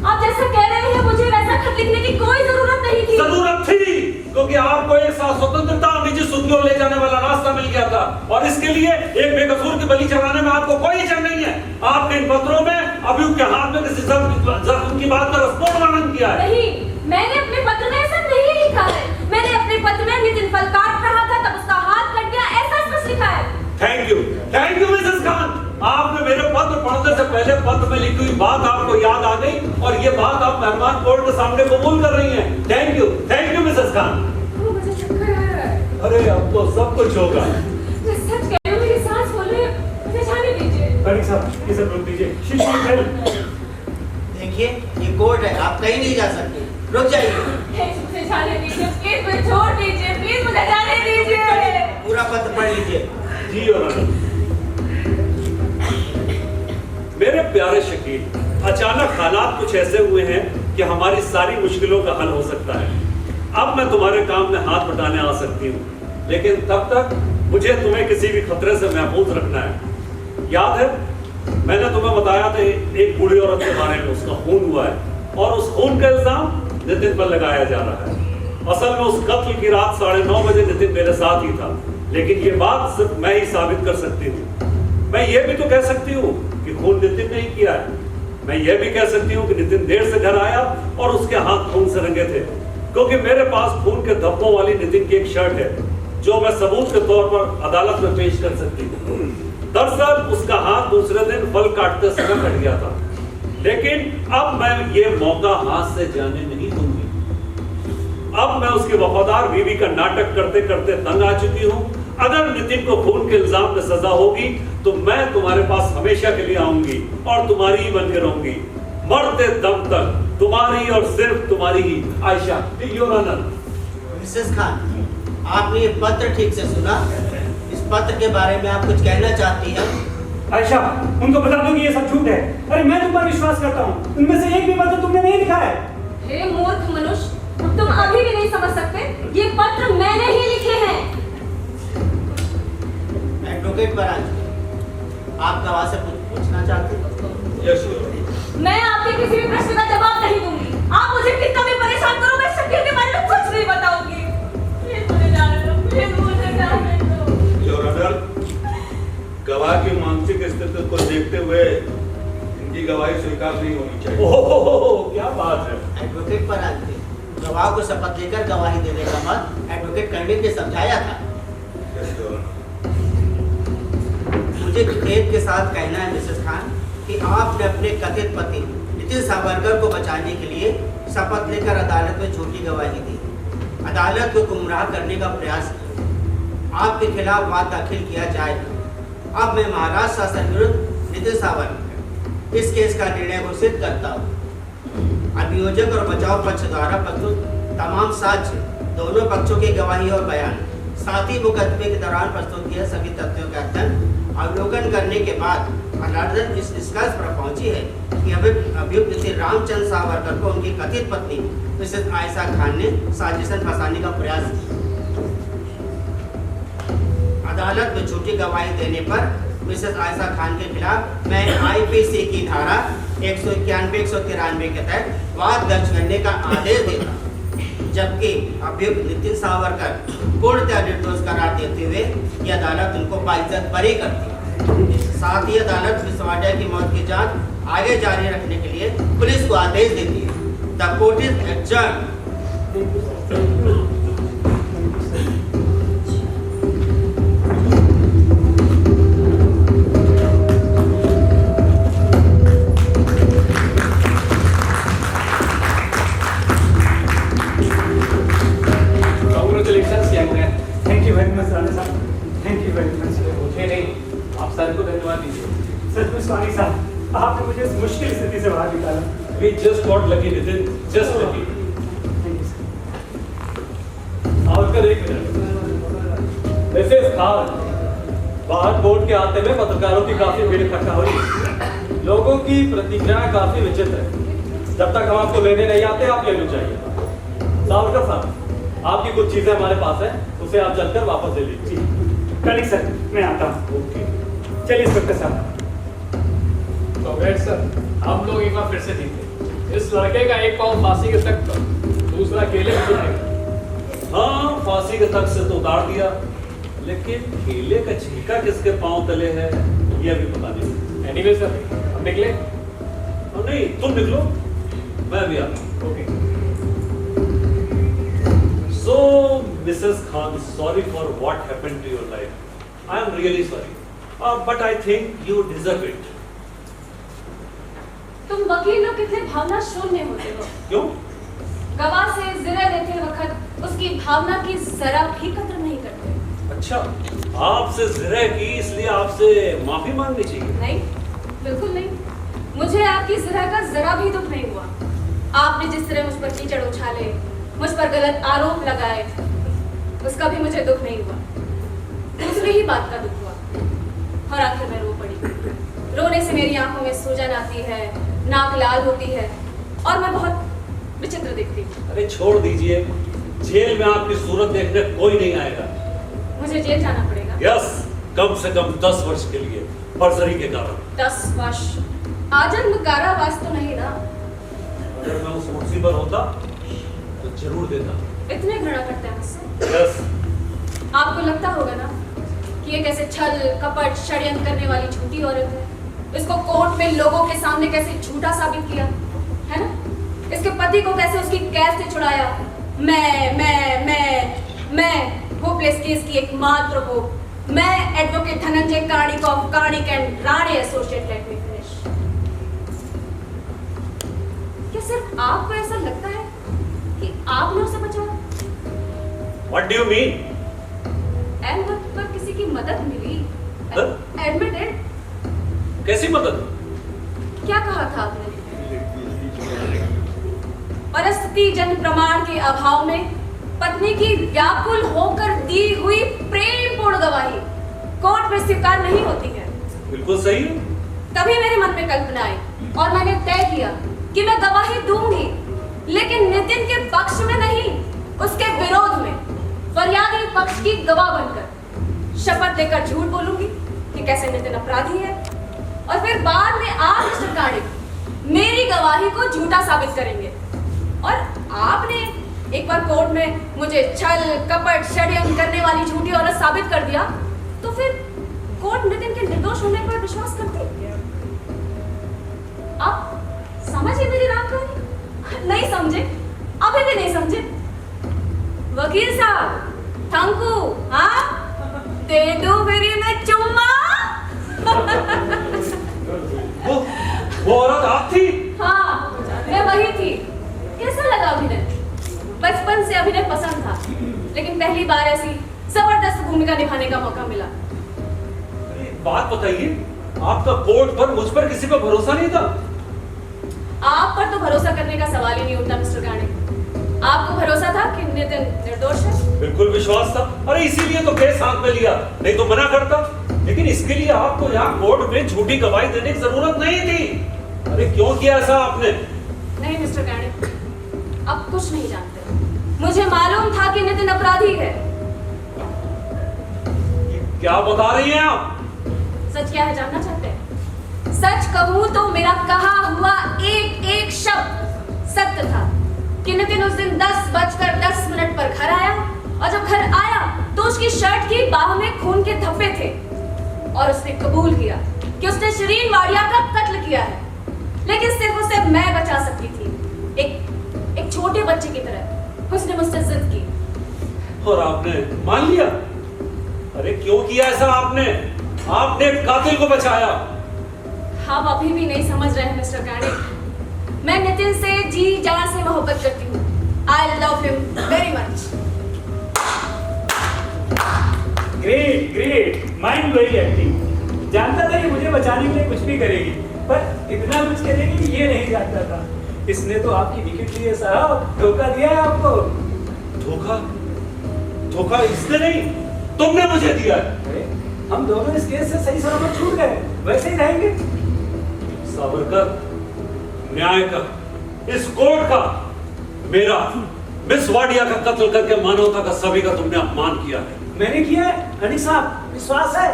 आप जैसा कह रहे हैं, मुझे वैसा खत लिखने की कोई जरूरत नहीं थी। जरूरत थी, क्योंकि आपको एक साथ स्वतंत्रता और निजी सुखियों ले जाने वाला रास्ता मिल गया था, और इसके लिए एक बेकसूर की बलि चढ़ाने में आपको कोई इच्छा नहीं है। आपने इन पत्रों में अभियुक्त के हाथ में किसी जख्म की बात का रसपूर्ण वर्णन किया है। नहीं, मैंने अपने पत्र में ऐसा नहीं लिखा है। मैंने अपने पत्र में नितिन फल काट रहा था तब उसका हाथ कट गया, ऐसा स्पष्ट लिखा है। Thank you Mrs Khan. आपने मेरे पत्र पढ़ने से पहले पत्र में लिखी हुई बात आपको याद आ गई, और ये बात आप मेहमान कोर्ट के सामने कबूल कर रही हैं। Thank you Mrs Khan. मुझे चक्कर आ रहा है। अरे अब तो सब कुछ होगा। मैं सच कह रही हूँ, मेरी सांस फूल रही है। मुझे जाने दीजिए। हरी साहब, ये सब रोक दीजिए। देखिए, ये कोर्ट है, आप कहीं नहीं जा सकते। रुक जाइए। मुझे जाने दीजिए, प्लीज मुझे छोड़ दीजिए, प्लीज मुझे जाने दीजिए। पूरा पत्र पढ़ लीजिए। जी योर ऑनर। मेरे प्यारे शकील, अचानक हालात कुछ ऐसे हुए हैं कि हमारी सारी मुश्किलों का हल हो सकता है। अब मैं तुम्हारे काम में हाथ बटाने आ सकती हूँ, लेकिन तब तक मुझे तुम्हें किसी भी खतरे से महफूज रखना है। याद है, मैंने तुम्हें बताया था एक बूढ़ी औरत के बारे में, उसका खून हुआ है, और उस खून का इल्जाम नितिन पर लगाया जा रहा है। असल में उस कत्ल की रात 9:30 बजे नितिन मेरे साथ ही था, लेकिन ये बात सिर्फ मैं ही साबित कर सकती हूँ। मैं ये भी तो कह सकती हूँ कि खून नितिन ने ही किया है। मैं ये भी कह सकती हूँ कि नितिन देर से घर आया और उसके हाथ खून से रंगे थे, क्योंकि मेरे पास खून के धब्बों वाली नितिन की एक शर्ट है, जो मैं सबूत के तौर पर अदालत में पेश कर सकती हूँ। दरअसल उसका हाथ दूसरे दिन फल काटते समय कट गया था, लेकिन अब मैं ये मौका हाथ से जाने नहीं दूंगी। अब मैं उसकी वफादार बीवी का नाटक करते करते तंग आ चुकी हूँ। अगर नितिन को खून के इल्जाम में सजा होगी तो मैं तुम्हारे पास हमेशा के लिए आऊंगी और तुम्हारी ही बन के रहूंगी, मरते दम तक तुम्हारी और सिर्फ तुम्हारी ही। Ayesha, your honour. Mrs Khan, आपने ये पत्र ठीक से सुना? इस पत्र के बारे में आप कुछ कहना चाहती हैं? आयशा, उनको बता दो कि ये सब झूठ है। अरे मैं तुम पर विश्वास करता हूँ, उनमें से एक भी पत्र तुमने नहीं लिखा है। हे मूर्ख मनुष्य, तुम अभी भी नहीं समझ सकते? ये पत्र मैंने ही लिखे हैं। एडवोकेट परांज, आप गवाह से पूछना चाहते हैं? Yes your. मैं आपके किसी भी प्रश्न का जवाब नहीं दूंगी। आप मुझे कितना भी परेशान करो, मैं शकील के बारे में कुछ नहीं बताऊंगी। प्लीज मुझे जाने दो, प्लीज मुझे जाने दो। योर ऑनर, परांत पे गवाह को शपथ लेकर गवाही देने का मत एडवोकेट कर्णिक ने समझाया था। मुझे खेद के साथ कहना है मिसेस खान कि आपने अपने कथित पति नितिन सावरकर को बचाने के लिए शपथ लेकर अदालत में झूठी गवाही दी, अदालत को गुमराह करने का प्रयास किया। आपके खिलाफ वाद दाखिल किया जाएगा। अब मैं महाराष्ट्र शासन विरुद्ध नितिन सावरकर इस केस का निर्णय घोषित करता हूँ। अभियोजक और बचाव पक्ष द्वारा प्रस्तुत तमाम साक्ष्य, दोनों पक्षों की गवाही और बयान, साथ ही मुकदमे के दौरान प्रस्तुत किए सभी तथ्यों का अध्ययन अवलोकन करने के बाद अदालत इस निष्कर्ष पर पहुंची है कि अभियुक्त श्री रामचंद्र सावरकर को उनकी कथित पत्नी मिसेस आयशा खान ने साजिशन फंसाने का प्रयास किया। अदालत में झूठी गवाही देने पर मिसेस आयशा खान के खिलाफ मैं आईपीसी की धारा 191-193 के तहत वाद दर्ज करने का आदेश देता, जबकि अभियुक्त नितिन सावरकर पूर्णतः निर्दोष करार देते हुए यह अदालत उनको बाइज्जत बरी करती है। साथ ही अदालत विश्वाडिया की मौत की जांच आगे जारी रखने के लिए पुलिस को आदेश देती है। The court is adjourned. Congratulations, young man. Thank you very much Rana साहब, थैंक यू वेरी मच। मुझे नहीं, आप सर को धन्यवाद दीजिए। सचमुच स्वामी साहब, आपने मुझे इस मुश्किल स्थिति से बाहर निकाला। We just got lucky, Nitin. Just lucky. Thank you sir. Savarkar एक मिनट। मिसेस खान, बाहर कोर्ट के आते में पत्रकारों की काफी भीड़ इकट्ठा हुई। लोगों की प्रतिक्रिया काफी विचित्र है। जब तक हम आपको लेने नहीं आते आप ले लो चाहिए। सावरकर साहब, आपकी कुछ चीजें हमारे पास है, उसे आप चलकर वापस ले लीजिए। कलिक सर, मैं आता हूँ। Okay. चलिए इंस्पेक्टर साहब। कांग्रेस सर, हम लोग एक बार फिर से जीते। इस लड़के का एक पाँव फांसी के तख्त पर, दूसरा केले में जाएगा। हाँ, फांसी के तख्त से तो उतार दिया, लेकिन केले का छिलका किसके पांव तले है ये अभी पता नहीं। एनीवे सर, हम निकले। नहीं, तुम निकलो, मैं भी आता हूँ। Okay. So, Mrs. Khan, sorry for what happened to your life. I am really sorry, but I think you deserve it. तुम वकील लोग कितने भावना शून्य होते हो। क्यों? गवाह से जिरह देते वक्त उसकी भावना की जरा भी कदर नहीं करते। अच्छा, आपसे जिरह की इसलिए आपसे माफी मांगनी चाहिए। नहीं, बिल्कुल नहीं। मुझे आपकी जिरह का जरा भी दुख नहीं हुआ। आपने जिस तरह मुझ पर कीचड़ उछाले, मुझ पर गलत आरोप लगाए, उसका भी मुझे दुख नहीं हुआ। दूसरी ही बात का दुख हुआ और आखिर में रो पड़ी। रोने से मेरी आंखों में सूजन आती है, नाक लाल होती है और मैं बहुत विचित्र दिखती हूँ। अरे छोड़ दीजिए, जेल में आपकी सूरत देखने कोई नहीं आएगा। मुझे जेल जाना पड़ेगा। यस, कम से कम 10 वर्ष के लिए, फर्जरी के कारण। 10 वर्ष? आजन्म कारावास तो नहीं ना? अगर मैं उस कुर्सी पर होता तो जरूर देता। इतने घृणा करते हैं मुझसे? यस। आपको लगता होगा ना कि ये कैसे छल कपट षड्यंत्र करने वाली झूठी औरत है। इसको कोर्ट में लोगों के सामने कैसे झूठा साबित किया है ना? इसके पति को कैसे उसकी कैद से छुड़ाया। मैं होपलेस केस की एकमात्र हो। मैं advocate Dhananjay Karnik Karnik and Rane associate. Let me finish. क्या सिर्फ आपको ऐसा लगता है कि आपने उसे बचाया? What do you mean? एन वक्त पर किसी की मदद मिली। एडमिटेड। कैसी मदद? क्या कहा था आपने? परिस्थिति जन प्रमाण के अभाव में पत्नी की व्याकुल होकर दी हुई प्रेमपूर्ण गवाही कोर्ट में स्वीकार नहीं होती है। बिल्कुल सही है। तभी मेरे मन में कल्पना आई और मैंने तय किया कि मैं गवाही दूंगी, लेकिन नितिन के पक्ष में नहीं, उसके विरोध में, फरियादी पक्ष की गवाह बनकर शपथ लेकर झूठ बोलूंगी कि कैसे नितिन अपराधी है, और फिर बाद में आप मिस्टर कार्णिक मेरी गवाही को झूठा साबित करेंगे। और आपने एक बार कोर्ट में मुझे छल कपट षड्यंत्र करने वाली झूठी औरत साबित कर दिया, तो फिर कोर्ट नितिन के निर्दोष होने पर विश्वास करती। आप समझे मेरी राम कहानी? नहीं समझे वकील साहब, थैंकू, हाँ? दे दो मेरी में चुम्मा। वो औरत आप थी? हाँ, मैं वही थी। कैसा लगा अभिनय? बचपन से अभिनय पसंद था, लेकिन पहली बार ऐसी जबरदस्त भूमिका निभाने का मौका मिला। बात बताइए, आपका कोर्ट पर मुझ पर किसी को भरोसा नहीं था? आप पर तो भरोसा करने का सवाल ही नहीं उठता मिस्टर गाने। आपको भरोसा था कि नितिन निर्दोष है? बिल्कुल विश्वास था। अरे इसीलिए तो केस हाथ में लिया, नहीं तो मना करता। लेकिन इसके लिए आपको यहाँ कोर्ट में झूठी गवाही देने की जरूरत नहीं थी। अरे क्यों किया ऐसा आपने? नहीं मिस्टर गाने, अब कुछ नहीं जानते। मुझे मालूम था कि नितिन अपराधी है। क्या बता रही हैं आप? सच क्या है जानना चाहते हैं? सच कहूं तो मेरा कहा हुआ एक एक शब्द सत्य था कि नितिन उस दिन 10:10 पर घर आया, और जब घर आया तो उसकी शर्ट की बाह में खून के धब्बे थे, और उसने कबूल किया कि उसने शिरीन वाडिया का कत्ल किया है। लेकिन सिर्फ उसे मैं बचा सकती थी, एक छोटे बच्चे की तरह उसने मुझसे जिद की। और आपने मान लिया? अरे क्यों किया ऐसा आपने? आपने एक कातिल को बचाया। आप अभी भी नहीं समझ रहे हैं मिस्टर गाने। मैं नितिन से जी जान से मोहब्बत करती हूँ। I love him very much. Great great, mind blowing acting. जानता था कि मुझे बचाने के लिए कुछ भी करेगी, पर इतना कुछ करेगी ये नहीं जानता था। इसने तो आपकी विकेट ली है साहब, धोखा दिया है आपको। धोखा? धोखा इसने नहीं, तुमने मुझे दिया है। अरे, हम दोनों इस केस से सही सलामत छूट गए, वैसे ही रहेंगे। सावरकर, न्याय का, इस कोर्ट का, मेरा, मिस वाडिया का कत्ल करके मानवता का सभी का तुमने अपमान किया है। मैंने किया है अनिक साहब, विश्वास है।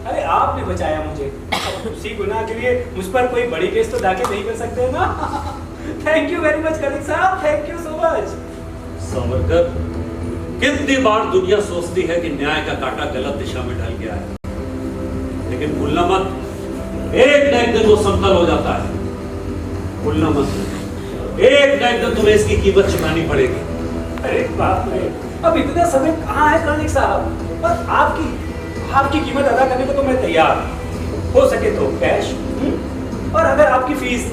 अरे आपने बचाया मुझे, अब उसी गुनाह के लिए मुझ पर कोई बड़ी केस तो दाखिल नहीं कर सकते ना। Thank you very much Anik साहब, thank you so much. Savarkar, कितनी बार दुनिया सोचती है कि न्याय का कांटा गलत दिशा में ढल गया है, लेकिन भूलना मत, एक न एक दिन वो समतल हो जाता है। भूलना मत, एक न एक दिन तुम्हें इसकी कीमत चुकानी पड़ेगी। अरे बाप रे, अब इतना समय कहाँ है कर्णिक साहब? और आपकी कीमत अदा करने को तो मैं तैयार हूं। हो सके तो कैश, और अगर आपकी फीस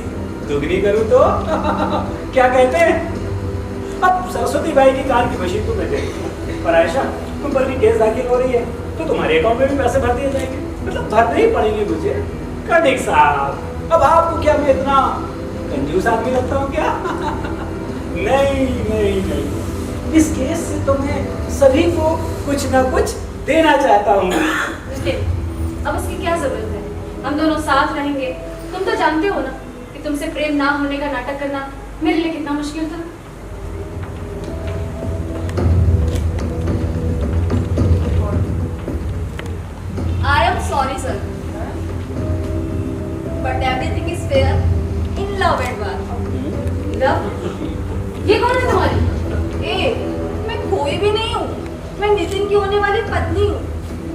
दुगनी करूं तो क्या कहते हैं? अब सरस्वती बाई की कार की मशीन तो मैं दे दूं, पर आयशा तुम पर भी केस दाखिल हो रही है तो तुम्हारे अकाउंट में भी पैसे भर दिए जाएंगे, मतलब भरने ही पड़ेंगे मुझे। कर्णिक साहब, अब आपको क्या मैं इतना कंजूस आदमी लगता हूँ क्या? नहीं नहीं नहीं, इस केस से तो मैं सभी को कुछ ना कुछ देना चाहता हूँ। अब उसकी क्या जरूरत है? हम दोनों साथ रहेंगे। तुम तो जानते हो ना कि तुमसे प्रेम ना होने का नाटक करना मेरे लिए कितना मुश्किल था। I am sorry sir, but everything is fair in love and war. Love? ये कौन है तुम्हारी? मैं कोई भी नहीं हूँ, मैं नितिन की होने वाली पत्नी हूँ।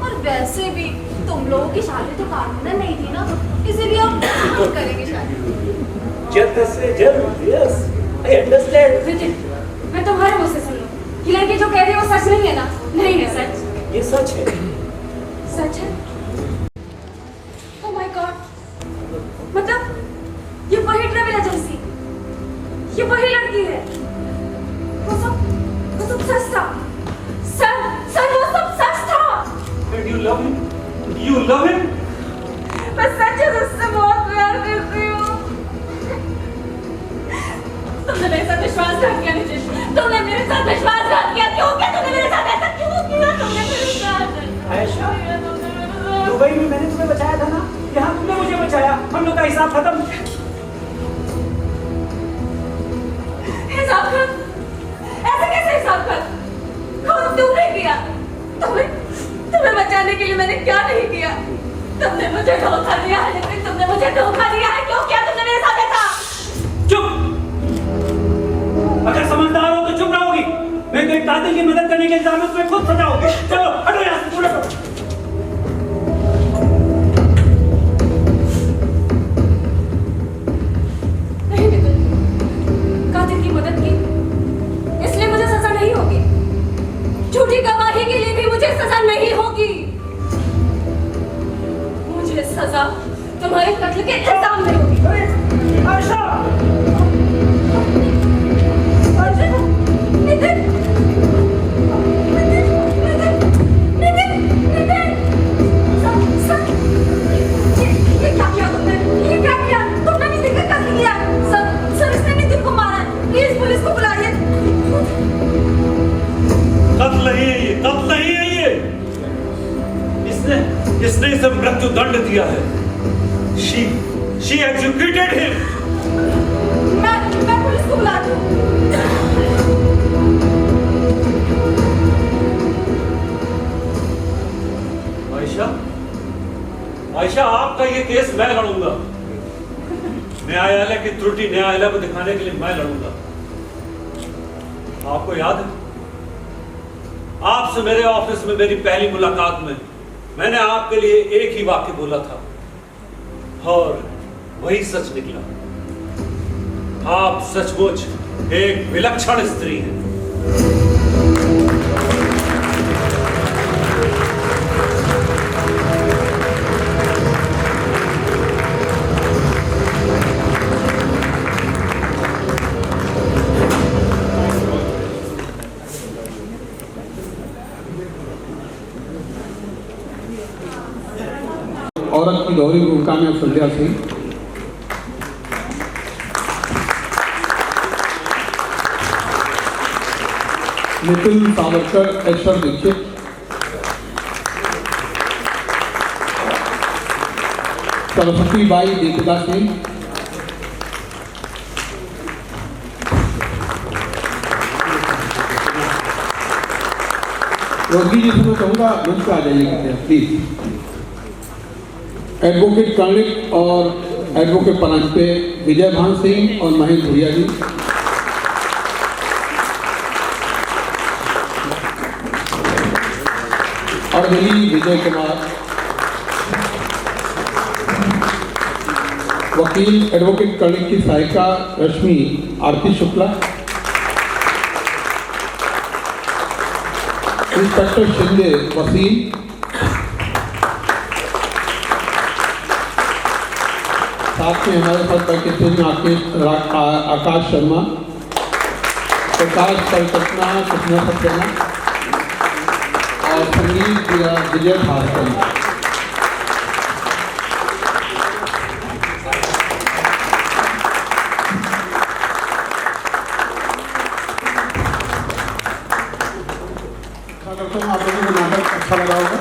और वैसे भी तुम लोगों की शादी तो कानूनन नहीं थी ना, इसीलिए हम करेंगे शादी। जल्द से जल्द, यस, आई अंडरस्टैंड। नितिन, मैं तुम्हारे मुंह से सुन लूं, ये लड़की जो कह रही है वो सच नहीं है ना? नहीं है सच? ये सच है। सच है? ओह माय गॉड, मतलब ये वही ट्रैवल एजेंसी, ये वही लड़की है। वो सब सच था। सर वो सब सच था। And you love him? You love him? मैं सच में उससे बहुत प्यार करती हूँ। तुमने मेरे साथ विश्वासघात किया नितिन, तुमने मेरे साथ विश्वासघात किया। क्यों किया तुमने मेरे साथ ऐसा? क्यों किया तुमने मेरे साथ? आयशा, दुबई में मैंने तुम्हें बचाया था ना, यहाँ तुमने मुझे बचाया, हम लोग का हिसाब खत्म। हिसाब खत्म? ऐसे कैसे हिसाब खत्म? खून तुमने किया। तुम्हें बचाने के लिए मैंने क्या नहीं किया? तुमने मुझे धोखा दिया है नितिन, तुमने मुझे धोखा दिया है। क्यों किया तुमने मेरे साथ ऐसा? चुप! अगर समझदार हो तो चुप रहोगी, नहीं तो एक कातिल की मदद करने के इल्जाम में तुम्हें खुद सजाओगे। चलो हटो यहाँ से, पूरा करो। नहीं नितिन, कातिल की मदद की इसलिए मुझे सजा नहीं होगी। ये कत्ल नहीं है ये, कत्ल नहीं है ये। इसने इसे मृत्यु दंड दिया है। She executed him. मैं पुलिस को बुलाती हूँ। आयशा, आपका ये केस मैं लड़ूंगा। न्यायालय की त्रुटि न्यायालय को दिखाने के लिए मैं लड़ूंगा। आपको याद है, आपसे मेरे ऑफिस में मेरी पहली मुलाकात में मैंने आपके लिए एक ही वाक्य बोला था और वही सच निकला। आप सचमुच एक विलक्षण स्त्री हैं। औरत की दोहरी भूमिका में संध्या सिंह, नितिन सावरकर, ऐश्वर्य दीक्षित, सरस्वती बाई दीपिका सिंह, रोगी जी से मैं कहूँगा मंच पर आ जाइए प्लीज। एडवोकेट कर्णिक और एडवोकेट परांज पे विजय भान सिंह और महेंद्र भुरिया जी, और दिल्ली विजय कुमार, वकील एडवोकेट कर्णिक की सहायिका रश्मि आरती शुक्ला, इंस्पेक्टर शिंदे वसीम, साथ में हमारे साथ बैठे थे आकाश शर्मा, प्रकाश परिकल्पना, कृष्णा सक्सेना और संगीत विजय भास्कर। आप लोगों को नाटक अच्छा लगा होगा।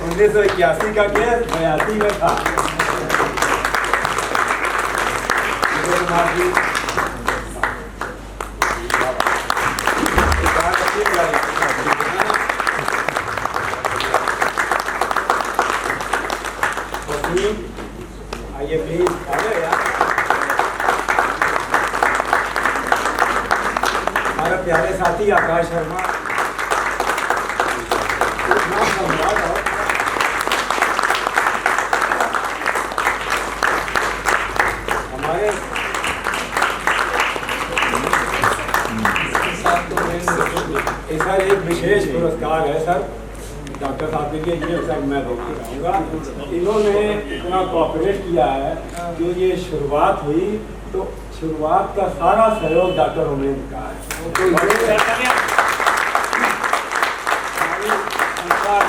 उन्नीस सौ 81 का केस 82 में था। आइए प्लीज, हमारा प्यारे साथी आकाश शर्मा। सर एक विशेष पुरस्कार है सर डॉक्टर साहब के लिए, ये सर मैं देखना चाहूँगा। इन्होंने इतना कोऑपरेट किया है जो ये शुरुआत हुई तो शुरुआत का सारा सहयोग डॉक्टर उमेद का है।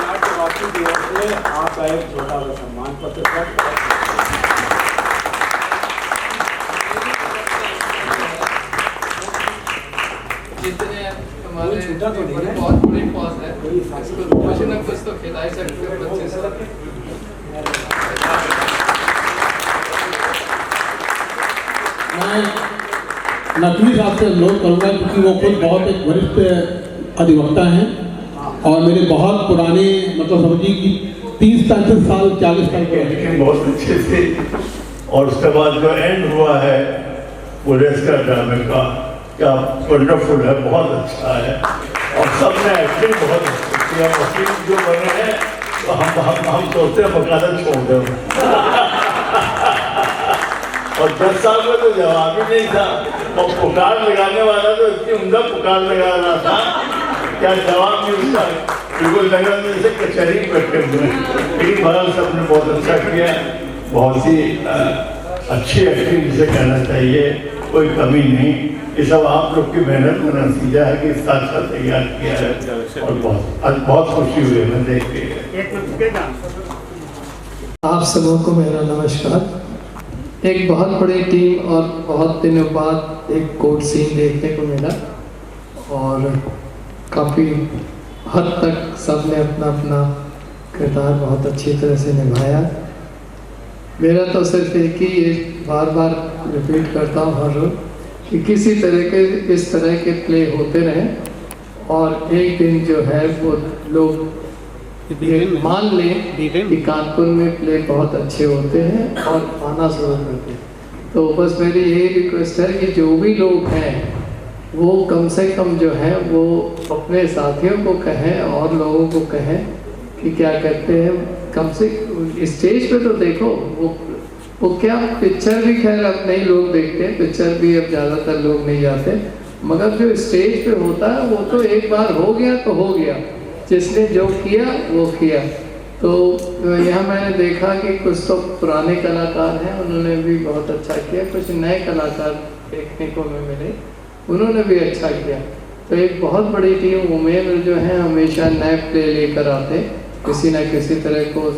नाट्यवासी की ओर से आपका एक छोटा सा सम्मान पत्र जितने हमारे बहुत बड़ी कॉज है, इसको कुछ न कुछ तो खिला ही सकते हो बच्चे से। मैं नकवी साहब से अनुरोध करूँगा क्योंकि वो खुद बहुत एक वरिष्ठ अधिवक्ता हैं और मेरे बहुत पुराने मतलब समझिए कि 30-35 साल 40 साल पुराने बहुत अच्छे से। और उसके बाद जो एंड हुआ है पुलिस का ड्रामे का क्या वंडरफुल है, बहुत अच्छा है और सबने एक्टिंग बहुत अच्छी किया। वकील जो बने हैं तो हम सोचते हैं वकालत छोड़ दें और 10 साल में तो जवाब ही नहीं था, और पुकार लगाने वाला तो इतनी उम्दा पुकार लगा रहा था, क्या जवाब नहीं उसका, बिल्कुल लगा जैसे कचहरी बैठे हुए हैं। लेकिन बहरहाल सबने बहुत अच्छा किया, बहुत ही अच्छी एक्टिंग जिसे कहना चाहिए, कोई कमी नहीं। ये सब आप लोग की मेहनत का नतीजा है कि साथ साथ तैयार किया है, और बहुत खुशी हुई मैं देख के। आप सबों को मेरा नमस्कार। एक बहुत बड़ी टीम और बहुत दिनों बाद एक कोर्ट सीन देखने को मिला, और काफ़ी हद तक सबने अपना अपना किरदार बहुत अच्छी तरह से निभाया। मेरा तो सिर्फ एक ही बार बार रिपीट करता हूँ हर रोज कि किसी तरह के इस तरह के प्ले होते रहें, और एक दिन जो है वो लोग मान लें कि कानपुर में प्ले बहुत अच्छे होते हैं और आना शुरू करते हैं। तो बस मेरी यही रिक्वेस्ट है कि जो भी लोग हैं वो कम से कम जो है वो अपने साथियों को कहें और लोगों को कहें कि क्या कहते हैं, कम से स्टेज पे तो देखो वो क्या पिक्चर भी खैर अब नहीं लोग देखते हैं, पिक्चर भी अब ज़्यादातर लोग नहीं जाते, मगर जो स्टेज पे होता है वो तो एक बार हो गया तो हो गया, जिसने जो किया वो किया। तो यहाँ मैंने देखा कि कुछ तो पुराने कलाकार हैं, उन्होंने भी बहुत अच्छा किया, कुछ नए कलाकार देखने को मिले, उन्होंने भी अच्छा किया। तो एक बहुत बड़ी टीम उमेर जो है हमेशा नए प्ले लेकर आते, किसी न किसी तरह को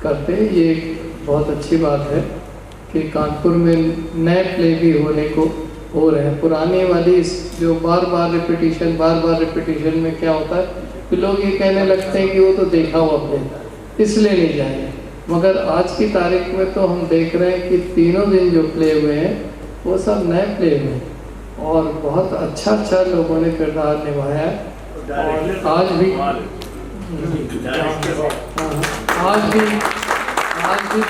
करते। ये एक बहुत अच्छी बात है कि कानपुर में नए प्ले भी होने को हो रहे हैं। पुराने वाली जो बार बार रिपीटिशन में क्या होता है कि लोग ये कहने लगते हैं कि वो तो देखा हुआ प्ले इसलिए नहीं जाएंगे, मगर आज की तारीख में तो हम देख रहे हैं कि तीनों दिन जो प्ले हुए हैं वो सब नए प्ले हुए हैं, और बहुत अच्छा लोगों ने किरदार निभाया है। और आज भी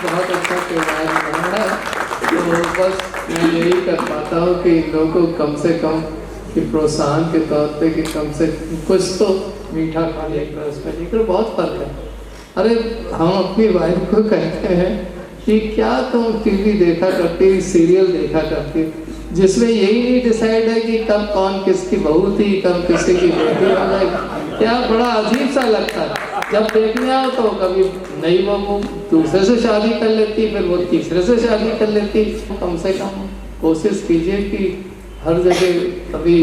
बहुत अच्छा किरदार निभाया है। तो बस मैं यही कर पाता हूँ कि इन लोगों को कम से कम कि प्रोत्साहन के तौर पे कि कम से कुछ तो मीठा खा लेकर उसमें लेकर बहुत फर्क है। अरे हम अपनी वाइफ को कहते हैं कि क्या तुम टीवी देखा करती, सीरियल देखा करती, जिसमें यही नहीं डिसाइड है कि कब कौन किसकी बहू थी, कब किसी की बेटी वाला, क्या बड़ा अजीब सा लगता है। जब देखने आओ तो कभी नई बहू दूसरे से शादी कर लेती, फिर वो तीसरे से शादी कर लेती। कम से कम कोशिश कीजिए कि हर जगह, अभी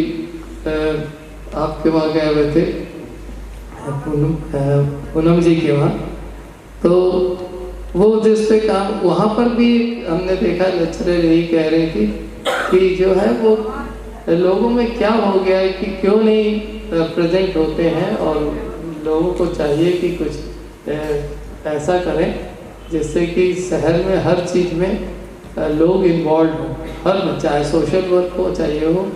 आपके वहाँ गए हुए थे पूनम जी के वहाँ, तो वो जिस पे काम वहाँ पर भी हमने देखा लेक्चरर यही कह रही थी कि जो है वो लोगों में क्या हो गया है कि क्यों नहीं प्रेजेंट होते हैं, और लोगों को चाहिए कि कुछ ऐसा करें जिससे कि शहर में हर चीज़ में लोग इन्वॉल्व हों, हर चाहे सोशल वर्क हो चाहिए हो,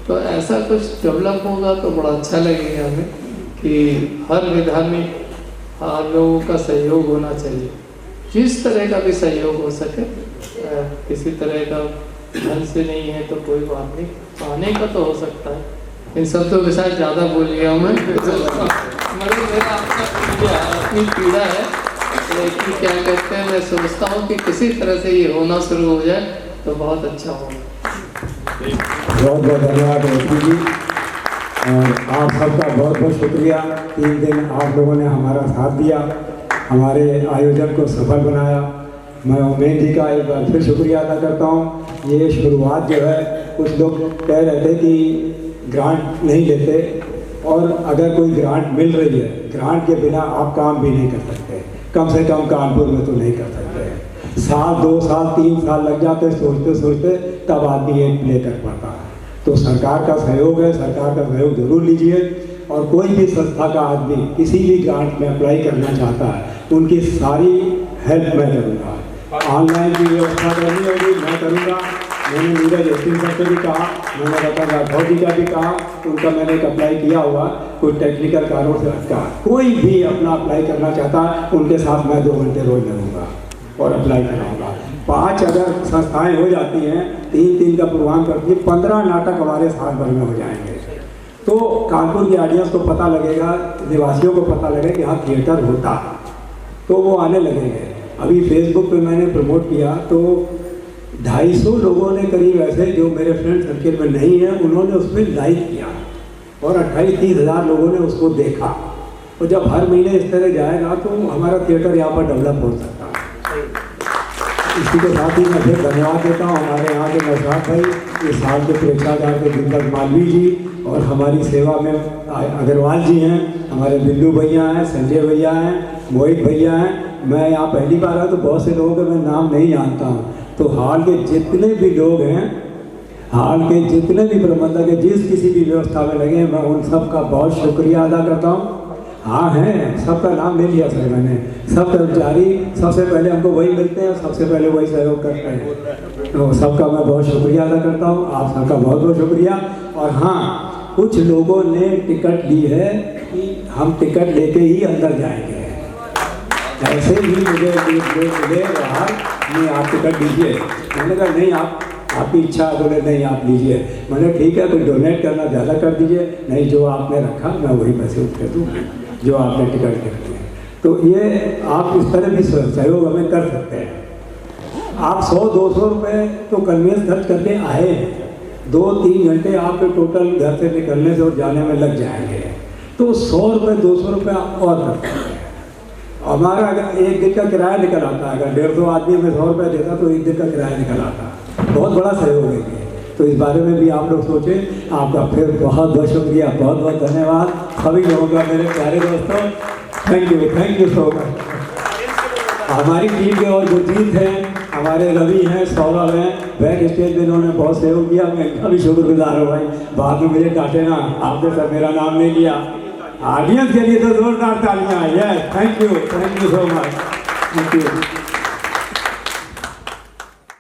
तो ऐसा कुछ डेवलप होगा तो बड़ा अच्छा लगेगा हमें कि हर विधा में लोगों का सहयोग होना चाहिए, जिस तरह का भी सहयोग हो सके। किसी तरह का धन से नहीं है तो कोई बात नहीं, पाने का तो हो सकता है। इन शब्दों के साथ ज़्यादा बोल गया हूँ मैं, मगर मेरा अपनी पीड़ा है कि क्या कहते हैं, मैं सोचता हूँ कि किसी तरह से ये होना शुरू हो जाए तो बहुत अच्छा होगा। बहुत बहुत धन्यवाद रेखी जी, और आप सबका बहुत बहुत शुक्रिया। 3 दिन आप लोगों ने हमारा साथ दिया, हमारे आयोजन को सफल बनाया। मैं उमेद जी का एक बार फिर शुक्रिया अदा करता हूँ। ये शुरुआत जो है, कुछ लोग कह रहे थे कि ग्रांट नहीं लेते, और अगर कोई ग्रांट मिल रही है, ग्रांट के बिना आप काम भी नहीं कर सकते, कम से कम कानपुर में तो नहीं कर सकते। 1 2 साल 3 साल लग जाते सोचते सोचते, तब आदमी एक प्ले कर पाता है। तो सरकार का सहयोग है, सरकार का सहयोग जरूर लीजिए। और कोई भी संस्था का आदमी किसी भी ग्रांट में अप्लाई करना चाहता है, उनकी सारी हेल्प मैं करूँगा। ऑनलाइन की व्यवस्था करनी होगी, मैं करूँगा। मैंने नीरज एस्टिंग सर से भी कहा, मैंने रतन राठौर जी का भी कहा, उनका मैंने एक अप्लाई किया हुआ, कोई टेक्निकल कारणों से अटका। कोई भी अपना अप्लाई करना चाहता है, उनके साथ मैं 2 घंटे रोज लगूंगा और अप्लाई कराऊंगा। 5 अगर संस्थाएं हो जाती हैं, 3 का प्रोग्राम करती है, 15 नाटक हमारे साल भर में हो जाएंगे। तो कानपुर की ऑडियंस को पता लगेगा, निवासियों को पता लगेगा कि हाँ थिएटर होता है, तो वो आने लगेंगे। अभी फेसबुक पे मैंने प्रमोट किया, तो 250 लोगों ने करीब ऐसे जो मेरे फ्रेंड सर्किल में नहीं है उन्होंने उस पर लाइक किया और 28-30 हज़ार लोगों ने उसको देखा। और जब हर महीने इस तरह जाएगा तो हमारा थिएटर यहाँ पर डेवलप हो सकता है। इसी के साथ ही मैं फिर धन्यवाद देता हूँ हमारे यहाँ के नौशाद भाई, इस साल के प्रेक्षागार के दीपक मालवी जी और हमारी सेवा में अग्रवाल जी हैं, हमारे बिल्लू भैया हैं, संजय भैया हैं, मोहित भैया हैं। मैं यहाँ पहली बार आया तो बहुत से लोगों के मैं नाम नहीं जानता हूँ। तो हाल के जितने भी लोग हैं, हाल के जितने भी प्रबंधक हैं, जिस किसी भी व्यवस्था में लगे हैं, मैं उन सब का बहुत शुक्रिया अदा करता हूँ। हाँ हैं, सबका नाम ले लिया सर मैंने। सब कर्मचारी सबसे पहले हमको वही मिलते हैं, सबसे पहले वही सहयोग करते हैं। तो सबका मैं बहुत शुक्रिया अदा करता हूँ, आप सबका बहुत बहुत शुक्रिया। और हाँ, कुछ लोगों ने टिकट ली है कि हम टिकट लेके ही अंदर जाएंगे। ऐसे ही मुझे मिले बाहर नहीं आप टिकट दीजिए। मैंने कहा नहीं, आपकी इच्छा है। बोले नहीं आप लीजिए। मैंने ठीक है, कोई डोनेट करना ज़्यादा कर दीजिए। नहीं, जो आपने रखा मैं वही पैसे उठे दूँ जो आपने टिकट करती है। तो ये आप इस तरह भी सहयोग हमें कर सकते हैं। आप 100-200 रुपये तो कन्वेंस खर्च करके आए हैं, 2-3 घंटे आपके टोटल घर से निकलने से और जाने में लग जाएंगे। तो 100 रुपये 200 रुपये आप और कर सकते हैं। हमारा अगर एक दिन का किराया निकल आता है, अगर 150 आदमी में 100 रुपये देता तो एक दिन का किराया निकल आता, बहुत बड़ा सहयोग है। तो इस बारे में भी आप लोग सोचें। आपका फिर बहुत बहुत शुक्रिया, बहुत बहुत धन्यवाद सभी लोगों का, मेरे प्यारे दोस्तों। Thank you so much. हमारी टीम के और गुरजीत हैं, हमारे रवि हैं, सौरभ हैं, बैक स्टेज में इन्होंने बहुत सहयोग किया। मैं इनका भी शुक्रगुजार हूँ भाई। बाद में मुझे डांटे ना, आपने सब मेरा नाम नहीं लिया। ऑडियंस के लिए तो जोरदार तालियां। Yes, thank you so much. Thank you.